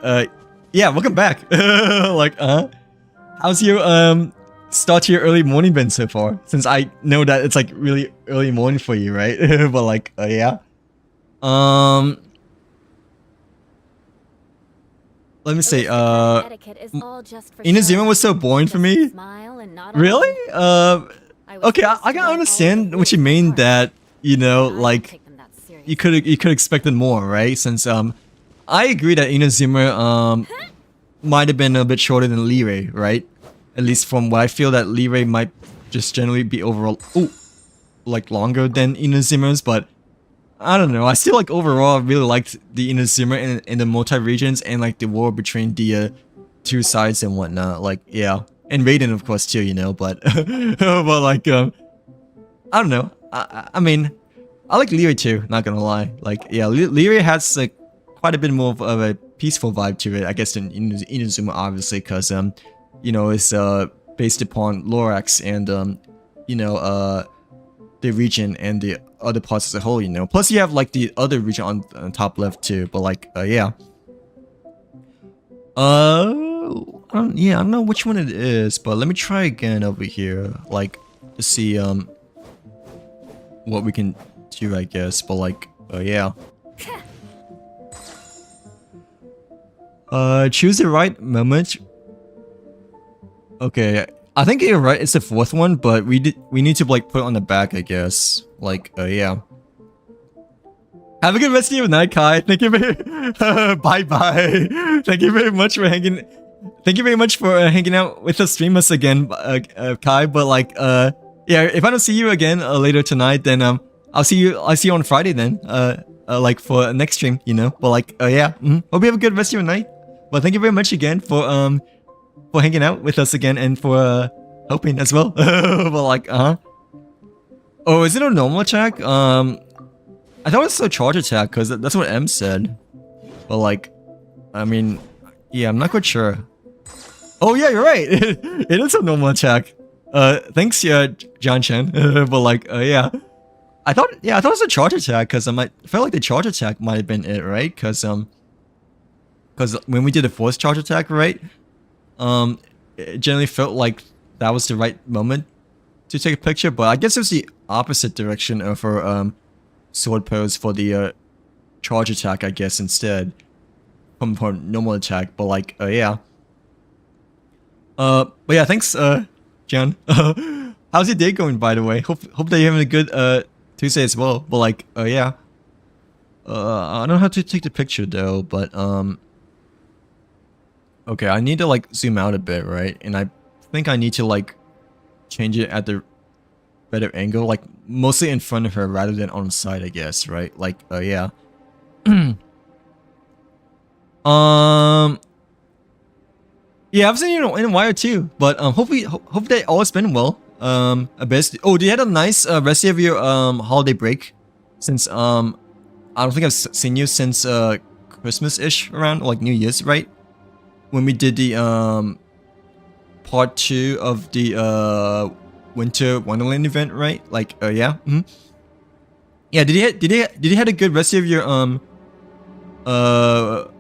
yeah, welcome back. Like, how's your start to your early morning been so far? Since I know that it's like really early morning for you, right? But like, yeah. Let me see. Inazuma was so boring for me. Really? Okay, I can understand what you mean that, you know, like you could expected more, right? Since I agree that Inazuma might have been a bit shorter than Leeway, right? At least from what I feel that Leeway might just generally be overall like longer than Inazuma's, but I don't know. I still like overall really liked the Inazuma in the multi-regions and like the war between the two sides and whatnot. Like, yeah. And Raiden, of course, too, you know, but but like I don't know. I mean, I like Leary too, not gonna lie. Like, yeah, Leary has like quite a bit more of a peaceful vibe to it, I guess, than Inazuma, obviously, because you know, it's based upon Lorax and you know, the region and the other parts as a whole, you know. Plus, you have like the other region on top left too. But like, yeah. Yeah, I don't know which one it is, but let me try again over here, like to see what we can do, I guess. But like, yeah. Choose the right moment. Okay, I think you're right. It's the fourth one, but we need to like put it on the back, I guess. Like, yeah. Have a good rest of your night, Kai. Thank you very bye bye. Thank you very much for hanging. Thank you very much for hanging out with the streamers again, Kai. But like, yeah, if I don't see you again later tonight, then I'll see you on Friday then. Like for next stream, you know. But like, yeah. Hope you have a good rest of your night. But thank you very much again for hanging out with us again and for helping as well. But like, oh, is it a normal attack? I thought it was a charge attack because that's what M said. But like, I mean, yeah, I'm not quite sure. Oh yeah, you're right. It is a normal attack. Thanks, John Chen. But like, yeah, I thought it was a charge attack because I felt like the charge attack might have been it, right? Because when we did the force charge attack, right? It generally felt like that was the right moment to take a picture, but I guess it was the opposite direction for sword pose for the charge attack, I guess, instead from normal attack. But like, yeah. But yeah, thanks, John. How's your day going, by the way? Hope that you're having a good Tuesday as well. But like, yeah. I don't know how to take the picture though, but okay, I need to like zoom out a bit, right? And I think I need to like change it at the better angle, like mostly in front of her rather than on the side, I guess, right? Like, yeah. Yeah, I've seen you in a while too, but hope they always been well. A best. Oh, do you had a nice rest of your holiday break? Since I don't think I've seen you since Christmas-ish, around like New Year's, right? When we did the part 2 of the Winter Wonderland event, right? Like, yeah. Yeah, did you had a good rest of your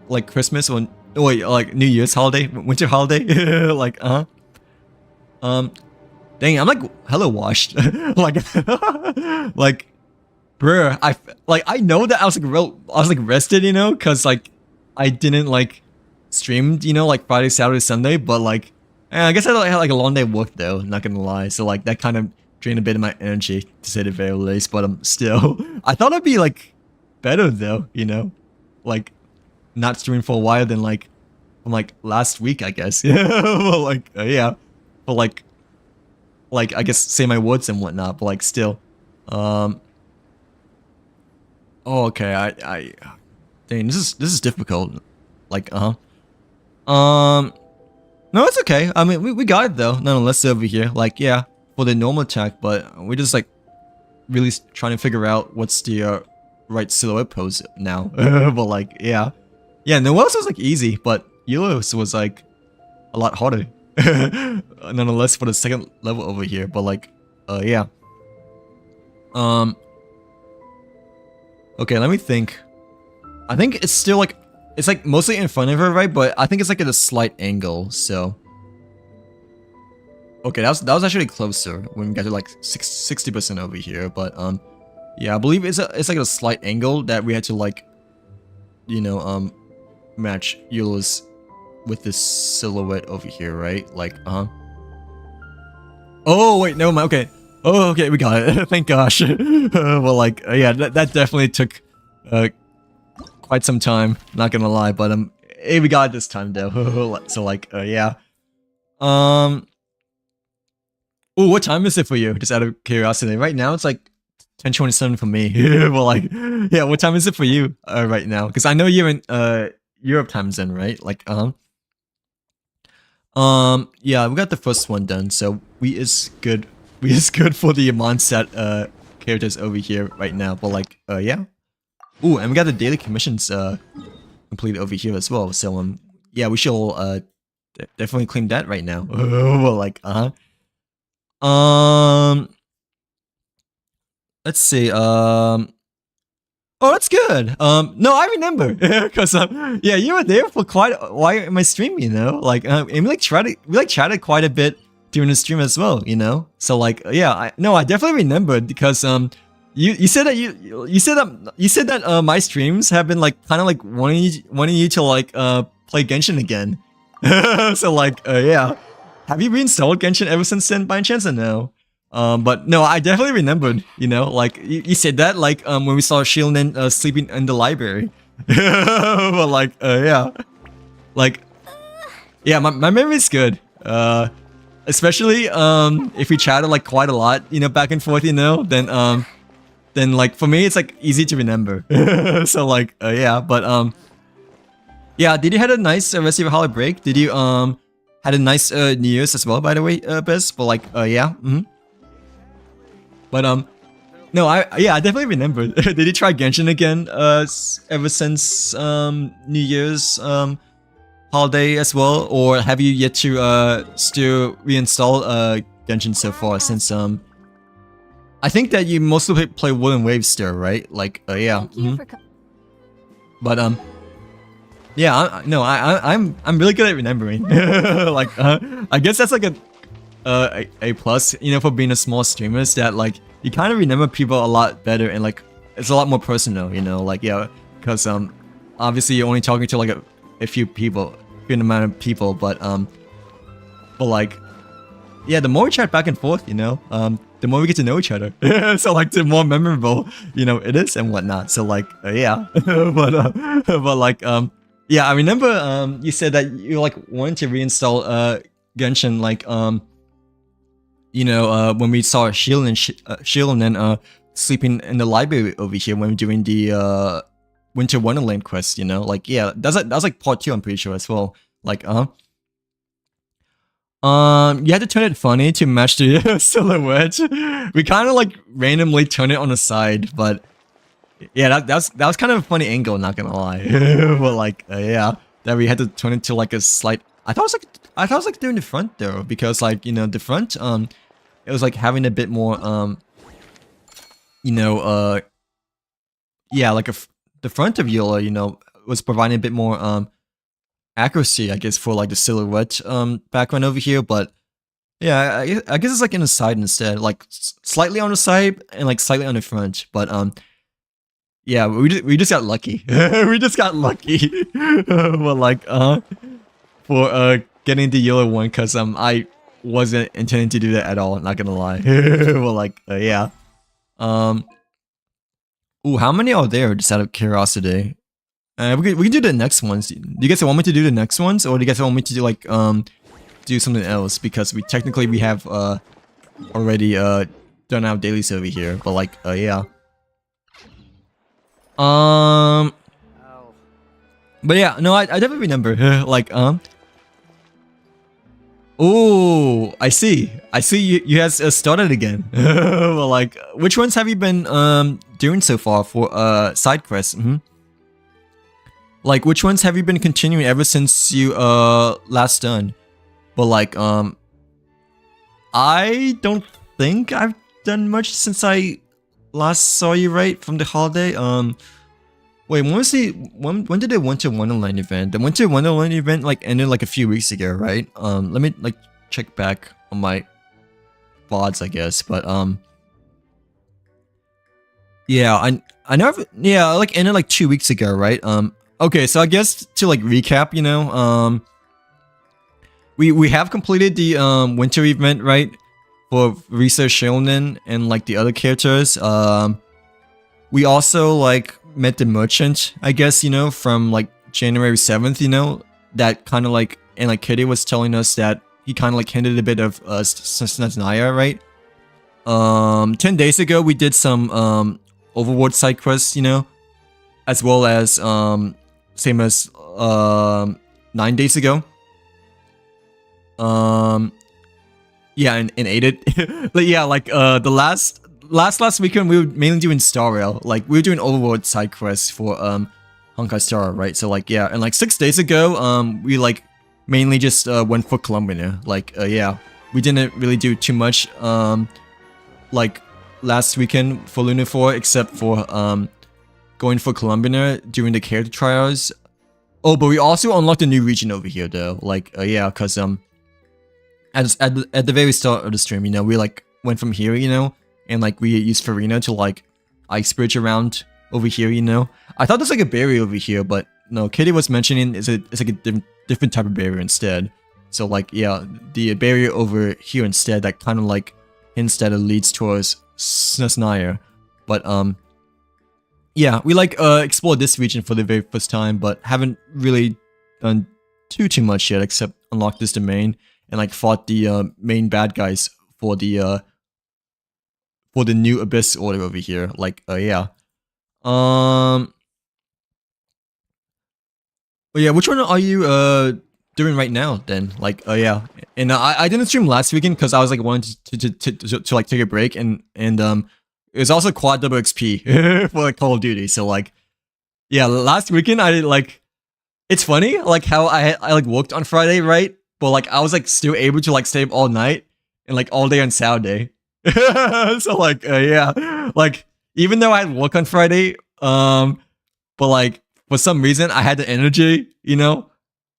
like Christmas or wait, like New Year's holiday, winter holiday? Like, dang, I'm like hella washed. Like like bruh, I know that I was like rested, you know, cuz like I didn't like streamed, you know, like Friday, Saturday, Sunday, but like I guess I had like a long day of work though, not gonna lie. So like that kind of drained a bit of my energy, to say the very least. But still, I thought it'd be like better though, you know, like not streaming for a while than like from like last week, I guess. Yeah, well, like yeah, but like I guess say my words and whatnot. But like still, oh okay, I dang, this is difficult. Like no, it's okay. I mean, we got it though, nonetheless over here. Like, yeah, for the normal attack, but we're just like really trying to figure out what's the right silhouette pose now. But like, yeah. Yeah, Noel's was like easy, but Yulos was like a lot harder. Nonetheless for the second level over here, but like, yeah. Okay, let me think. I think it's still like, it's like mostly in front of her, right? But I think it's like at a slight angle, so. Okay, that was actually closer when we got to like 60% over here, but yeah, I believe it's like a slight angle that we had to like, you know, match Eula's with this silhouette over here, right? Like, oh wait, no, okay. Oh, okay, we got it. Thank gosh. Well, like, yeah, that definitely took quite some time, not gonna lie, but hey, we got it this time though. So like, yeah. Oh, what time is it for you? Just out of curiosity. Right now it's like 10:27 for me. Well, like, yeah, what time is it for you right now? Because I know you're in Europe time zone, right? Like, yeah, we got the first one done, so we is good. We is good for the Mondstadt characters over here right now. But like, yeah. Ooh, and we got the daily commissions completed over here as well. So yeah, we should definitely claim that right now. Well, like, let's see. Oh, that's good. No, I remember because yeah, you were there for quite a while in my stream, you know. Like, and we chatted quite a bit during the stream as well, you know. So like, yeah, I definitely remembered because you said that you said that my streams have been like kind of like wanting you to like play Genshin again. So like, yeah, have you reinstalled Genshin ever since then by any chance or no? But no, I definitely remembered, you know, like, you said that, like, when we saw Shilnen, sleeping in the library. But like, yeah. Like, yeah, my memory's good. Especially, if we chatted, like, quite a lot, you know, back and forth, you know, then, like, for me, it's, like, easy to remember. So, like, yeah, but, yeah, did you had a nice rest of your holiday break? Did you, had a nice, New Year's as well, by the way, Bez? But, like, yeah, But no, I definitely remember. Did you try Genshin again? Ever since New Year's holiday as well, or have you yet to still reinstall Genshin so far? Since I think that you mostly play Wooden Waves still, right? Like yeah. But yeah, I'm really good at remembering. Like I guess that's like a plus, you know, for being a small streamer, is that like you kind of remember people a lot better and like it's a lot more personal, you know, like yeah, because obviously you're only talking to like a few people, few amount of people, but like yeah, the more we chat back and forth, you know, the more we get to know each other. So like the more memorable, you know, it is and whatnot. So like yeah, but like yeah, I remember you said that you like wanted to reinstall Genshin, like you know, when we saw Shilnen sleeping in the library over here when we were doing the Winter Wonderland quest, you know, like yeah, that's like part 2, I'm pretty sure as well. Like you had to turn it funny to match the silhouette. We kind of like randomly turn it on the side, but yeah, that was kind of a funny angle, not gonna lie. But like yeah, that we had to turn it to like a slight. I thought it was like doing the front though, because like, you know, the front it was like having a bit more you know, yeah, like the front of Yola, you know, was providing a bit more accuracy, I guess, for like the silhouette background over here. But yeah, I guess it's like in the side instead, like slightly on the side and like slightly on the front. But yeah, we just got lucky. We just got lucky. But like for getting the yellow one, because I wasn't intending to do that at all, not gonna lie. Well, like yeah. Ooh, how many are there, just out of curiosity? We can do the next ones. Do you guys want me to do the next ones, or do you guys want me to do like do something else? Because we have already done our dailies over here. But like yeah. But yeah, no, I definitely remember. Like oh, I see. You guys started again. Well, like, which ones have you been doing so far for side quests? Like, which ones have you been continuing ever since you last done? But like I don't think I've done much since I last saw you, right, from the holiday. Wait, when did the Winter Wonderland event? The Winter Wonderland event like ended like a few weeks ago, right? Let me like check back on my VODs, I guess. But yeah, I never, yeah, like ended like 2 weeks ago, right? Okay, so I guess to like recap, you know, we have completed the winter event, right, for Research Shonen and like the other characters. We also like met the merchant, I guess, you know, from like January 7th, you know, that kind of like, and like Kitty was telling us that he kind of like hinted a bit of Snezhnaya, right? 10 days ago we did some Overworld side quests, you know, as well as same as 9 days ago. Yeah, and ate it. But yeah, like the last weekend we were mainly doing Star Rail. Like we were doing Overworld side quests for Honkai Star, right? So like yeah, and like 6 days ago we like mainly just went for Columbia. Like yeah, we didn't really do too much like last weekend for Lunar 4 except for going for Columbia during the character trials. Oh, but we also unlocked a new region over here though. Like yeah, cuz at the very start of the stream, you know, we like went from here, you know, and like we used Farina to like ice bridge around over here, you know. I thought there's like a barrier over here, but no, Kitty was mentioning it's like a different type of barrier instead. So like yeah, the barrier over here instead that kind of like hints that it leads towards Snasnaya. But yeah, we like explored this region for the very first time, but haven't really done too much yet except unlock this domain and like fought the main bad guys for the new Abyss Order over here. Like yeah. But yeah, which one are you doing right now then? Like yeah. And I didn't stream last weekend because I was like wanting to like take a break and it was also quad double XP for like Call of Duty. So like yeah, last weekend I like it's funny like how I like worked on Friday, right? But like I was like still able to like stay up all night and like all day on Saturday. So like yeah, like even though I had work on Friday, but like for some reason I had the energy, you know,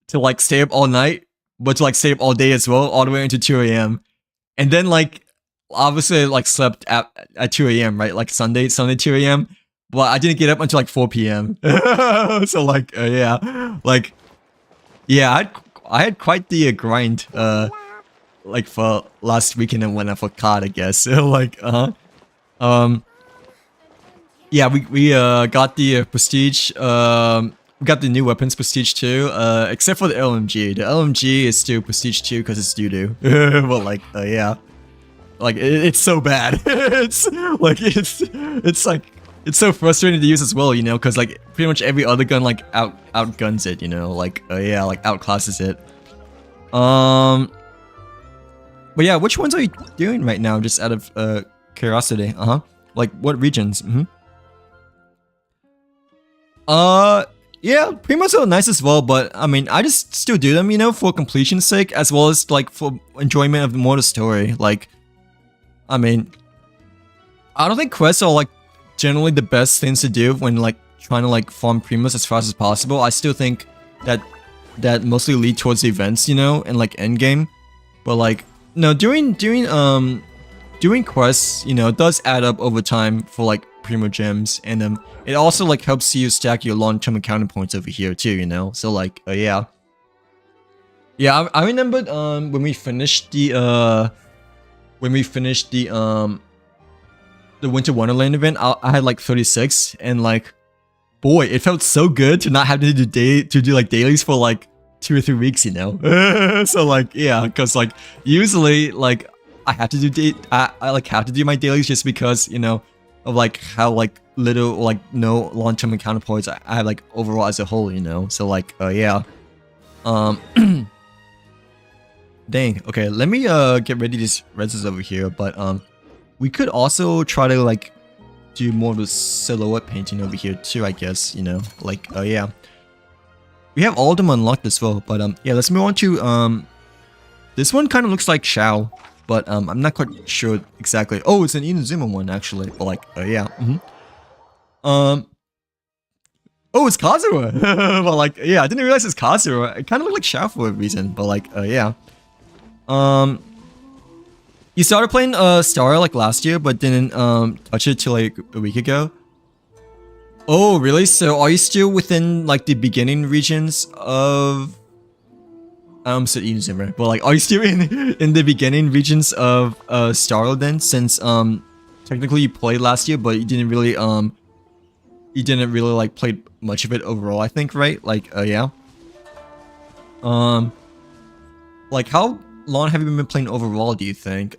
to like stay up all night, but to like stay up all day as well, all the way into 2 a.m. And then like obviously I, like slept at 2 a.m. right, like Sunday 2 a.m. But I didn't get up until like 4 p.m. So like yeah, like yeah, I had quite the grind like for last weekend and whatnot for COD, I guess. So like yeah, we got the prestige. We got the new weapons prestige too. Except for the LMG. The LMG is still prestige 2 because it's doo-doo. But like yeah, like it's so bad. It's like it's like it's so frustrating to use as well, you know, because like pretty much every other gun like outguns it, you know, like yeah, like outclasses it. But yeah, which ones are you doing right now? Just out of curiosity. Like what regions? Yeah, pretty much so nice as well. But I mean, I just still do them, you know, for completion's sake, as well as like for enjoyment of more the story. Like, I mean, I don't think quests are like generally the best things to do when like trying to like farm Primus as fast as possible. I still think that mostly lead towards the events, you know, and like end game. But like no, doing quests, you know, does add up over time for like Primo gems, and it also like helps you stack your long-term encounter points over here too, you know. So like yeah, I remembered when we finished the Winter Wonderland event, I had like 36, and like, boy, it felt so good to not have to do like dailies for like 2 or 3 weeks, you know. So like yeah, because like usually like I have to do I like have to do my dailies just because, you know, of like how like little or like no long-term encounter points I have like overall as a whole, you know. So like yeah. Dang, okay, let me get rid of these reses over here, but we could also try to like do more of the silhouette painting over here too, I guess, you know. Like yeah, we have all of them unlocked as well, but yeah, let's move on to this one. Kind of looks like Shao, but I'm not quite sure exactly. Oh, it's an Inazuma one actually, but like yeah. Oh, it's Kazura. But like yeah, I didn't realize it's Kazura. It kind of looked like Shao for a reason, but like yeah. You started playing Star like last year, but didn't touch it till like a week ago. Oh, really? So are you still within like the beginning regions of said Inazuma, but like are you still in the beginning regions of Star then, since technically you played last year, but you didn't really like play much of it overall, I think, right? Like yeah. Like how long have you been playing overall, do you think?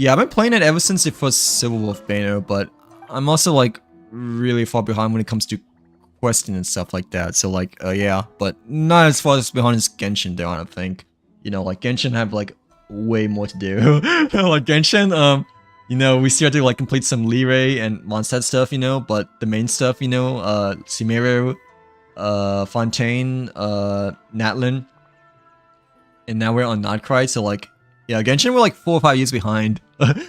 Yeah, I've been playing it ever since the first Civil Wolf banner, but I'm also like really far behind when it comes to questing and stuff like that. So like, yeah, but not as far as behind as Genshin though, I don't think. You know, like Genshin have like way more to do. Like Genshin, you know, we still have to like complete some Liray and Mondstadt stuff, you know, but the main stuff, you know, Sumeru, Fontaine, Natlin, and now we're on Notcry, so like, yeah, Genshin we're like 4 or 5 years behind.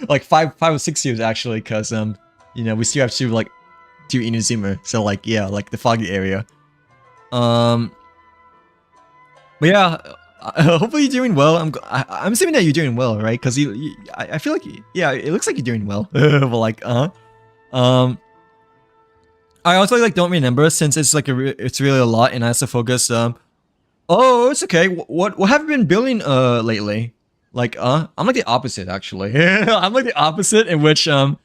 Like 5 or 6 years actually, cause you know, we still have to like do Inazuma, so like, yeah, like the foggy area. But yeah, hopefully you're doing well. I'm assuming that you're doing well, right? Cause I feel like, yeah, it looks like you're doing well. But like, I also like don't remember since it's like it's really a lot, and I also focus. Oh, it's okay. What have you been building lately? Like, I'm like the opposite actually. I'm like the opposite in which I'm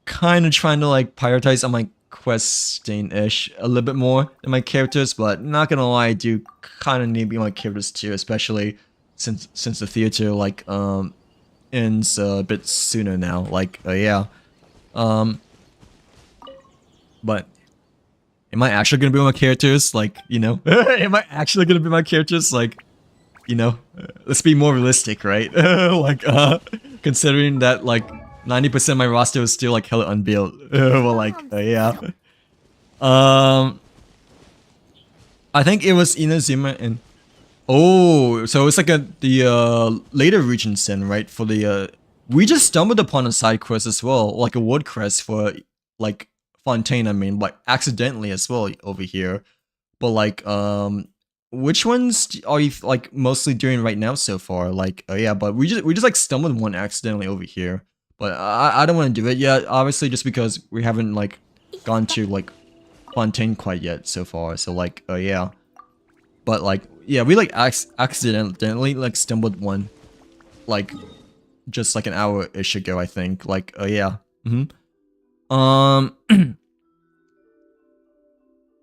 kind of trying to like prioritize on my questing-ish a little bit more than my characters, but not gonna lie, I do kind of need to be my characters too, especially since the theater like ends a bit sooner now. Like, yeah. But am I actually gonna be my characters? Like, you know, am I actually gonna be my characters? Like, you know, let's be more realistic, right? Like, considering that like 90% of my roster is still like hella unbuilt. Well, like, yeah. I think it was Inazuma and oh, so it's like the later regions then, right? For the we just stumbled upon a side quest as well, like a wood crest for like Fontaine. I mean, like accidentally as well over here. But like, which ones are you like mostly doing right now so far? Like, yeah, but we just like stumbled on one accidentally over here. But I don't want to do it yet, obviously, just because we haven't like gone to like Fontaine quite yet so far. So like, yeah. But like, yeah, we like accidentally like stumbled one, like just like an hour-ish ago, I think. Like, yeah.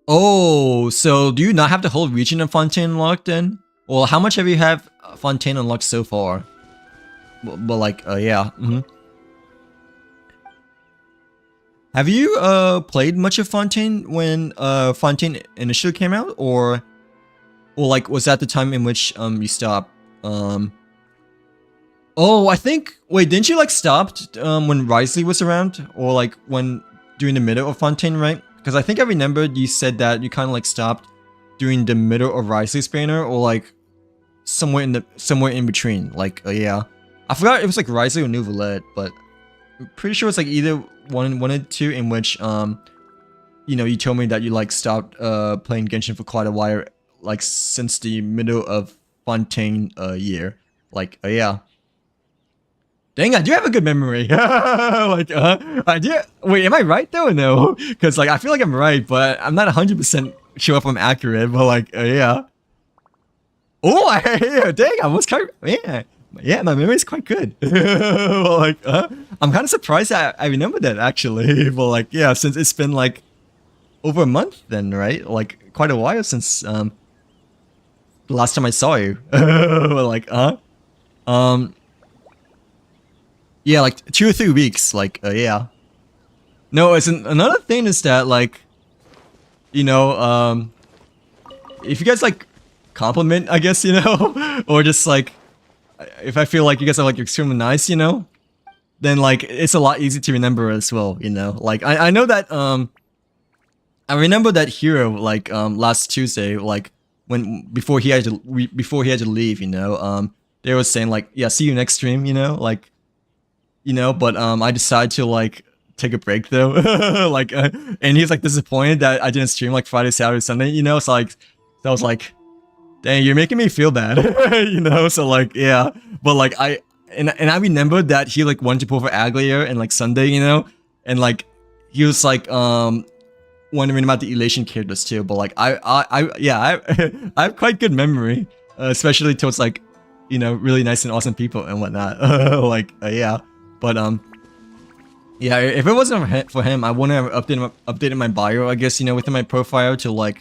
Oh, so do you not have the whole region of Fontaine unlocked then? Well, how much have you have Fontaine unlocked so far? But like, yeah. Have you played much of Fontaine when Fontaine initially came out, or like was that the time in which you stopped? Oh, I think wait, didn't you like stopped when Risley was around, or like when during the middle of Fontaine, right? Because I think I remembered you said that you kind of like stopped during the middle of Risley's banner, or like somewhere in between. Like, yeah, I forgot it was like Risley or Nouvellette, but I'm pretty sure it's like either one or two in which you know, you told me that you like stopped playing Genshin for quite a while, like since the middle of Fontaine year. Like, yeah. Dang, I do have a good memory. Like, I do. Wait, am I right though or no? Because like I feel like I'm right, but I'm not 100% sure if I'm accurate. But like, yeah. Oh, yeah, dang, I was kind of, yeah, my memory is quite good. Well, like, I'm kind of surprised I remember that actually. But like, yeah, since it's been like over a month then, right? Like quite a while since the last time I saw you. Well, like, yeah, like 2 or 3 weeks. Like, yeah. No, it's another thing is that like, you know, if you guys like compliment, I guess, you know, or just like, if I feel like you guys are like extremely nice, you know, then like it's a lot easier to remember as well, you know. Like I know that I remember that hero like last Tuesday, like when before he had to leave, you know, they were saying like, yeah, see you next stream, you know, like, you know, but I decided to like take a break though. Like and he's like disappointed that I didn't stream like Friday, Saturday, Sunday, you know. So like, so I was like, dang, you're making me feel bad. You know. So like, yeah, but like I remember that he like wanted to pull for Aglier and like Sunday, you know, and like he was like wondering about the Elation characters too. But like I have quite good memory, especially towards like, you know, really nice and awesome people and whatnot. Like, yeah. But yeah, if it wasn't for him, I wouldn't have updated my bio, I guess, you know, within my profile to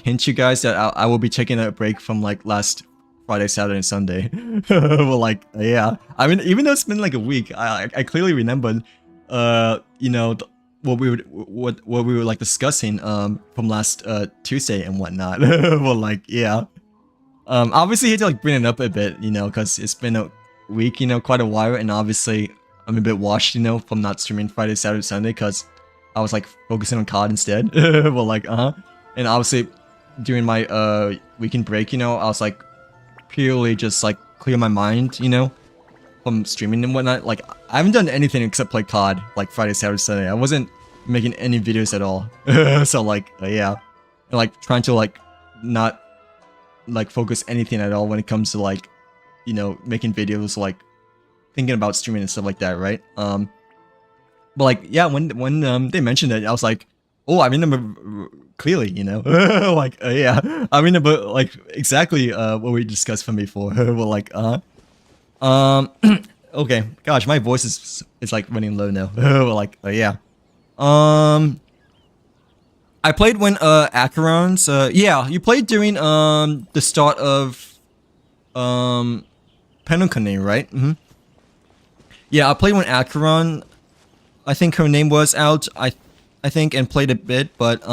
hint you guys that I will be taking a break from like last Friday, Saturday, and Sunday. Well, like, yeah. I mean, even though it's been like a week, I clearly remembered, you know, what we were like discussing from last Tuesday and whatnot. Well, like, yeah. Obviously, I hate to like bring it up a bit, you know, because it's been a week, you know, quite a while, and obviously I'm a bit washed, you know, from not streaming Friday, Saturday, Sunday, because I was like focusing on COD instead. Well, like, and obviously during my weekend break, you know, I was like purely just like clear my mind, you know, from streaming and whatnot. Like, I haven't done anything except play COD like Friday, Saturday, Sunday. I wasn't making any videos at all. So like, yeah, and, like trying to like not like focus anything at all when it comes to like, you know, making videos, like thinking about streaming and stuff like that, right? But like, yeah, when they mentioned it, I was like, oh, I remember clearly, you know, like, yeah, I remember like exactly what we discussed from before. Well, like, okay, gosh, my voice is like running low now. Well, like, yeah, I played when Acheron's yeah, you played during the start of Penukane, right? Yeah, I played when Acheron, I think her name was out, I think, and played a bit, but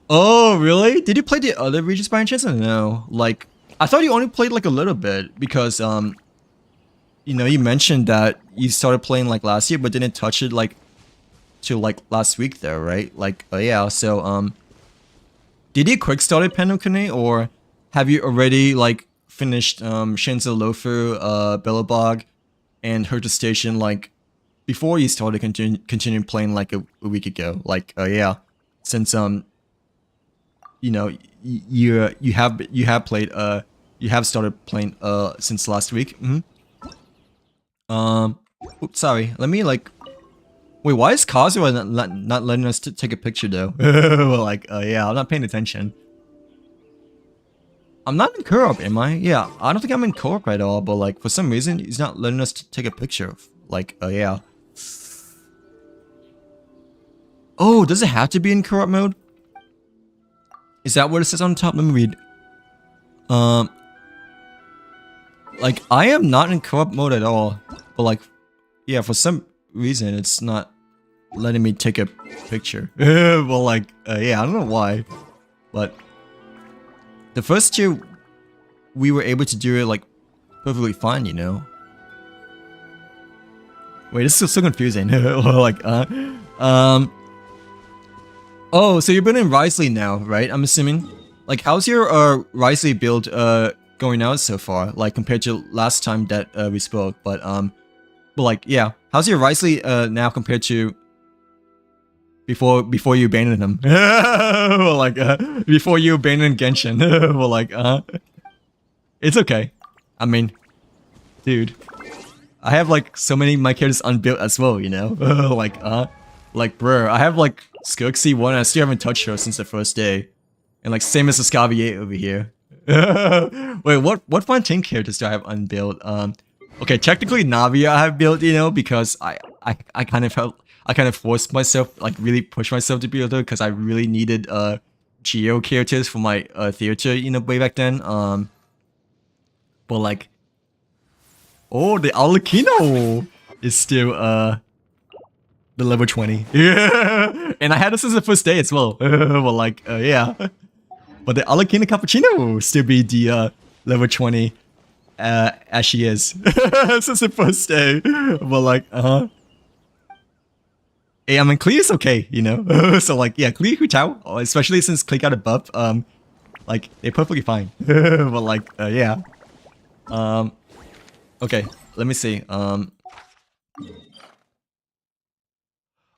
oh really? Did you play the other regions by any chance or no? Like, I thought you only played like a little bit because you know, you mentioned that you started playing like last year but didn't touch it like to like last week there, right? Like, yeah, so did you quick start at Penukane, or have you already like finished Shinzo Lofu, Billabog, and Herta Station like before you started continuing playing like a week ago? Like, yeah, since you know, you have played you have started playing since last week. Oops, sorry, let me like, wait, why is Kazuha not letting us take a picture though? Well, like, yeah, I'm not paying attention. I'm not in co-op, am I? Yeah, I don't think I'm in co-op at all, but like, for some reason, he's not letting us take a picture. Like, yeah. Oh, does it have to be in co-op mode? Is that what it says on top? Let me read. Like, I am not in co-op mode at all, but like, yeah, for some reason, it's not letting me take a picture. Well, like, yeah, I don't know why, but the first two, we were able to do it like perfectly fine, you know. Wait, this is so confusing. Like, oh, so you're building Risley now, right? I'm assuming. Like, how's your Risley build going out so far? Like, compared to last time that we spoke, but like, yeah, how's your Risley now compared to before you abandoned him? Well, like, before you abandoned Genshin. Well, like, it's okay. I mean, dude, I have like so many of my characters unbuilt as well, you know. Like, bruh, I have like Skirksy 1, and I still haven't touched her since the first day, and like same as the Scavier over here. Wait, what Fontaine characters do I have unbuilt? Okay, technically Navia I have built, you know, because I kind of forced myself, like really pushed myself to build her because I really needed Geo characters for my theater, you know, way back then. But like, oh, the Arlecchino is still the level 20. Yeah, and I had this since the first day as well. Well, like, yeah, but the Arlecchino Cappuccino will still be the level 20 as she is since the first day. But like, hey, I mean, Klee is okay, you know. So like, yeah, Klee Hu Tao, especially since Klee got a buff, like, they're perfectly fine. But like, yeah. Okay, let me see.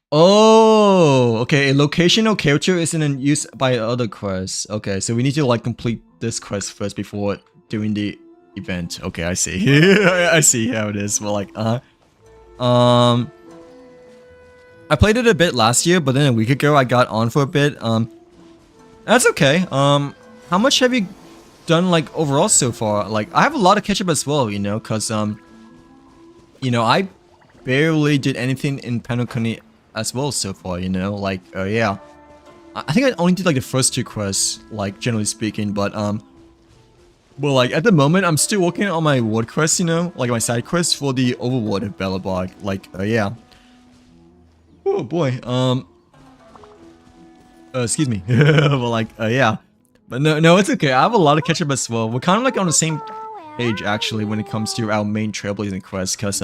Oh, okay. A locational character isn't in use by other quests. Okay, so we need to like complete this quest first before doing the event. Okay, I see. I see how it is. Well, like, I played it a bit last year, but then a week ago I got on for a bit. That's okay. How much have you done like overall so far? Like, I have a lot of catch up as well, you know, cause you know, I barely did anything in Penukane as well so far, you know, like, yeah. I think I only did like the first two quests, like, generally speaking, but But like at the moment, I'm still working on my ward quest, you know, like my side quest for the overworld of Belobog. Like, yeah. Oh boy. Excuse me. But like, yeah. But no, it's okay. I have a lot of catch up as well. We're kind of like on the same page actually when it comes to our main trailblazing quest, cause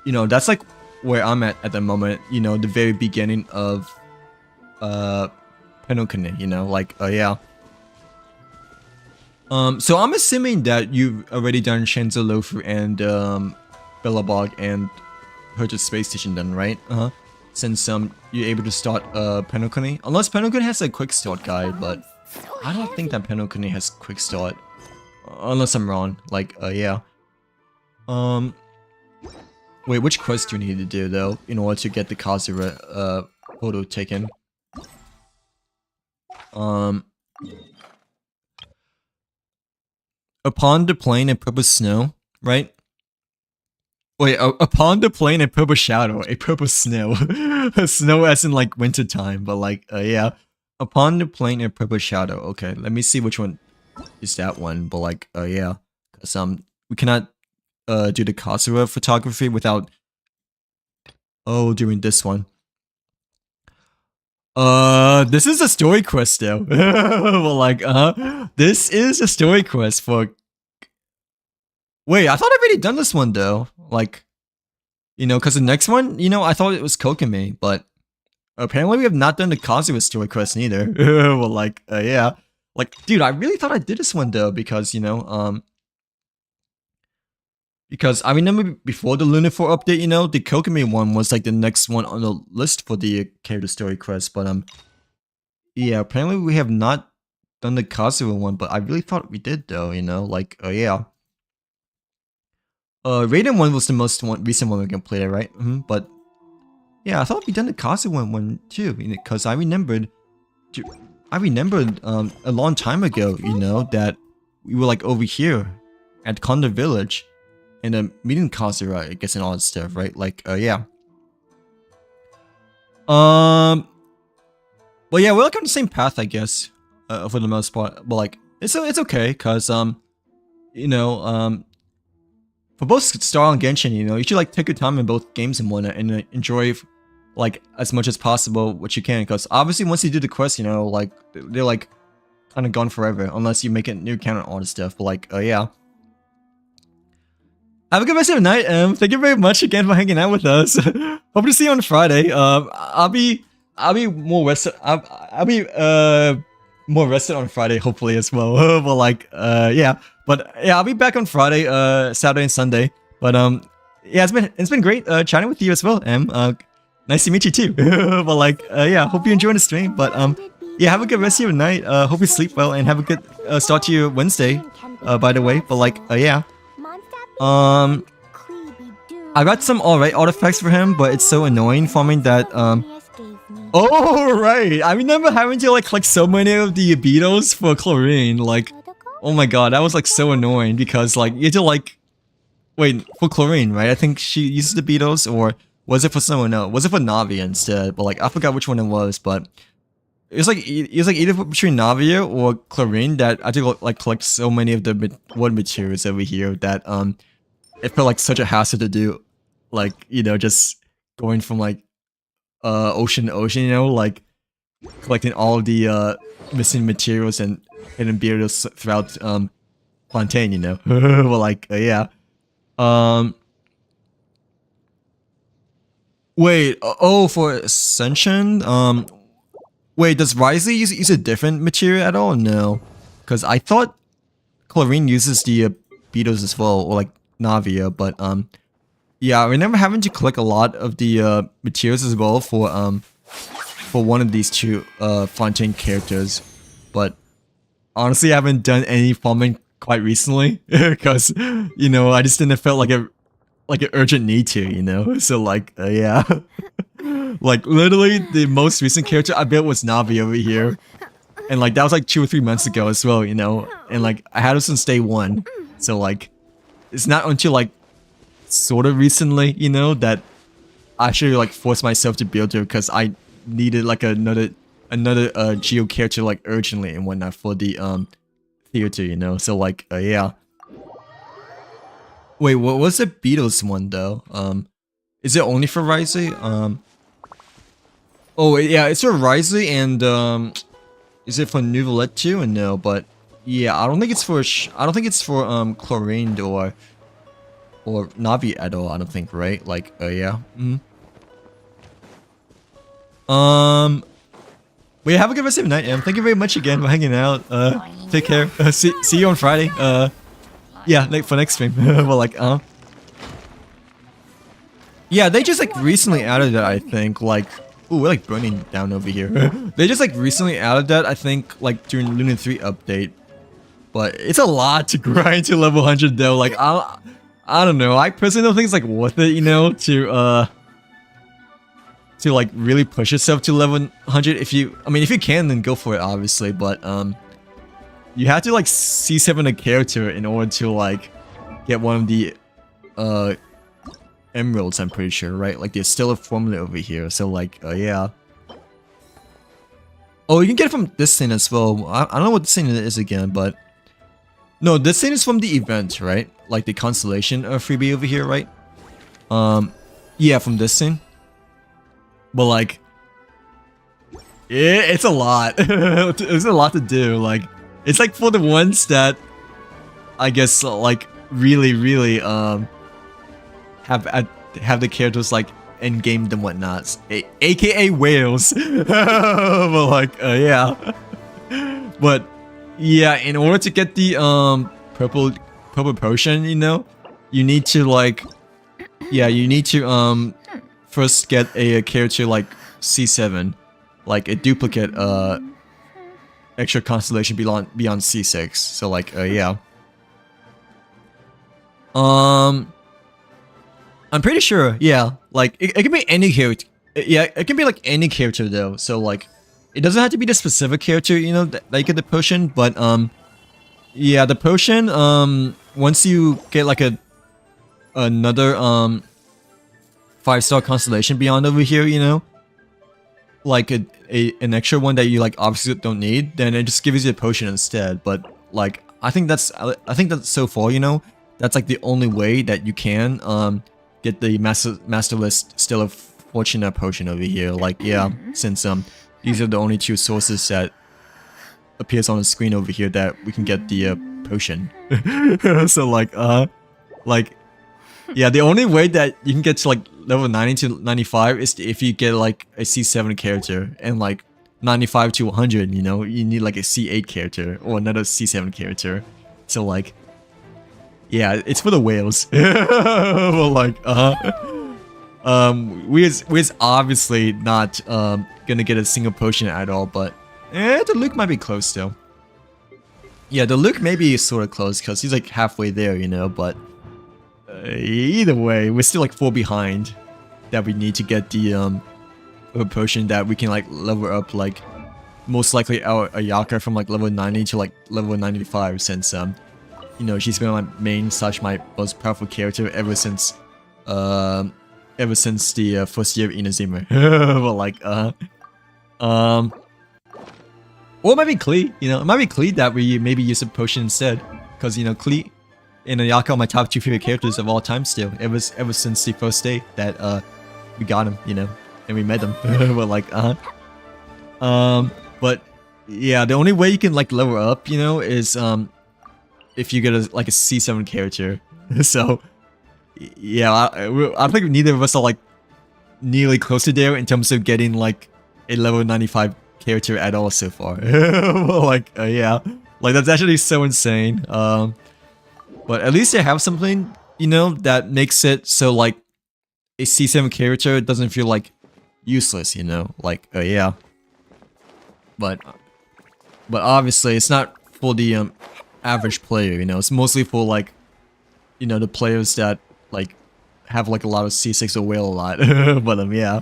you know, that's like where I'm at the moment. You know, the very beginning of Penokane. You know, like, yeah. So I'm assuming that you've already done Shenzo Lofu and Belobog and Hertz Space Station then, right? Since you're able to start Penokane. Unless Penokane has a quick start guide, but I don't think that Penokane has quick start. Unless I'm wrong. Like, yeah. Wait, which quest do you need to do though in order to get the Kazura photo taken? Upon the plane and purple snow, right? Wait, upon the plane and purple shadow, a purple snow. Snow as in like winter time, but like, yeah. Upon the plane and purple shadow. Okay, let me see which one is that one, but like, yeah. Cause, we cannot, do the Kazura photography without, doing this one. This is a story quest though. Well, like, this is a story quest for... Wait, I thought I'd already done this one though. Like, you know, because the next one, you know, I thought it was Kokame, but apparently we have not done the Kazuya story quest neither. Well, like, yeah. Like, dude, I really thought I did this one though, because, you know, because I remember before the Lunar 4 update, you know, the Kokame one was like the next one on the list for the character story quest, but yeah, apparently we have not done the Kazuya one, but I really thought we did though, you know, like, yeah. Raiden one was the most recent one we completed, right? But yeah, I thought we done the Kazuya one too, because I remembered a long time ago, you know, that we were like over here at Konda Village and meeting Kazura, I guess, and all that stuff, right? Like, yeah. But yeah, we're like on the same path, I guess, for the most part. But like, it's okay, cause you know, for both Star and Genshin, you know, you should like take your time in both games and whatnot, and enjoy like as much as possible what you can. Because obviously, once you do the quest, you know, like they're like kind of gone forever unless you make a new account and all this stuff. But like, yeah. Have a good rest of your night, thank you very much again for hanging out with us. Hope to see you on Friday. I'll be more rested. I'll be more rested on Friday, hopefully as well. But like, yeah. But yeah, I'll be back on Friday, Saturday and Sunday. But yeah, it's been great chatting with you as well, Em. Nice to meet you too. But like, yeah, hope you enjoy the stream. But yeah, have a good rest of your night. Hope you sleep well and have a good start to your Wednesday. By the way, but like, yeah. I got some alright artifacts for him, but it's so annoying for me that oh right, I remember having to like collect so many of the beetles for Chlorine. Like, oh my god, that was like so annoying because like you had to like wait for Chlorine, right? I think she uses the beetles, or was it for someone else? Was it for Navia instead? But like I forgot which one it was, but it was like either between Navia or Chlorine that I had to like collect so many of the wood materials over here that it felt like such a hassle to do, like, you know, just going from like ocean to ocean, you know, like collecting all of the missing materials and hidden beetles throughout Fontaine, you know. Well, like, yeah. Wait, for Ascension, wait, does Risley use a different material at all? No, because I thought Chlorine uses the beetles as well, or like Navia, but yeah, I remember having to collect a lot of the materials as well for one of these two Fontaine characters, but honestly I haven't done any farming quite recently because you know I just didn't felt like an urgent need to, you know. So like, yeah. Like literally the most recent character I built was Navi over here, and like that was like 2 or 3 months ago as well, you know, and like I had her since day one, so like it's not until like sort of recently, you know, that I actually like forced myself to build her because I needed like another Geo character like urgently and whatnot for the character, you know. So like, yeah. Wait, what was the Beatles one though? Is it only for Risey? Oh yeah, it's for Risey and is it for Nouvellette too? No, but yeah, I don't think it's for Chlorine or Navi at all. I don't think, right? Like, yeah. Well, yeah, have a good rest of your night, Em. Thank you very much again for hanging out. Take care. See you on Friday. Yeah, for next stream. Well, like, yeah, they just like recently added that, I think. Like, ooh, we're like burning down over here. They just like recently added that, I think, like during Luna 3 update. But it's a lot to grind to level 100 though. Like, I don't know. I personally don't think it's like worth it, you know, to like really push yourself to level 100. If you can, then go for it, obviously. But you have to like C7 a character in order to like get one of the emeralds, I'm pretty sure, right? Like there's still a formula over here, so like yeah. Oh, you can get it from this thing as well. I don't know what this thing is again, but no, this thing is from the event, right? Like the constellation freebie over here, right? Yeah, from this thing. But like, it's a lot. It's a lot to do. Like, it's like for the ones that I guess like really have the characters like end gamed and whatnot, aka whales. But like, yeah. But yeah, in order to get the purple potion, you know, you need to like, yeah, you need to first get a character like C7, like a duplicate extra constellation beyond C6. So like, yeah. I'm pretty sure, yeah, like, it can be any character. Yeah, it can be like any character though, so like, it doesn't have to be the specific character, you know, that you get the potion, but yeah, the potion, once you get like another 5-star constellation beyond over here, you know, like an extra one that you like obviously don't need, then it just gives you a potion instead. But like, I think that's so far, you know, that's like the only way that you can get the master list still a fortune potion over here. Like, yeah, since these are the only two sources that appears on the screen over here that we can get the potion. So like, yeah, the only way that you can get to like level 90 to 95 is if you get like a C7 character, and like 95 to 100, you know, you need like a C8 character or another C7 character. So like, yeah, it's for the whales. Well, like, we're obviously not gonna get a single potion at all, but the Luke might be close though. Yeah, the Luke may be sort of close because he's like halfway there, you know, but either way, we're still like 4 behind that we need to get the potion that we can like level up, like most likely our Ayaka from like level 90 to like level 95, since you know, she's been my main / my most powerful character ever since the first year of Inazuma. But like, or it might be Klee, you know, it might be Klee that we maybe use a potion instead, because you know, Klee and Ayaka are my top 2 favorite characters of all time still, ever since the first day that we got him, you know, and we met them. But like, but yeah, the only way you can like level up, you know, is if you get a C7 character. So yeah, I think neither of us are like nearly close to there in terms of getting like a level 95 character at all so far. Well, like, yeah, like that's actually so insane. But at least they have something, you know, that makes it so like a C7 character doesn't feel like useless, you know, like, yeah. But obviously it's not for the average player, you know, it's mostly for like, you know, the players that like have like a lot of C6 or whale a lot. But yeah.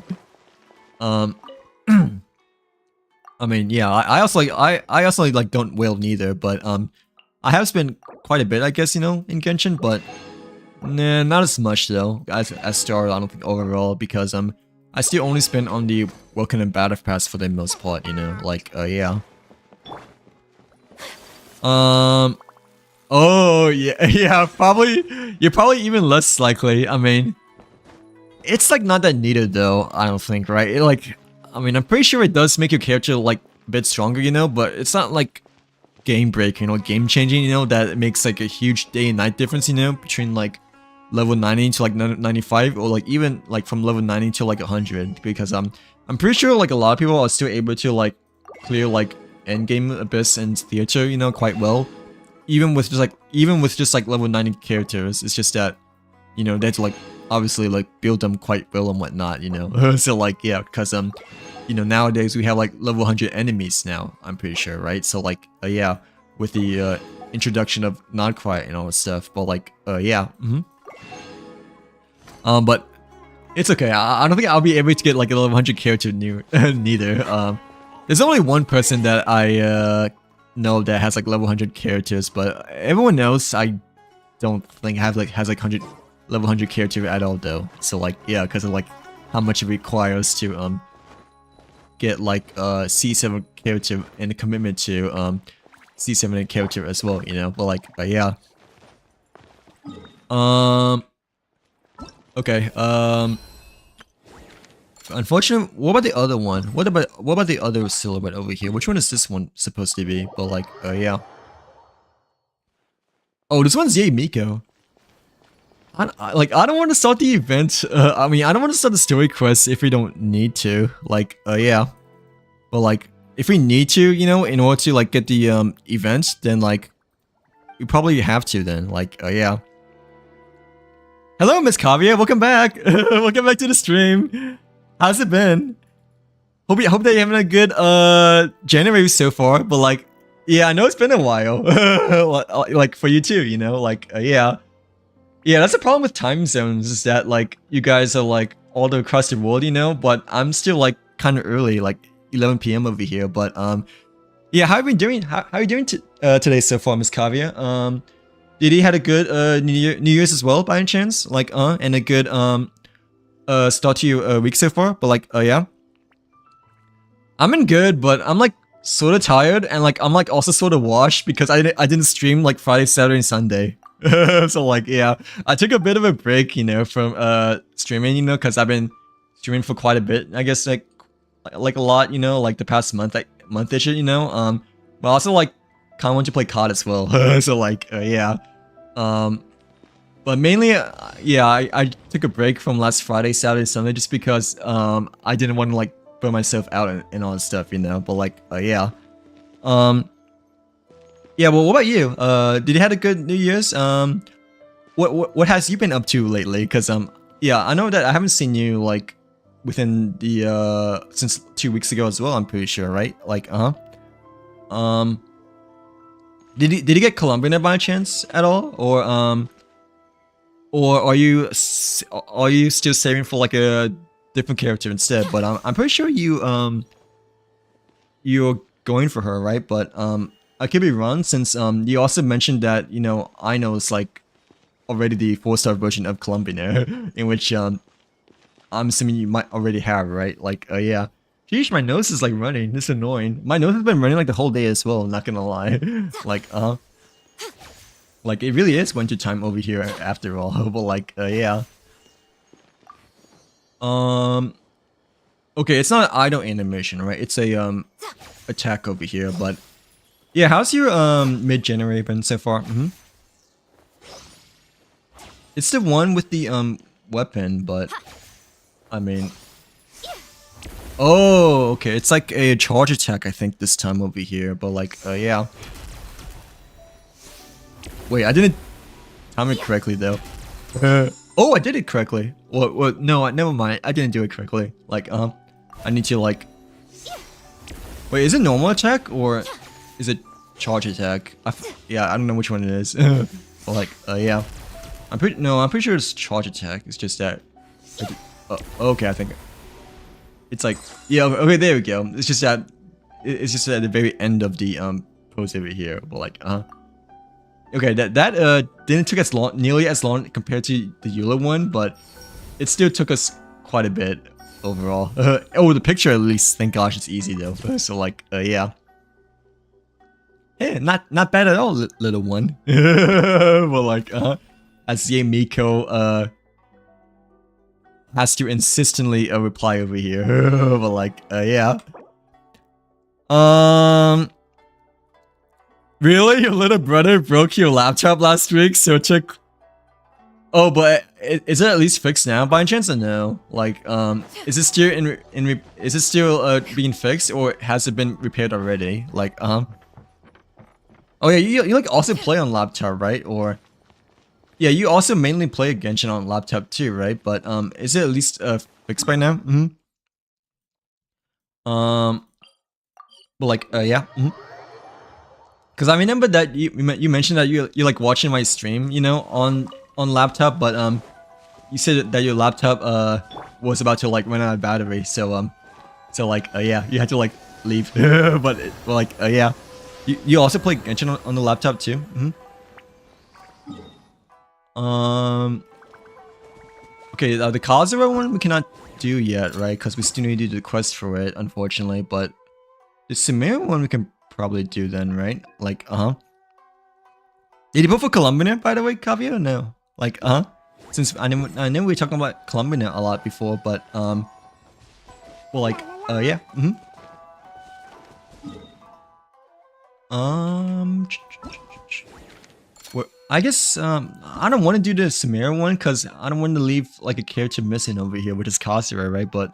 I mean, yeah, I also like don't whale neither, but I have spent quite a bit, I guess, you know, in Genshin, but nah, not as much though as Star, I don't think, overall, because I still only spend on the Welcome and Battle Pass for the most part, you know, like, yeah. Oh yeah, yeah. Probably you're probably even less likely. I mean, it's like not that needed though. I don't think, right? I mean, I'm pretty sure it does make your character like a bit stronger, you know. But it's not like game breaking or game changing, you know. That it makes like a huge day and night difference, you know, between like level 90 to like 95, or like even like from level 90 to like 100. Because I'm pretty sure like a lot of people are still able to like clear like end game abyss and theater, you know, quite well. Even with just like level 90 characters. It's just that, you know, they have to like obviously like build them quite well and whatnot, you know. So like yeah, because you know, nowadays we have like level 100 enemies now, I'm pretty sure, right? So like yeah, with the introduction of not quiet and all that stuff. But like yeah. But it's okay. I don't think I'll be able to get like a level 100 character new neither. There's only one person that I know that has like level 100 characters, but everyone else I don't think has like 100 level 100 character at all though. So like yeah, because of like how much it requires to get like C7 character and a commitment to C7 character as well, you know. But yeah. Okay. Unfortunately, what about the other one? What about the other silhouette over here? Which one is this one supposed to be? But like, yeah. Oh, this one's Yay Miko. I don't want to start the event. I mean, I don't want to start the story quest if we don't need to. Like, yeah. But like, if we need to, you know, in order to like get the event, then like, we probably have to then. Like, yeah. Hello, Miss Kavia. Welcome back. Welcome back to the stream. How's it been? Hope that you're having a good January so far. But like, yeah, I know it's been a while. Like for you too, you know. Like, yeah. Yeah, that's the problem with time zones, is that like you guys are like all across the world, you know, but I'm still like kind of early, like 11 p.m. over here. But yeah, how have you been doing? How are you doing today so far, Miss Kavia? Did he had a good New Year's as well by any chance? Like and a good start to your week so far? But like yeah, I'm in good, but I'm like sort of tired, and like I'm like also sort of washed because I didn't stream like Friday, Saturday, and Sunday. So like yeah, I took a bit of a break, you know, from streaming, you know, because I've been streaming for quite a bit. I guess like a lot, you know, like the past month, like month-ish, you know. But also like kind of want to play COD as well. So like yeah, but mainly yeah, I took a break from last Friday, Saturday, Sunday just because I didn't want to like burn myself out and all that stuff, you know. But like yeah, yeah, well, what about you? Did you have a good New Year's? What has you been up to lately? Cause yeah, I know that I haven't seen you like within the since 2 weeks ago as well. I'm pretty sure, right? Like did you get Colombian by chance at all, or are you still saving for like a different character instead? But I'm pretty sure you're going for her, right? But I could be wrong, since you also mentioned that, you know, I know it's like already the 4-star version of Colombian, in which I'm assuming you might already have, right? Like yeah. Sheesh, my nose is like running. This is annoying. My nose has been running like the whole day as well, not gonna lie. Like like it really is winter time over here after all. But like yeah. Okay, it's not an idle animation, right? It's a attack over here, but yeah, how's your mid-January been so far? It's the one with the weapon, but I mean, oh, okay, it's like a charge attack I think this time over here, but like yeah. Wait, I didn't time it correctly though. Oh, I did it correctly. What? No, never mind. I didn't do it correctly. Like I need to like. Wait, is it normal attack or is it charge attack? Yeah, I don't know which one it is. But like, yeah, I'm pretty sure it's charge attack. It's just that. Okay, I think it's like, yeah. Okay, there we go. It's just that it's just at the very end of the pose over here. But like, okay, that didn't take nearly as long compared to the Eula one, but it still took us quite a bit overall. Oh, the picture at least, thank gosh, it's easy though. So like, yeah. Hey, not bad at all, little one. Well, like, as Ye Miko, has to insistently reply over here. But like, yeah. Really? Your little brother broke your laptop last week, so check. Oh, but is it at least fixed now by any chance or no? Like, is it still is it still being fixed or has it been repaired already? Like, oh yeah, you like also play on laptop, right? Or yeah, you also mainly play Genshin on laptop too, right? But is it at least fixed by now? But like, yeah. Because I remember that you mentioned that you like watching my stream, you know, on laptop, but you said that your laptop was about to like run out of battery, so like yeah, you had to like leave. But like yeah, you also play Genshin on the laptop too. Okay, the Kazura one we cannot do yet, right? Because we still need to do the quest for it, unfortunately. But the Sumeru one we can probably do then, right? Like, Did you vote for Columbia, by the way, Kavya, or no? Like, Since I know we were talking about Columbia a lot before, but, well, like, yeah, well, I guess, I don't want to do the Sumeru one, because I don't want to leave, like, a character missing over here, which is Kazura, right? But,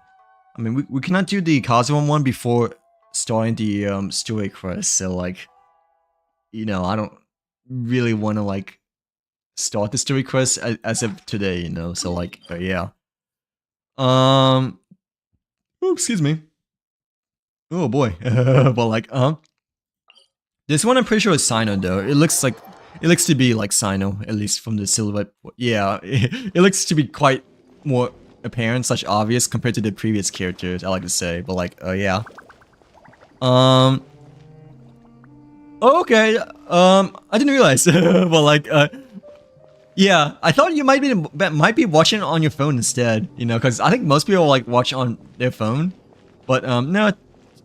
I mean, we cannot do the Kazura one before starting the, story quest, so, like, you know, I don't really want to, like, start the story quest as of today, you know, so, like, yeah. Oh, excuse me. Oh, boy. But, like, this one I'm pretty sure is Sino, though. It looks to be like Sino, at least from the silhouette. Yeah, it looks to be quite more apparent / obvious compared to the previous characters, I like to say, but, like, yeah. Oh, okay. I didn't realize. But like, yeah, I thought you might be watching on your phone instead. You know, because I think most people like watch on their phone, but no,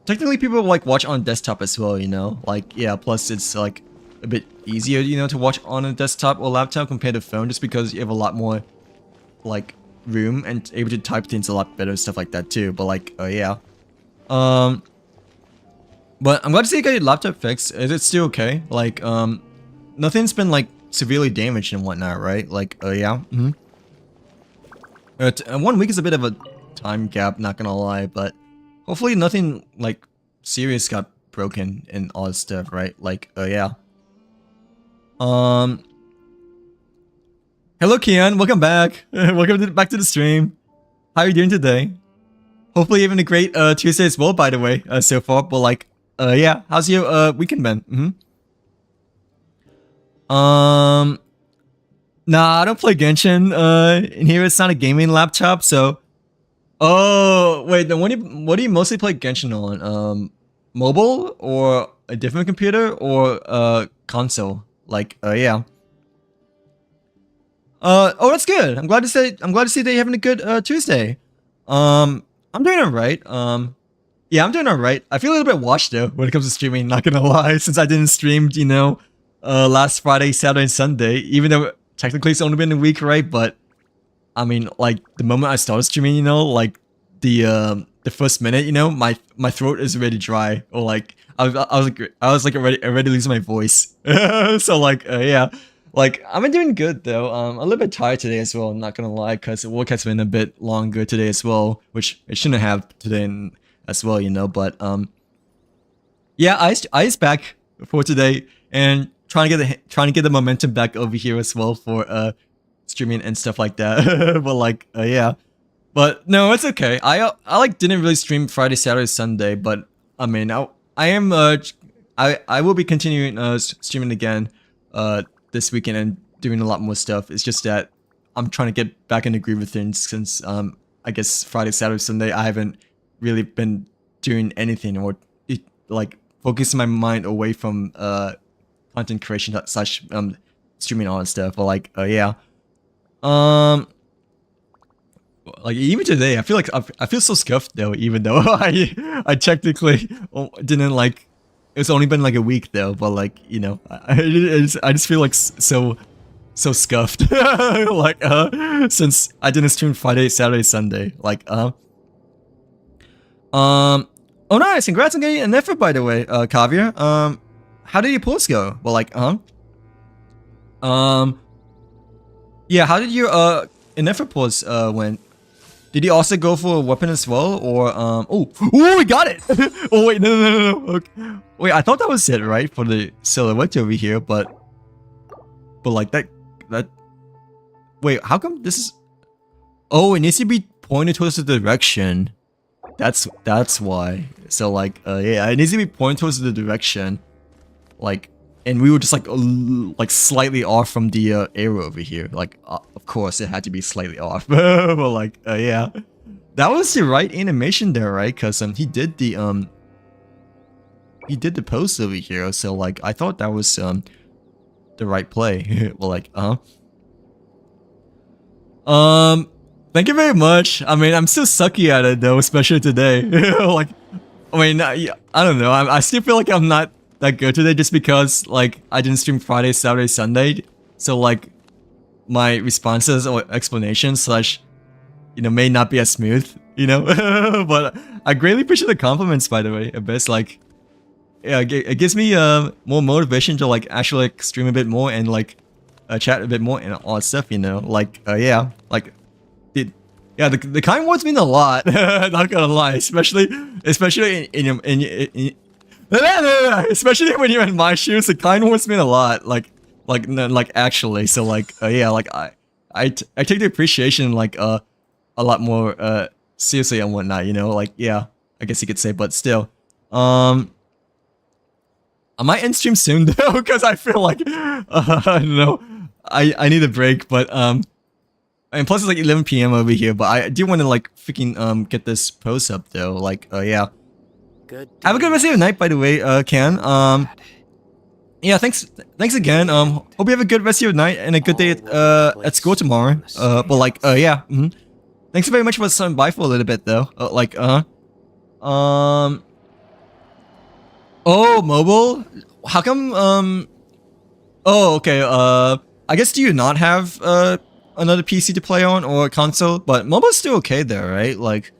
technically people like watch on desktop as well. You know, like yeah. Plus, it's like a bit easier, you know, to watch on a desktop or laptop compared to phone, just because you have a lot more like room and able to type things a lot better, stuff like that too. But like, yeah. But I'm glad to see you got your laptop fixed. Is it still okay? Like, nothing's been, like, severely damaged and whatnot, right? Like, yeah. 1 week is a bit of a time gap, not gonna lie, but hopefully nothing, like, serious got broken and all this stuff, right? Like, yeah. Hello, Kian. Welcome back. Welcome back to the stream. How are you doing today? Hopefully you're having a great, Tuesday as well, by the way, so far, but, like, yeah, how's your weekend been? Nah, I don't play Genshin. In here it's not a gaming laptop, so. Oh, wait, then what do you mostly play Genshin on? Mobile or a different computer or console? Like, yeah. Oh, that's good. I'm glad to see that you're having a good Tuesday. I'm doing alright. Yeah, I'm doing alright. I feel a little bit washed though when it comes to streaming, not gonna lie, since I didn't stream, you know, last Friday, Saturday, and Sunday, even though technically it's only been a week, right? But I mean, like the moment I started streaming, you know, like the first minute, you know, my throat is already dry, or like I was already losing my voice. So like yeah, like I've been doing good though. I'm a little bit tired today as well. I'm not gonna lie, because work has been a bit longer today as well, which it shouldn't have today as well, you know. But yeah, I is back for today and trying to get the momentum back over here as well for streaming and stuff like that. But like yeah, but no, it's okay. I like didn't really stream Friday, Saturday, Sunday, but I mean I am I will be continuing streaming again this weekend and doing a lot more stuff. It's just that I'm trying to get back in the groove of things since I guess Friday, Saturday, Sunday I haven't really been doing anything or like focusing my mind away from content creation / streaming all that stuff. But like yeah, like even today I feel like I feel so scuffed though, even though I technically didn't like it's only been like a week though, but like, you know, I just feel like so scuffed. Like, since I didn't stream Friday, Saturday, Sunday. Like, oh nice, congrats on getting an effort, by the way, Kavir. How did your pulls go? Well, like, yeah, how did your effort pulls went? Did he also go for a weapon as well, or oh, we got it. Oh wait, no. Okay. Wait, I thought that was it, right, for the silhouette over here, but like that. Wait, how come this is? Oh, it needs to be pointed towards the direction. That's why. So like, yeah, it needs to be pointed towards the direction, like, and we were just like slightly off from the arrow over here. Like, of course, it had to be slightly off. But like, yeah, that was the right animation there, right? Cause he did the pose over here. So like, I thought that was the right play. Well, like, thank you very much. I mean, I'm still sucky at it though, especially today. Like, I mean, I don't know. I still feel like I'm not that good today just because like I didn't stream Friday, Saturday, Sunday. So like my responses or explanations slash, you know, may not be as smooth, you know. But I greatly appreciate the compliments, by the way. Abyss, like, yeah, it gives me more motivation to like actually like stream a bit more and like chat a bit more and all that stuff, you know. Like, yeah, like. Yeah, the kind words mean a lot. Not gonna lie, especially in especially when you're in my shoes. The kind words mean a lot. Like actually. So like, yeah, like I take the appreciation like a lot more seriously and whatnot. You know, like, yeah, I guess you could say, but still, I might end stream soon though, because I feel like I don't know, I need a break, but and plus it's like 11 PM over here, but I do want to like freaking get this post up though. Like, yeah. Good. Have a good rest of your night, by the way, Ken. Yeah, thanks again. Hope you have a good rest of your night and a good day at school tomorrow. But like, yeah. Thanks very much for stopping by for a little bit though. Like, oh, mobile. How come? Oh, okay. I guess do you not have another PC to play on or a console? But mobile's still okay there, right? Like,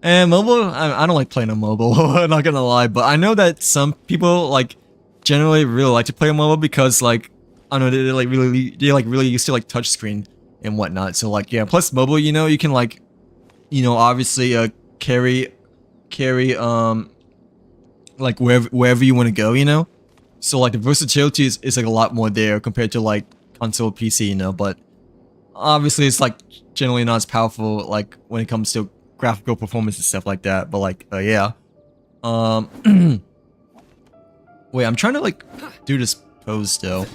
and mobile, I don't like playing on mobile. I'm not gonna lie, but I know that some people like generally really like to play on mobile because like I don't know, they're really used to like touchscreen and whatnot. So like, yeah. Plus mobile, you know, you can like, you know, obviously carry like wherever you want to go, you know. So like the versatility is like a lot more there compared to like console PC, you know. But obviously it's like generally not as powerful like when it comes to graphical performance and stuff like that. But like, yeah. Wait, I'm trying to like do this pose still.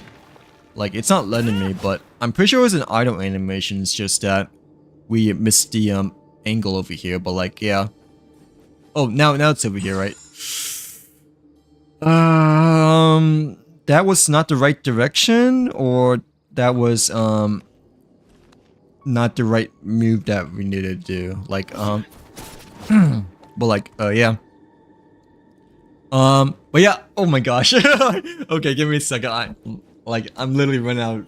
Like, it's not letting me, but I'm pretty sure it was an idle animation. It's just that we missed the angle over here. But like, yeah. Oh, now it's over here, right? That was not the right direction, or that was not the right move that we needed to do. Like, but like, yeah. But yeah, oh my gosh. Okay, give me a second. I'm literally running out.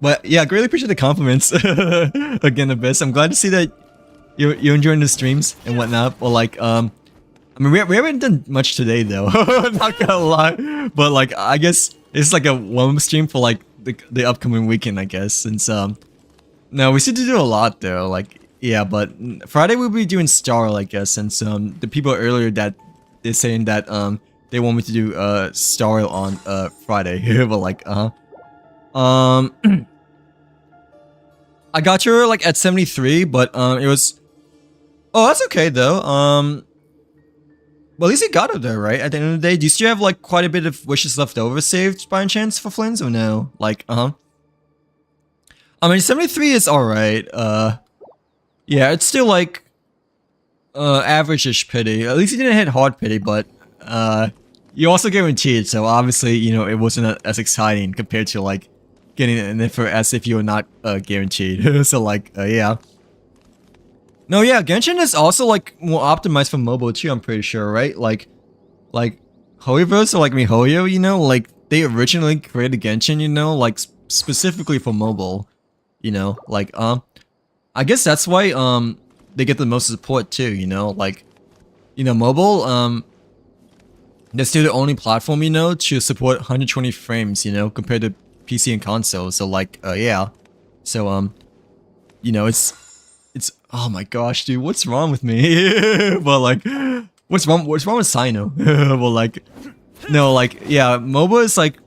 But yeah, greatly appreciate the compliments. Again, Abyss. I'm glad to see that you're enjoying the streams and whatnot. But like, I mean, we haven't done much today though. Not gonna lie. But like, I guess it's like a warm stream for like the upcoming weekend, I guess. Since no, we still do a lot though. Like, yeah, but Friday we'll be doing Star, I guess. Since the people earlier that they're saying that they want me to do Star on Friday. But like, I got her like at 73, but it was. Oh, that's okay though. Well, at least you got it there, right? At the end of the day, do you still have like quite a bit of wishes left over saved by any chance for Flynn's or no? Like, I mean, 73 is alright. Yeah, it's still like average-ish pity. At least he didn't hit hard pity, but you also guaranteed, so obviously, you know, it wasn't as exciting compared to like getting an offer as if you were not guaranteed. So like, yeah. No, yeah, Genshin is also like more optimized for mobile too, I'm pretty sure, right? Like Hoyoverse or like MiHoYo, you know, like they originally created Genshin, you know, like specifically for mobile, you know, like I guess that's why they get the most support too, you know, like, you know, mobile they're still the only platform, you know, to support 120 frames, you know, compared to PC and console. So like, yeah. So you know, it's oh my gosh, dude, what's wrong with me? But like, what's wrong with Sino? Well, like, no, like, yeah, MOBA is like,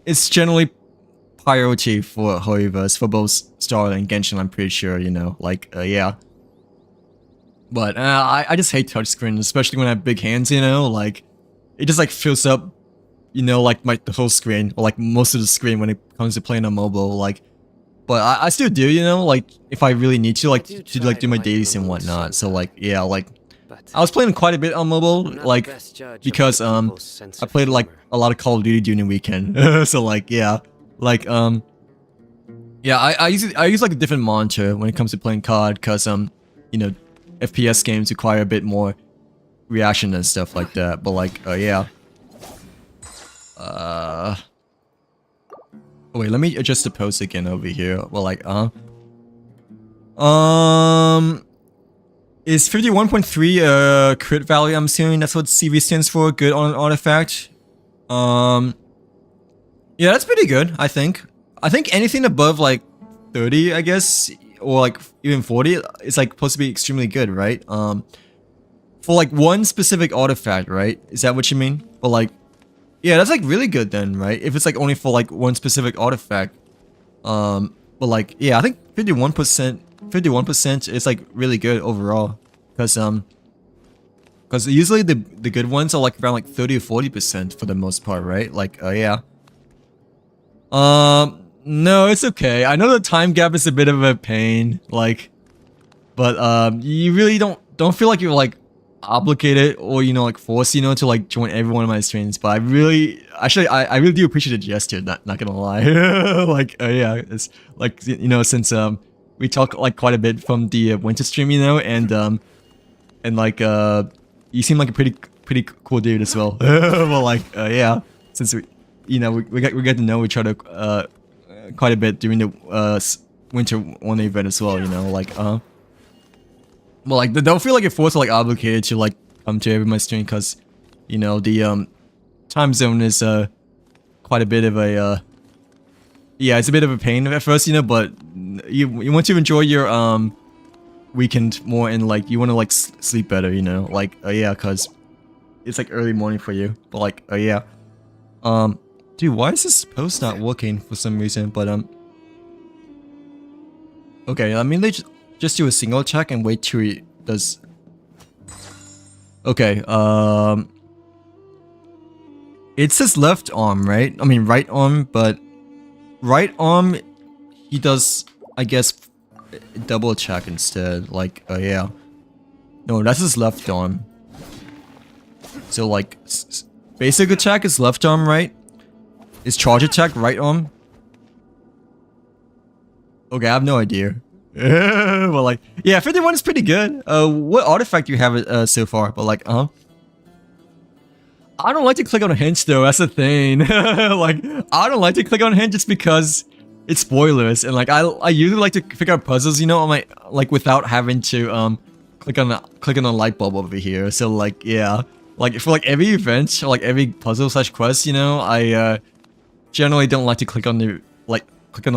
it's generally priority for Hoyoverse for both Star and Genshin, I'm pretty sure, you know, like, yeah. But I just hate touchscreen, especially when I have big hands, you know, like, it just like fills up, you know, like the whole screen, or like most of the screen when it comes to playing on mobile, like. But I still do, you know, like, if I really need to, like, do my dailies and whatnot. So, like, yeah, like, I was playing quite a bit on mobile, like, because, I played, like, a lot of Call of Duty during the weekend. So, like, yeah. Like, yeah, I use, like, a different monitor when it comes to playing COD, because, you know, FPS games require a bit more reaction and stuff like that. But, like, yeah. Oh, wait, let me adjust the post again over here. Well, like, is 51.3 crit value? I'm assuming that's what CV stands for. Good on an artifact. Yeah, that's pretty good, I think. I think anything above like 30, I guess, or like even 40 is like supposed to be extremely good, right? For like one specific artifact, right? Is that what you mean? But like, yeah, that's like really good then, right? If it's like only for like one specific artifact. But like, yeah, I think 51% is like really good overall. Cause usually the good ones are like around like 30 or 40% for the most part, right? Like, yeah. No, it's okay. I know the time gap is a bit of a pain, like, but you really don't feel like you're like obligated or, you know, like forced, you know, to like join every one of my streams. But I really do appreciate the gesture, not gonna lie. Like, yeah, it's like, you know, since we talk like quite a bit from the winter stream, you know, and like you seem like a pretty cool dude as well. Well, like, yeah, since we, you know, we get to know each other quite a bit during the winter one event as well, you know, like well, like, don't feel like you're forced or like obligated to like come to every my stream, because, you know, the time zone is quite a bit of a yeah, it's a bit of a pain at first, you know, but you want to enjoy your weekend more, and like you want to like sleep better, you know, like, yeah, because it's like early morning for you. But like, yeah, dude, why is this post not working for some reason? But okay, let me just do a single check and wait till he does. Okay, it says left arm, right? I mean right arm, but right arm he does, I guess, double check instead. Like, yeah, no, that's his left arm. So like, basic attack is left arm, right? Is charge attack right arm? Okay, I have no idea. Well, like, yeah, 51 is pretty good. What artifact do you have so far? But like, I don't like to click on a hint though, that's the thing. Like, I don't like to click on a hint just because it's spoilers, and like, I usually like to figure out puzzles, you know, on my, like, without having to click on the light bulb over here. So like, yeah, like for like every event or like every puzzle / quest, you know, I generally don't like to click on the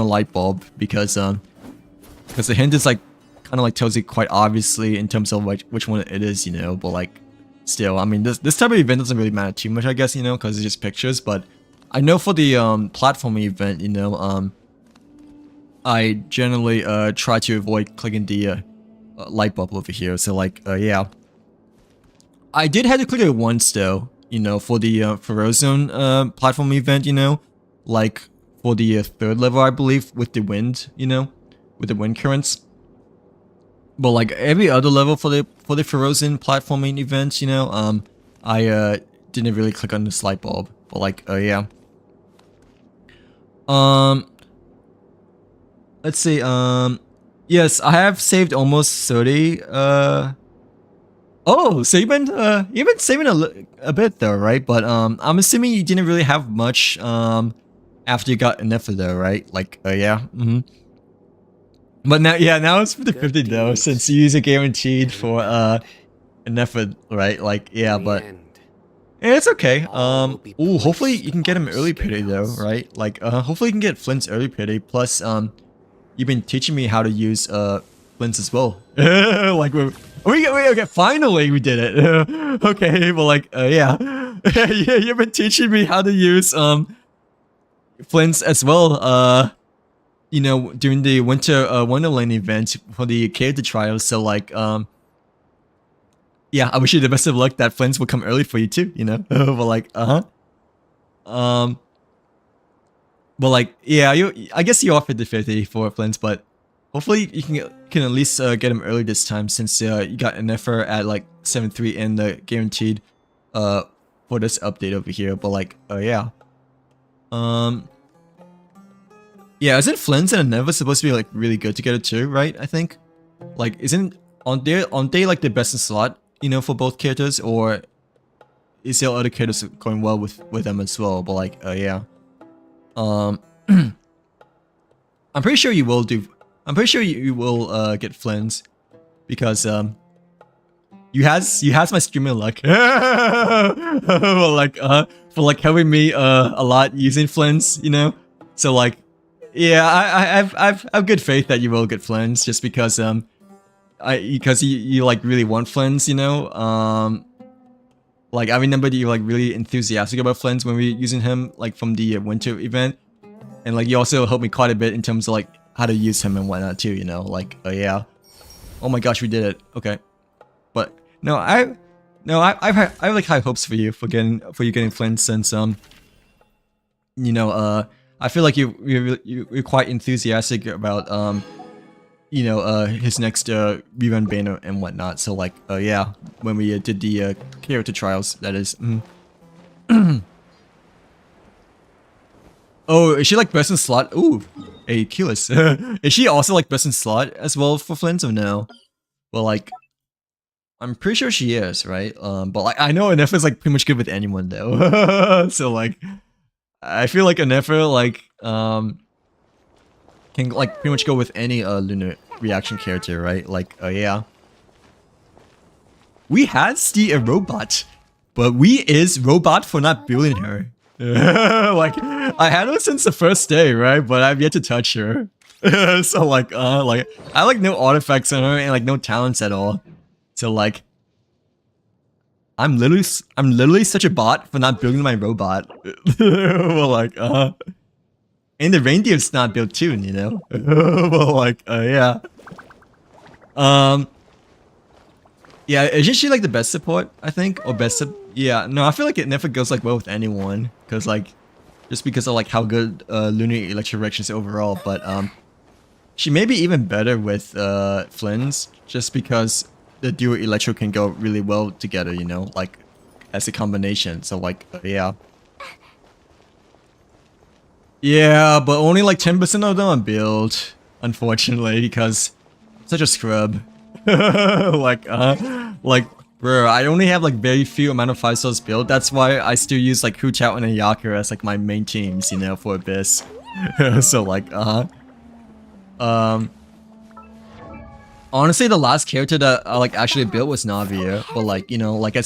light bulb, because the hint is like kind of like tells you quite obviously in terms of like which one it is, you know. But like, still, I mean, this type of event doesn't really matter too much, I guess, you know, because it's just pictures. But I know for the platforming event, you know, I generally try to avoid clicking the light bulb over here. So like, yeah, I did have to click it once though, you know, for the Frozone platform event, you know, like for the 3rd level, I believe, with the wind, you know, with the wind currents. But like every other level for the Frozone platforming events, you know, I didn't really click on this light bulb. But like, yeah. Let's see. Yes, I have saved almost 30. Oh, so you've been saving a bit though, right? But I'm assuming you didn't really have much after you got enough of though, right? Like, yeah. But now, yeah, now it's 50-50 though, since you use a guaranteed for an effort, right? Like, yeah, but yeah, it's okay. Ooh, hopefully you can get him early pity though, right? Like, hopefully you can get Flint's early pity. Plus, you've been teaching me how to use Flint's as well. Like, okay, finally we did it. Okay, but like, yeah, yeah, you've been teaching me how to use Flint's as well. You know, during the Winter Wonderland event for the character trials. So like, yeah, I wish you the best of luck that Flint's will come early for you too, you know? But like, but like, yeah, I guess you are 50-50 for Flint's, but hopefully you can at least get him early this time, since you got an effort at like 7-3 in the guaranteed for this update over here. But like, yeah. Yeah, isn't Flint's and Neva supposed to be like really good together too, right? I think. Like, aren't they like the best in slot, you know, for both characters, or is there other characters going well with them as well? But like, yeah. I'm pretty sure you will do. I'm pretty sure you will get Flint's, because you has my streaming luck. Well, like for like helping me a lot using Flint's, you know. So like, yeah, I've good faith that you will get Flint's, just because because you like really want Flint's, you know. Like, I remember that you're like really enthusiastic about Flint's when we were using him like from the winter event, and like you also helped me quite a bit in terms of like how to use him and whatnot too, you know. Like, yeah. Oh my gosh, we did it. Okay, but no, I have like high hopes for you getting Flint, since you know, I feel like you're quite enthusiastic about you know, his next rerun banner and whatnot. So like, yeah, when we did the character trials, that is. Oh, is she like best in slot? Ooh, a Keyless. Is she also like best in slot as well for Flint, or no? Well, like, I'm pretty sure she is, right? But like, I know Anefa is like pretty much good with anyone though. So like, I feel like Anefa like can like pretty much go with any lunar reaction character, right? Like, yeah. We has the robot, but we is robot for not building her. Like, I had her since the first day, right? But I've yet to touch her. So like, I like no artifacts on her and like no talents at all. So like, I'm literally such a bot for not building my robot. Well, like, and the reindeer's not built too, you know. Well, like, yeah. Yeah, isn't she like the best support, I think? Or best yeah, no, I feel like it never goes like well with anyone. Cause like, just because of like how good Lunar Electro is overall. But she may be even better with Flynn's, just because the duo Electro can go really well together, you know, like as a combination. So like, yeah. Yeah, but only like 10% of them are built, unfortunately, because I'm such a scrub. Like, bro, I only have like very few amount of 5 stars built. That's why I still use like Hu Chao and Ayaka as like my main teams, you know, for Abyss. So like, honestly, the last character that I like actually built was Navia, but like, you know, like I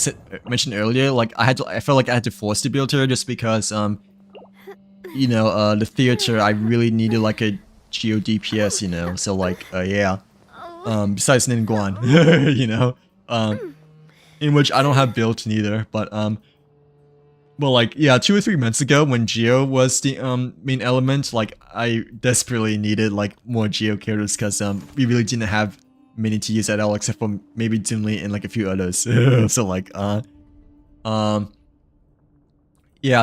mentioned earlier, like I felt like I had to force to build her just because, you know, the theater, I really needed like a Geo DPS, you know, so like, yeah. Besides Ningguan, you know, in which I don't have built neither, but well, like, yeah, 2 or 3 months ago when Geo was the main element, like I desperately needed like more Geo characters, because we really didn't have many to use at all, except for maybe Dimly and like a few others. So like, yeah, I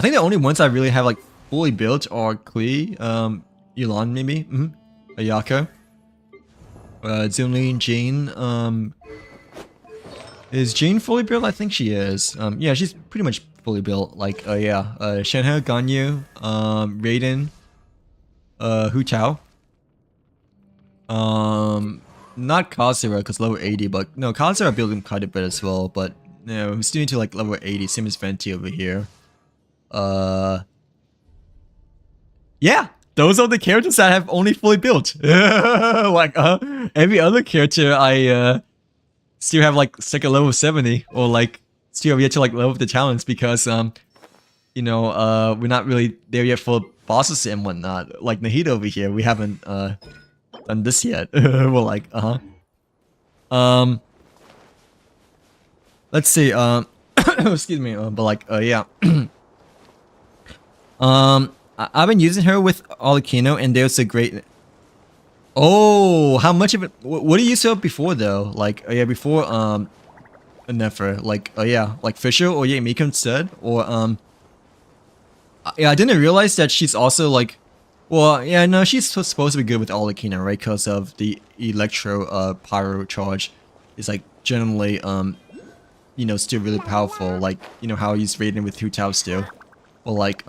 think the only ones I really have like fully built are Klee, Elon maybe, Ayaka. Zunli and Jane, is Jane fully built? I think she is. Yeah, she's pretty much fully built. Like, yeah, Shenhe, Ganyu, Raiden, Hu Tao. Not Kazura, because level 80, but no, Kazura built him quite a bit as well, but no, we still need to like level 80, same as Venti over here. Yeah, those are the characters that I have only fully built. Like, every other character I, still have like stuck at level 70, or like, still have yet to like level up the talents because, you know, we're not really there yet for bosses and whatnot. Like Nahida over here, we haven't, done this yet. We're like, let's see, excuse me, but like, yeah. I've been using her with Alikino, and there's a great... Oh, how much of it... What do you use her before, though? Like, yeah, before, Nefer. Like, yeah, like Fisher or yeah, Mika instead? Or, yeah, I didn't realize that she's also, like... Well, yeah, no, she's supposed to be good with Alikino, right? Because of the Electro, Pyro charge. Is, like, generally, you know, still really powerful. Like, you know, how he's raiding with Hu Tao still. Or, like,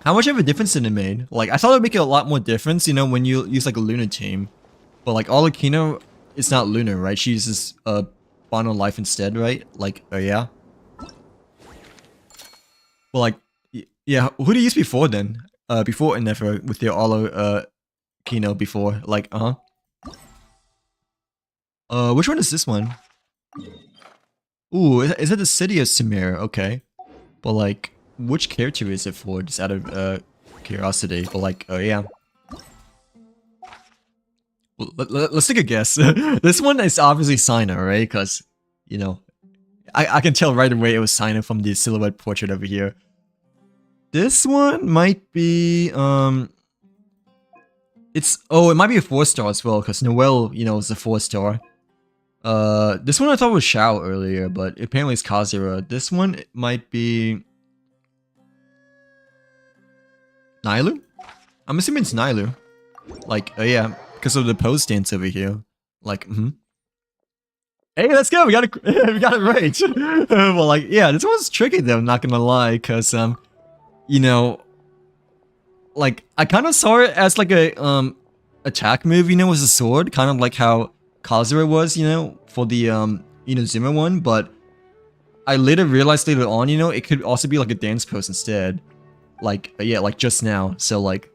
how much of a difference did it make? Like, I thought it would make a lot more difference, you know, when you use, like, a Lunar team. But, like, Alikino, it's not Lunar, right? She uses, Bond on Life instead, right? Like, yeah. Well, like, yeah, who did you use before, then? Before Endeavor, with your Alo, Kino before? Like, which one is this one? Ooh, is it the City of Samir? Okay. But, like... Which character is it for? Just out of curiosity. But like, yeah. Well, let's take a guess. This one is obviously Sina, right? Because, you know, I can tell right away it was Sina from the silhouette portrait over here. This one might be, it's, oh, it might be a 4-star as well, because Noelle, you know, is a 4-star. This one I thought was Shao earlier, but apparently it's Kazura. This one it might be... Nailu? I'm assuming it's Nailu. Like, yeah, because of the pose stance over here. Like, Hey, let's go! We got it, we got it right! Well, like, yeah, this one's tricky though, I'm not gonna lie, because, you know... Like, I kind of saw it as like a, attack move, you know, with a sword, kind of like how Kazura was, you know, for the, Inazuma one, but... I later realized later on, you know, it could also be like a dance pose instead. Like, yeah, like just now. So, like,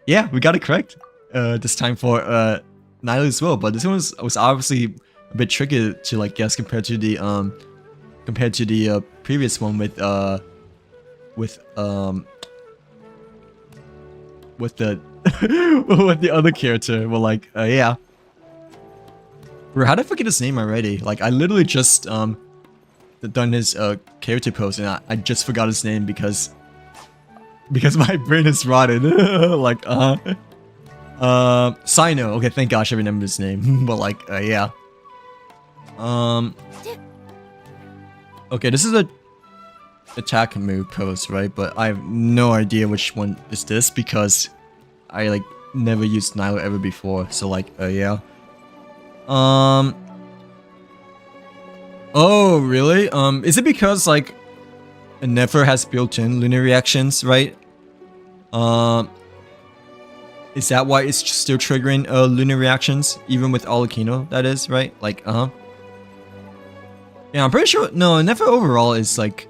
yeah, we got it correct. This time for, Nailu as well. But this one was obviously a bit tricky to, like, guess compared to the, previous one with the, with the other character. Well, like, yeah. Bro, how did I forget his name already? Like, I literally just, done his, character pose, and I just forgot his name because my brain is rotted. Like, Sino. Okay, thank gosh I remember his name. But like, yeah. Okay, this is a attack move pose, right? But I have no idea which one is this because I like never used Nilo ever before. So like, yeah. Oh, really? Is it because like Nefer has built-in lunar reactions, right? Is that why it's still triggering lunar reactions, even with Alikino, that is, right? Like, yeah, I'm pretty sure, no, Nefer overall is like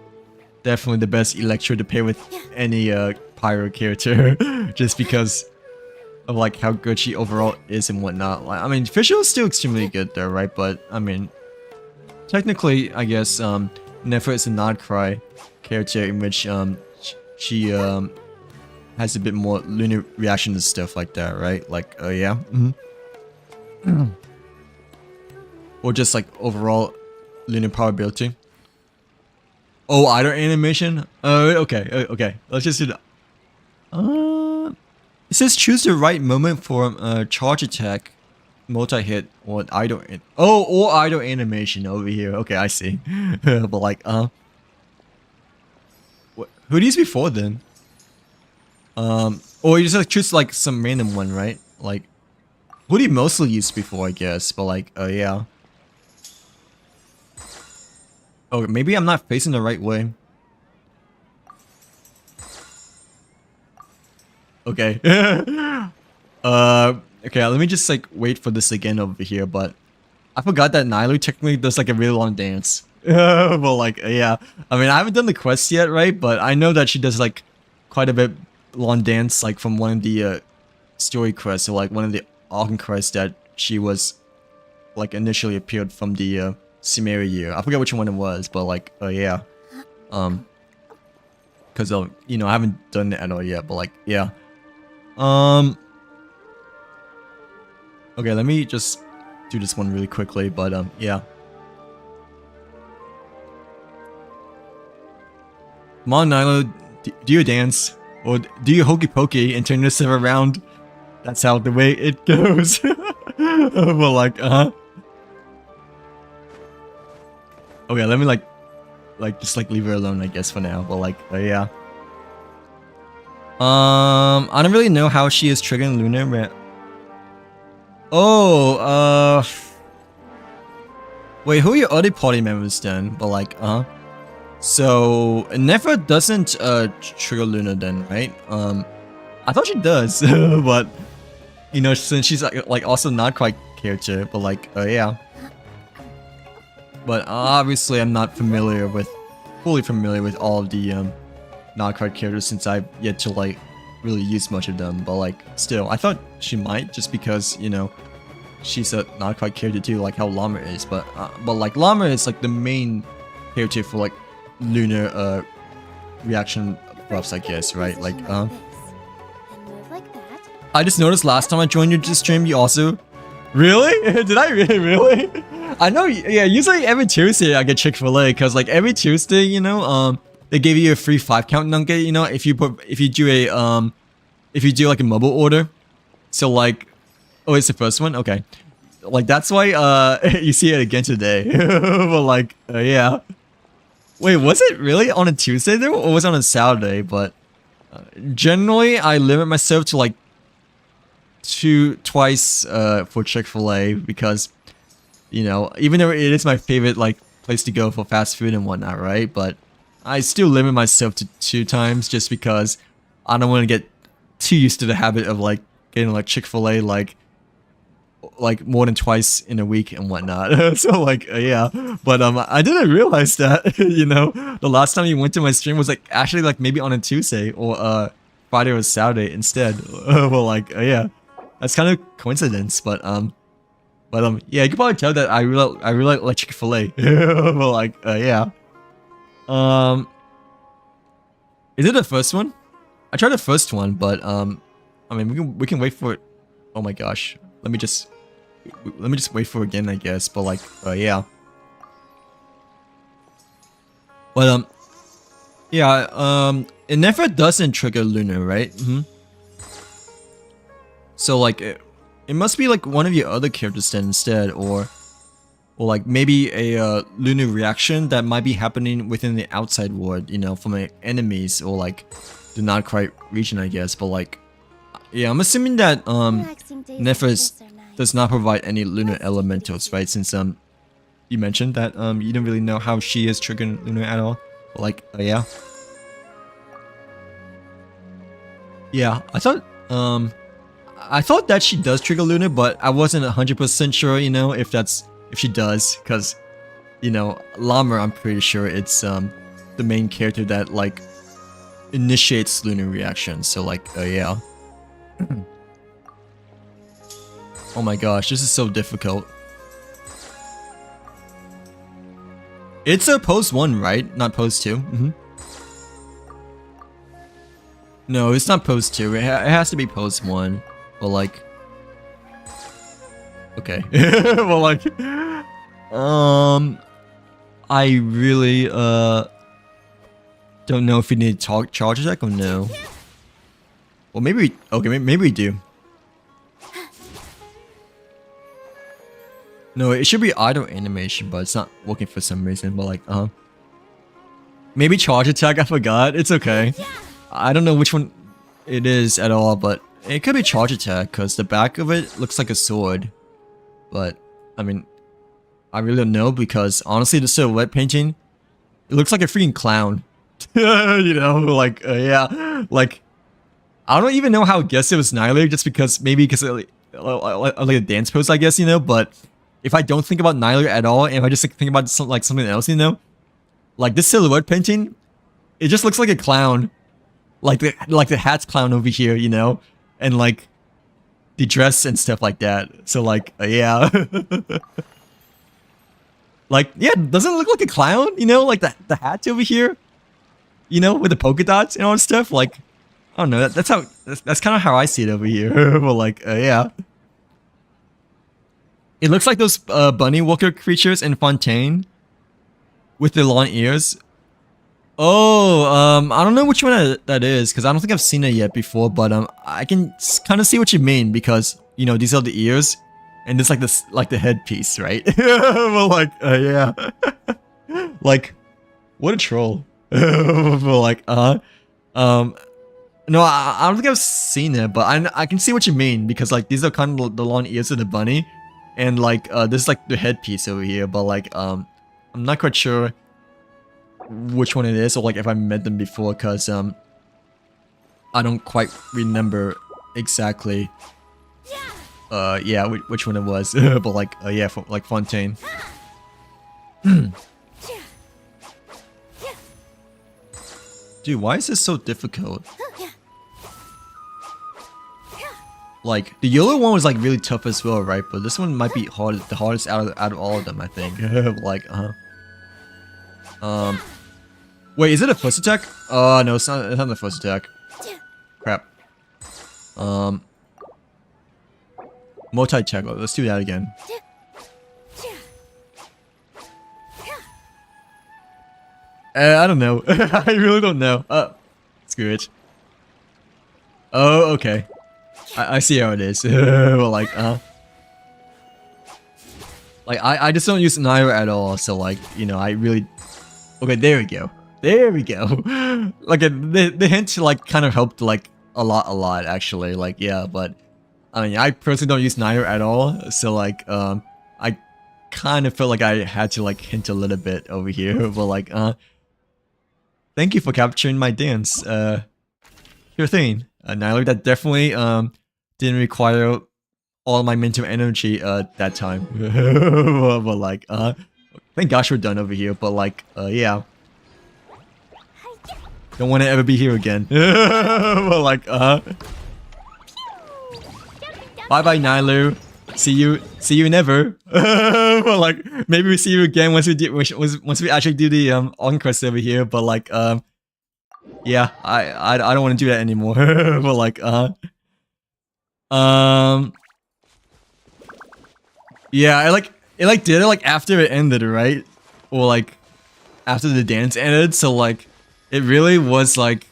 definitely the best Electro to pair with any Pyro character, just because of like how good she overall is and whatnot. Like, I mean, Fischl is still extremely good though, right? But, I mean, technically, I guess, Nefer is a Nodcry character in which she has a bit more lunar reaction and stuff like that, right? Like, yeah. Or just like overall lunar power ability. Oh, idle animation? Okay, okay. Let's just do that. It says choose the right moment for charge attack, multi-hit, or idle. Or idle animation over here. Okay, I see. But like, who do you use before then? Or you just like choose like some random one, right? Like, who do you mostly use before, I guess? But like, yeah. Oh, maybe I'm not facing the right way. Okay. Okay, let me just like wait for this again over here, but I forgot that Nailu technically does like a really long dance. Well, like, yeah. I mean, I haven't done the quest yet, right? But I know that she does like quite a bit long dance, like from one of the story quests, or like one of the Arkham quests that she was like initially appeared from the Cimmeria year. I forget which one it was, but like, yeah. Because you know, I haven't done it at all yet, but like, yeah. Okay, let me just do this one really quickly, but yeah. Come on, Nilo, do you dance? Or do you hokey pokey and turn yourself around? That's how the way it goes. Well, like, okay, let me like just like leave her alone, I guess, for now. But like, yeah. I don't really know how she is triggering Luna. Oh, wait, who are your other party members then? But like, so Nefer doesn't trigger Luna then, right? I thought she does, but you know, since she's like also not quite character, but like, yeah. But obviously, I'm not fully familiar with all of the not quite characters since I've yet to like really use much of them. But like, still, I thought she might just because you know she's a not quite character too, like how Llama is. But like Llama is like the main character for like lunar reaction buffs, I guess, right? Like I just noticed last time I joined your stream, you also really did I really I know, yeah, usually every Tuesday I get Chick-fil-A because like every Tuesday, you know, they give you a free 5-count nugget, you know, if you do like a mobile order. So like, oh, it's the first one? Okay. Like that's why you see it again today. But like, yeah. Wait, was it really on a Tuesday though, or was it on a Saturday? But generally I limit myself to like twice for Chick-fil-A because you know, even though it is my favorite like place to go for fast food and whatnot, right? But I still limit myself to 2 times just because I don't want to get too used to the habit of like getting like Chick-fil-A like more than twice in a week and whatnot. So like, yeah. But I didn't realize that, you know, the last time you went to my stream was like actually like maybe on a Tuesday or Friday or Saturday instead. Well, like, yeah, that's kind of coincidence, but yeah, you can probably tell that I really like Chick-fil-A. But like, yeah. Is it the first one? I tried the first one, but I mean, we can wait for it. Oh my gosh, let me just wait for it again, I guess. But like, yeah. But yeah, it never doesn't trigger Luna, right? So like, it must be like one of your other characters then instead, or like maybe a Luna reaction that might be happening within the outside world, you know, from like enemies or like the not quite region, I guess. But like, yeah, I'm assuming that Nephros does not provide any lunar elementals, right? Since you mentioned that you don't really know how she is triggering Luna at all. But like, yeah. Yeah, I thought that she does trigger Luna, but I wasn't 100% sure, you know, if she does, because, you know, Llama, I'm pretty sure it's the main character that like initiates Luna reactions. So like, yeah. Oh my gosh, this is so difficult. It's a pose 1, right? Not pose 2. No, it's not pose 2. It has to be pose 1. But like, okay. Well, like, I really don't know if we need to charge attack or no. Well, maybe maybe we do. No, it should be idle animation, but it's not working for some reason. But like, maybe charge attack. I forgot. It's okay. I don't know which one it is at all, but it could be charge attack because the back of it looks like a sword. But I mean, I really don't know because honestly, the silhouette painting It looks like a freaking clown. You know, like, yeah. Like, I don't even know how I guessed it was Nyler, just because, maybe because of, like a dance pose, I guess, you know, but if I don't think about Nyler at all, and if I just think about something else, you know, like this silhouette painting, it just looks like a clown. Like the hat's clown over here, you know, and like the dress and stuff like that. So like, yeah. Like, yeah, doesn't it look like a clown, you know, like the hat's over here, you know, with the polka dots and all that stuff. Like, I don't know, that's kind of how I see it over here. Well, like, yeah. It looks like those bunny walker creatures in Fontaine with the long ears. Oh, I don't know which one that is, because I don't think I've seen it yet before, but I can kind of see what you mean, because, you know, these are the ears, and this like the headpiece, right? Well, like, yeah. Like, what a troll. Well, like, no, I don't think I've seen it, but I can see what you mean, because like these are kind of the long ears of the bunny, and like this is like the headpiece over here, but like I'm not quite sure which one it is, or like if I met them before, because I don't quite remember exactly yeah, which one it was. But like yeah, like Fontaine. Dude, why is this so difficult? Like, the yellow one was like really tough as well, right? But this one might be the hardest out of all of them, I think. Like, wait, is it a first attack? Oh, no, it's not the first attack. Crap. Multi-attack, let's do that again. I don't know. I really don't know. Screw it. Oh, okay. I see how it is. Well, like, I just don't use Naira at all, so like, you know, I really... Okay, there we go. There we go. Like, the hint, like, kind of helped, like, a lot, actually. Like, yeah, but... I mean, I personally don't use Naira at all, so like, I kind of felt like I had to, like, hint a little bit over here, but like, thank you for capturing my dance. Sure thing. Nyler, that definitely, didn't require all my mental energy, that time. But like, thank gosh we're done over here, but like, yeah. Don't want to ever be here again. But like, bye-bye, Nyler. See you never. Well, like, maybe we see you again once we actually do the on-quest over here. But like, yeah, I don't want to do that anymore. But like, yeah, it did it like after it ended, right? Or like after the dance ended. So like, it really was like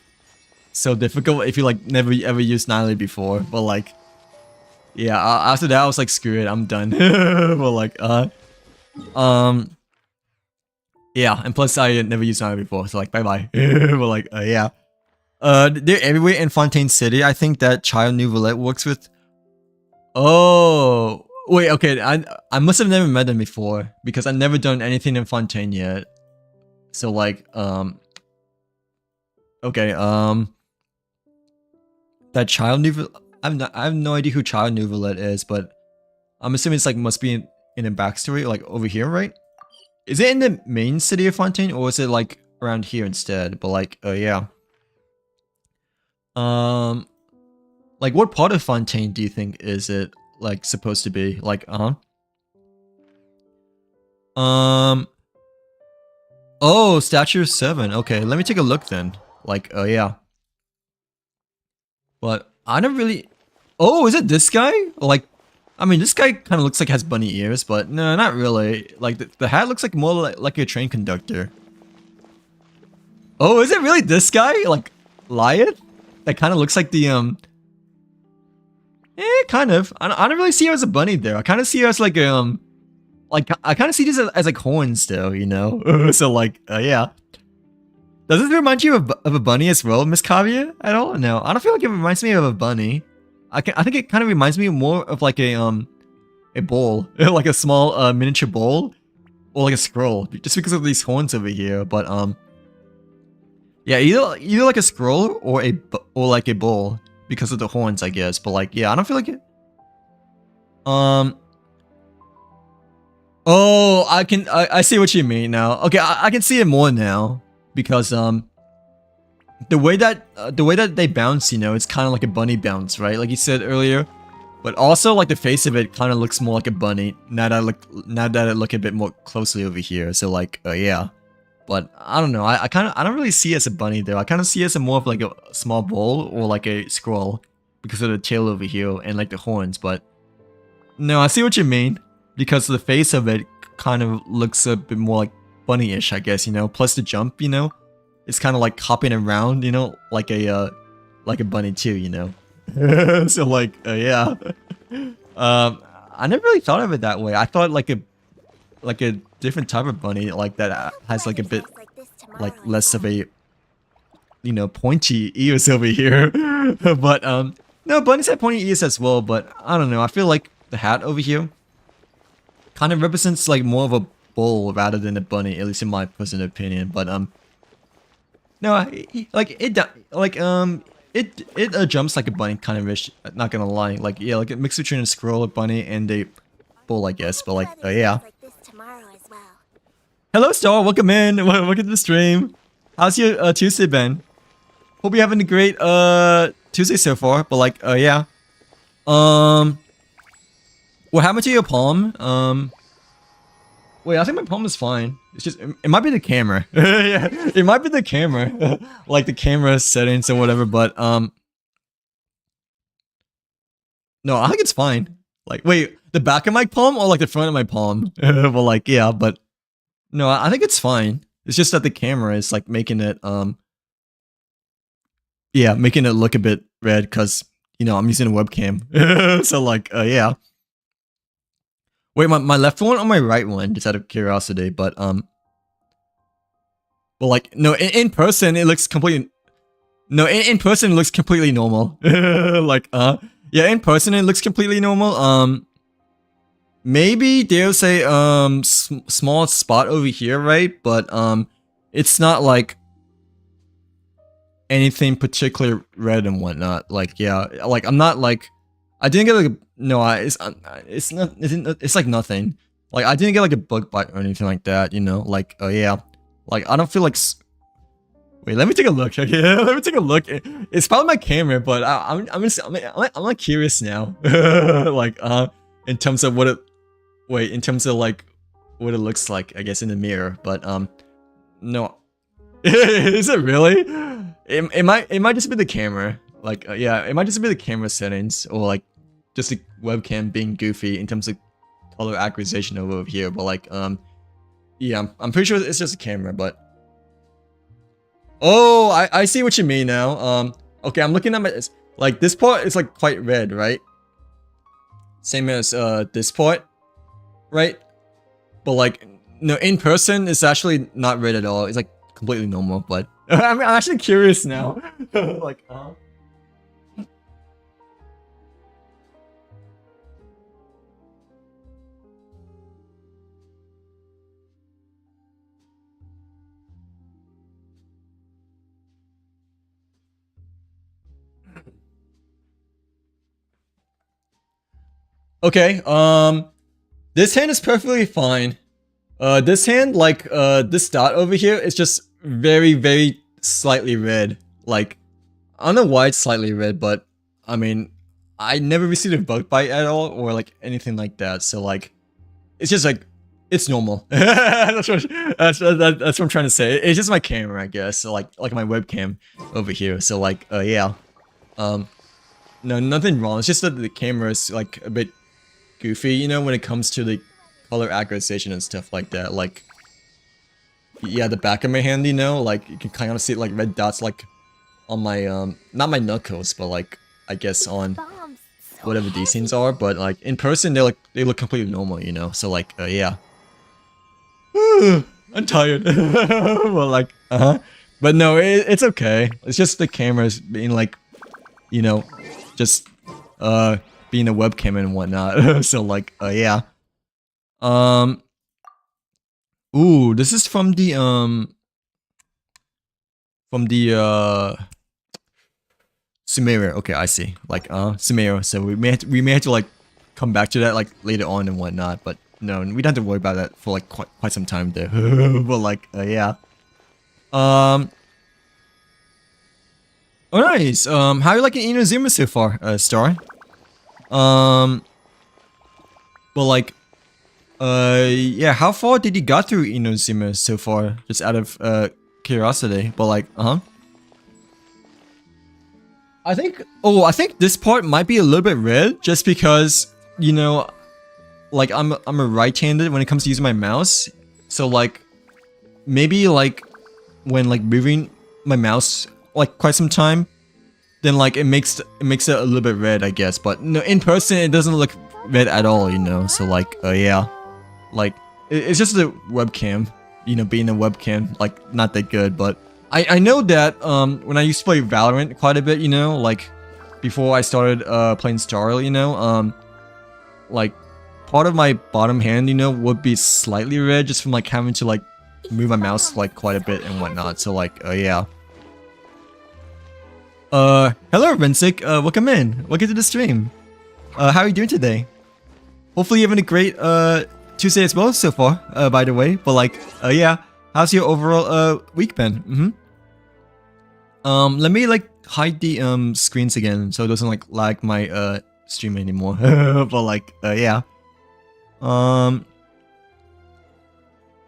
so difficult if you like never ever used Nyler before. But like. Yeah, after that I was like, screw it, I'm done. Well, like, yeah, and plus I never used Nyler before, so like, bye-bye. But like, yeah. They're everywhere in Fontaine City. I think that Child Nouvellette works with... Oh, wait, okay, I must have never met them before, because I've never done anything in Fontaine yet. So like, okay, that Child Nouvellette... I have no idea who Child Nouvellette is, but I'm assuming it's like must be in a backstory, like over here, right? Is it in the main city of Fontaine, or is it like around here instead? But like, yeah. Like what part of Fontaine do you think is it like supposed to be? Like, oh, Statue 7. Okay, let me take a look then. Like, yeah. But I don't really... Oh, is it this guy? Like, I mean, this guy kind of looks like has bunny ears, but no, not really. Like, the hat looks like more like a train conductor. Oh, is it really this guy? Like, Lyad? That kind of looks like the, kind of. I don't really see her as a bunny there. I kind of see her as like, like, I kind of see this as like horns though, you know? So like, yeah. Does this remind you of a bunny as well, Miss Kavia, at all? No, I don't feel like it reminds me of a bunny. I think it kind of reminds me more of like a bowl, like a small miniature bowl. or like a scroll, just because of these horns over here. But yeah, either like a scroll or or like a bull because of the horns, I guess. But like, yeah, I don't feel like it. Oh, I see what you mean now. Okay, I can see it more now because the way that they bounce, you know, it's kind of like a bunny bounce, right? Like you said earlier. But also, like the face of it kind of looks more like a bunny now that I look a bit more closely over here. So like, yeah. But I don't know. I don't really see it as a bunny though. I kind of see it as more of like a small bull or like a squirrel because of the tail over here and like the horns. But no, I see what you mean because the face of it kind of looks a bit more like bunny-ish, I guess. You know, plus the jump, you know, it's kind of like hopping around, you know, like a bunny too, you know. So like, yeah. I never really thought of it that way. I thought like a different type of bunny like that has like a bit like less of a, you know, pointy ears over here. But no, bunnies have pointy ears as well. But I don't know. I feel like the hat over here kind of represents like more of a bull rather than a bunny, at least in my personal opinion. But no, it jumps like a bunny kind of ish. Not gonna lie, like yeah, like a mix between a squirrel, a bunny, and a bull, I guess. But like, yeah. Hello, Star. Welcome in. Welcome to the stream. How's your Tuesday been? Hope you're having a great Tuesday so far. But like, yeah. What happened to your palm? Wait, I think my palm is fine. It's just, it might be the camera. Yeah, it might be the camera. Like the camera settings or whatever, but, no, I think it's fine. Like, wait, the back of my palm or like the front of my palm? Well, like, yeah, but, no, I think it's fine. It's just that the camera is like making it, yeah, making it look a bit red because, you know, I'm using a webcam. So like, yeah. Wait, my left one or my right one? Just out of curiosity, but like, no, in person it looks completely. No, in person it looks completely normal. Like, yeah, in person it looks completely normal. Maybe there's a small spot over here, right? But it's not like anything particularly red and whatnot. Like, yeah, like I'm not like. I didn't get like a, no, it's like nothing. Like I didn't get like a bug bite or anything like that, you know. Like yeah, like I don't feel like. Wait, let me take a look. Okay, let me take a look. It's probably my camera, but I'm like curious now. Like in terms of what it, wait, in terms of like what it looks like, I guess in the mirror. But no, is it really? It might just be the camera. Like yeah, it might just be the camera settings or like. Just the webcam being goofy in terms of color acquisition over here, but like, yeah, I'm pretty sure it's just a camera, but... Oh, I see what you mean now, okay, I'm looking at my... Like, this part is like quite red, right? Same as, this part, right? But like, no, in person, it's actually not red at all, it's like completely normal, but... I'm actually curious now, like, okay, this hand is perfectly fine. This hand, like, this dot over here is just very, very slightly red. Like, I don't know why it's slightly red, but, I mean, I never received a bug bite at all, or, like, anything like that, so, like, it's just, like, it's normal. that's what I'm trying to say. It's just my camera, I guess, so, like my webcam over here, so, like, yeah. No, nothing wrong, it's just that the camera is, like, a bit goofy, you know, when it comes to the color acquisition and stuff like that. Like, yeah, the back of my hand, you know, like you can kind of see like red dots, like on my not my knuckles, but like I guess on whatever these things are. But like in person, they look completely normal, you know. So like, yeah, I'm tired. Well, like, but no, it's okay. It's just the cameras being like, you know, just being a webcam and whatnot. So like, yeah. Ooh, this is from the Sumeria. Okay, I see. Like Sumeria. So we may have to like come back to that like later on and whatnot. But no, we don't have to worry about that for like quite some time there. But like yeah. Oh nice. How are you liking Inazuma so far, Star? But like, yeah, how far did you got through Inazuma so far? Just out of curiosity. But like, I think this part might be a little bit red, just because, you know, like I'm a right-handed when it comes to using my mouse. So like, maybe like when like moving my mouse like quite some time, then like it makes it a little bit red, I guess. But no, in person it doesn't look red at all, you know. So like, yeah, like it's just the webcam, you know, being a webcam, like not that good. But I know that when I used to play Valorant quite a bit, you know, like before I started playing Star, you know, like part of my bottom hand, you know, would be slightly red just from like having to like move my mouse like quite a bit and whatnot. So like, yeah. Hello Vincic, welcome in. Welcome to the stream. How are you doing today? Hopefully you're having a great Tuesday as well so far, by the way. But like, yeah, how's your overall week been? Let me like hide the screens again so it doesn't like lag my stream anymore. But like, yeah.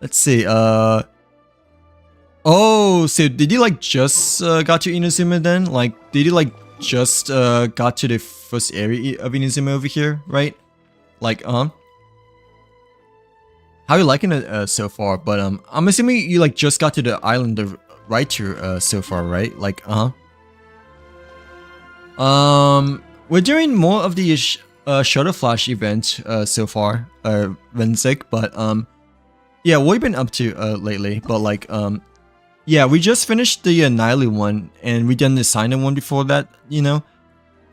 Let's see. Oh, so did you like just got to Inazuma then? Like, did you like just got to the first area of Inazuma over here, right? Like, how are you liking it so far? But I'm assuming you like just got to the island of Raichu so far, right? Like, we're doing more of the Shutterflash event so far, Vincic, but yeah, what have you been up to lately? But like, yeah, we just finished the Niley one, and we done the Sinnoh one before that, you know.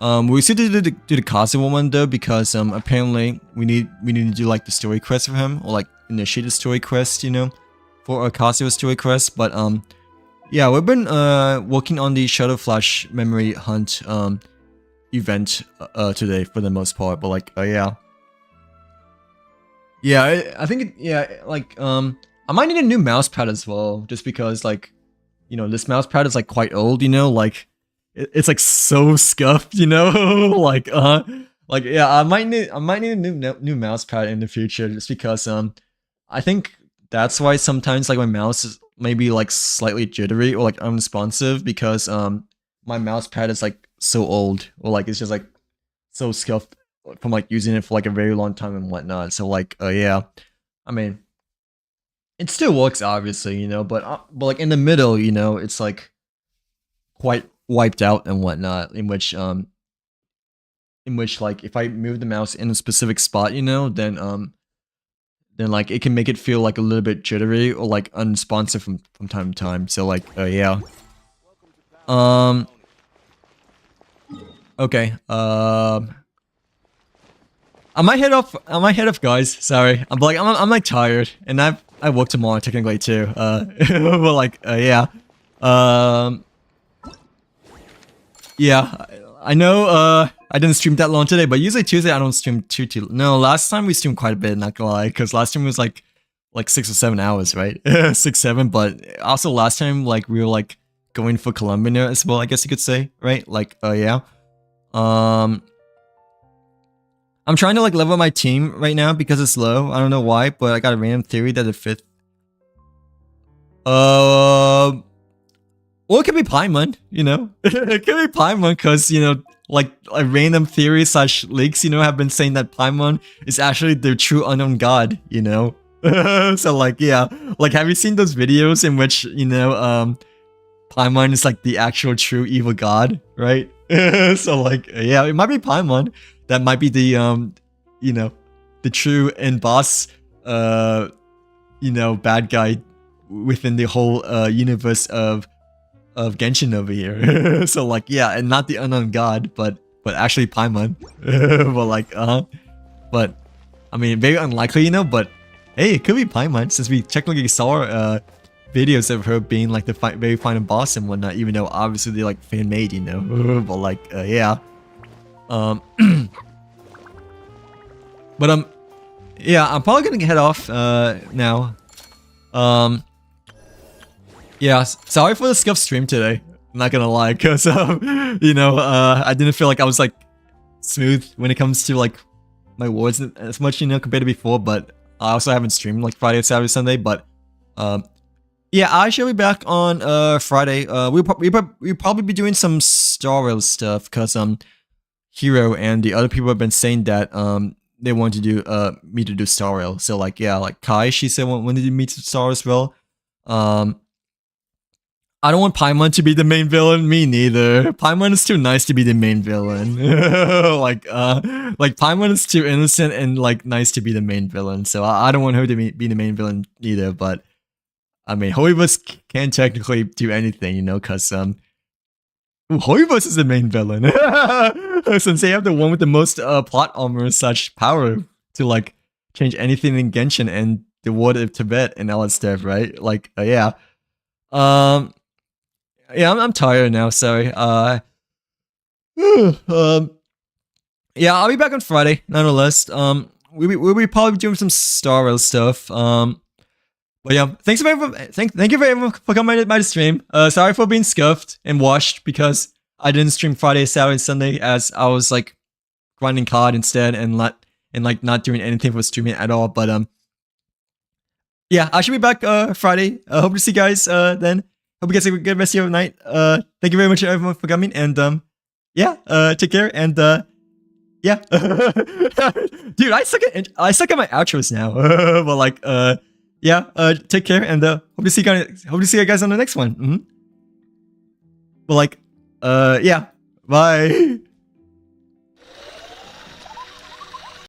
We still did the Kazuha one though, because apparently we need to do like the story quest for him, or like initiate the story quest, you know, for a Kazuha story quest. But yeah, we've been working on the Shutterflash memory hunt event today for the most part. But like, yeah. Yeah, I think, yeah, like, I might need a new mouse pad as well, just because, like, you know, this mouse pad is, like, quite old, you know, like, it's, like, so scuffed, you know, like, yeah, I might need a new mouse pad in the future, just because, I think that's why sometimes, like, my mouse is maybe, like, slightly jittery or, like, unresponsive, because, my mouse pad is, like, so old, or, like, it's just, like, so scuffed from like using it for like a very long time and whatnot. So like, yeah, I mean, it still works obviously, you know, but like in the middle, you know, it's like quite wiped out and whatnot. In which like if I move the mouse in a specific spot, you know, then like it can make it feel like a little bit jittery or like unresponsive from time to time. So like, yeah. Okay. I might head off, guys. Sorry, I'm like tired, and I work tomorrow technically too. But like, yeah, yeah. I know. I didn't stream that long today, but usually Tuesday I don't stream too. No, last time we streamed quite a bit. Not gonna lie, because last time was like 6 or 7 hours, right? 6, 7. But also last time like we were like going for Columbia as well. I guess you could say, right? Like, yeah. I'm trying to like level my team right now because it's low. I don't know why, but I got a random theory that the 5th. Well, it could be Paimon, you know. It could be Paimon because, you know, like a random theory / leaks, you know, have been saying that Paimon is actually the true unknown god, you know. So like, yeah, like have you seen those videos in which, you know, Paimon is like the actual true evil god, right? So like, yeah, it might be Paimon. That might be the you know, the true end boss, you know, bad guy within the whole universe of Genshin over here. So like, yeah, and not the unknown god, but actually Paimon. But like, but I mean, very unlikely, you know. But Hey, it could be Paimon since we technically saw videos of her being like the very final boss and whatnot, even though obviously they're like fan made, you know. But like, yeah. But yeah, I'm probably gonna head off now. Yeah, sorry for the scuffed stream today. I'm not gonna lie, cause you know, I didn't feel like I was like smooth when it comes to like my words as much, you know, compared to before. But I also haven't streamed like Friday, Saturday, Sunday. But yeah, I shall be back on Friday. We'll probably be doing some Star Wars stuff, cause Hero and the other people have been saying that they want to do me to do Star Rail. So like, yeah, like Kai, she said wanted me to Star as well. I don't want Paimon to be the main villain. Me neither. Paimon is too nice to be the main villain. like Paimon is too innocent and like nice to be the main villain. So I don't want her to be the main villain either. But I mean, Hoibus can technically do anything, you know, cause Hoibus is the main villain. Since they have the one with the most plot armor and such power to like change anything in Genshin and the world of Tibet and all that stuff, right? Like, yeah. Yeah, I'm tired now. Sorry. Yeah, I'll be back on Friday, nonetheless. We'll be probably doing some Star Wars stuff. But yeah, thank you very much for coming to my stream. Sorry for being scuffed and washed because I didn't stream Friday, Saturday, and Sunday as I was like grinding COD instead and not doing anything for streaming at all. But yeah, I should be back Friday. Hope to see you guys then. Hope you guys have a good rest of your night. Thank you very much everyone for coming and yeah, take care and yeah. Dude, I suck at my outros now. But like yeah, take care and hope to see you guys on the next one. But like yeah, bye.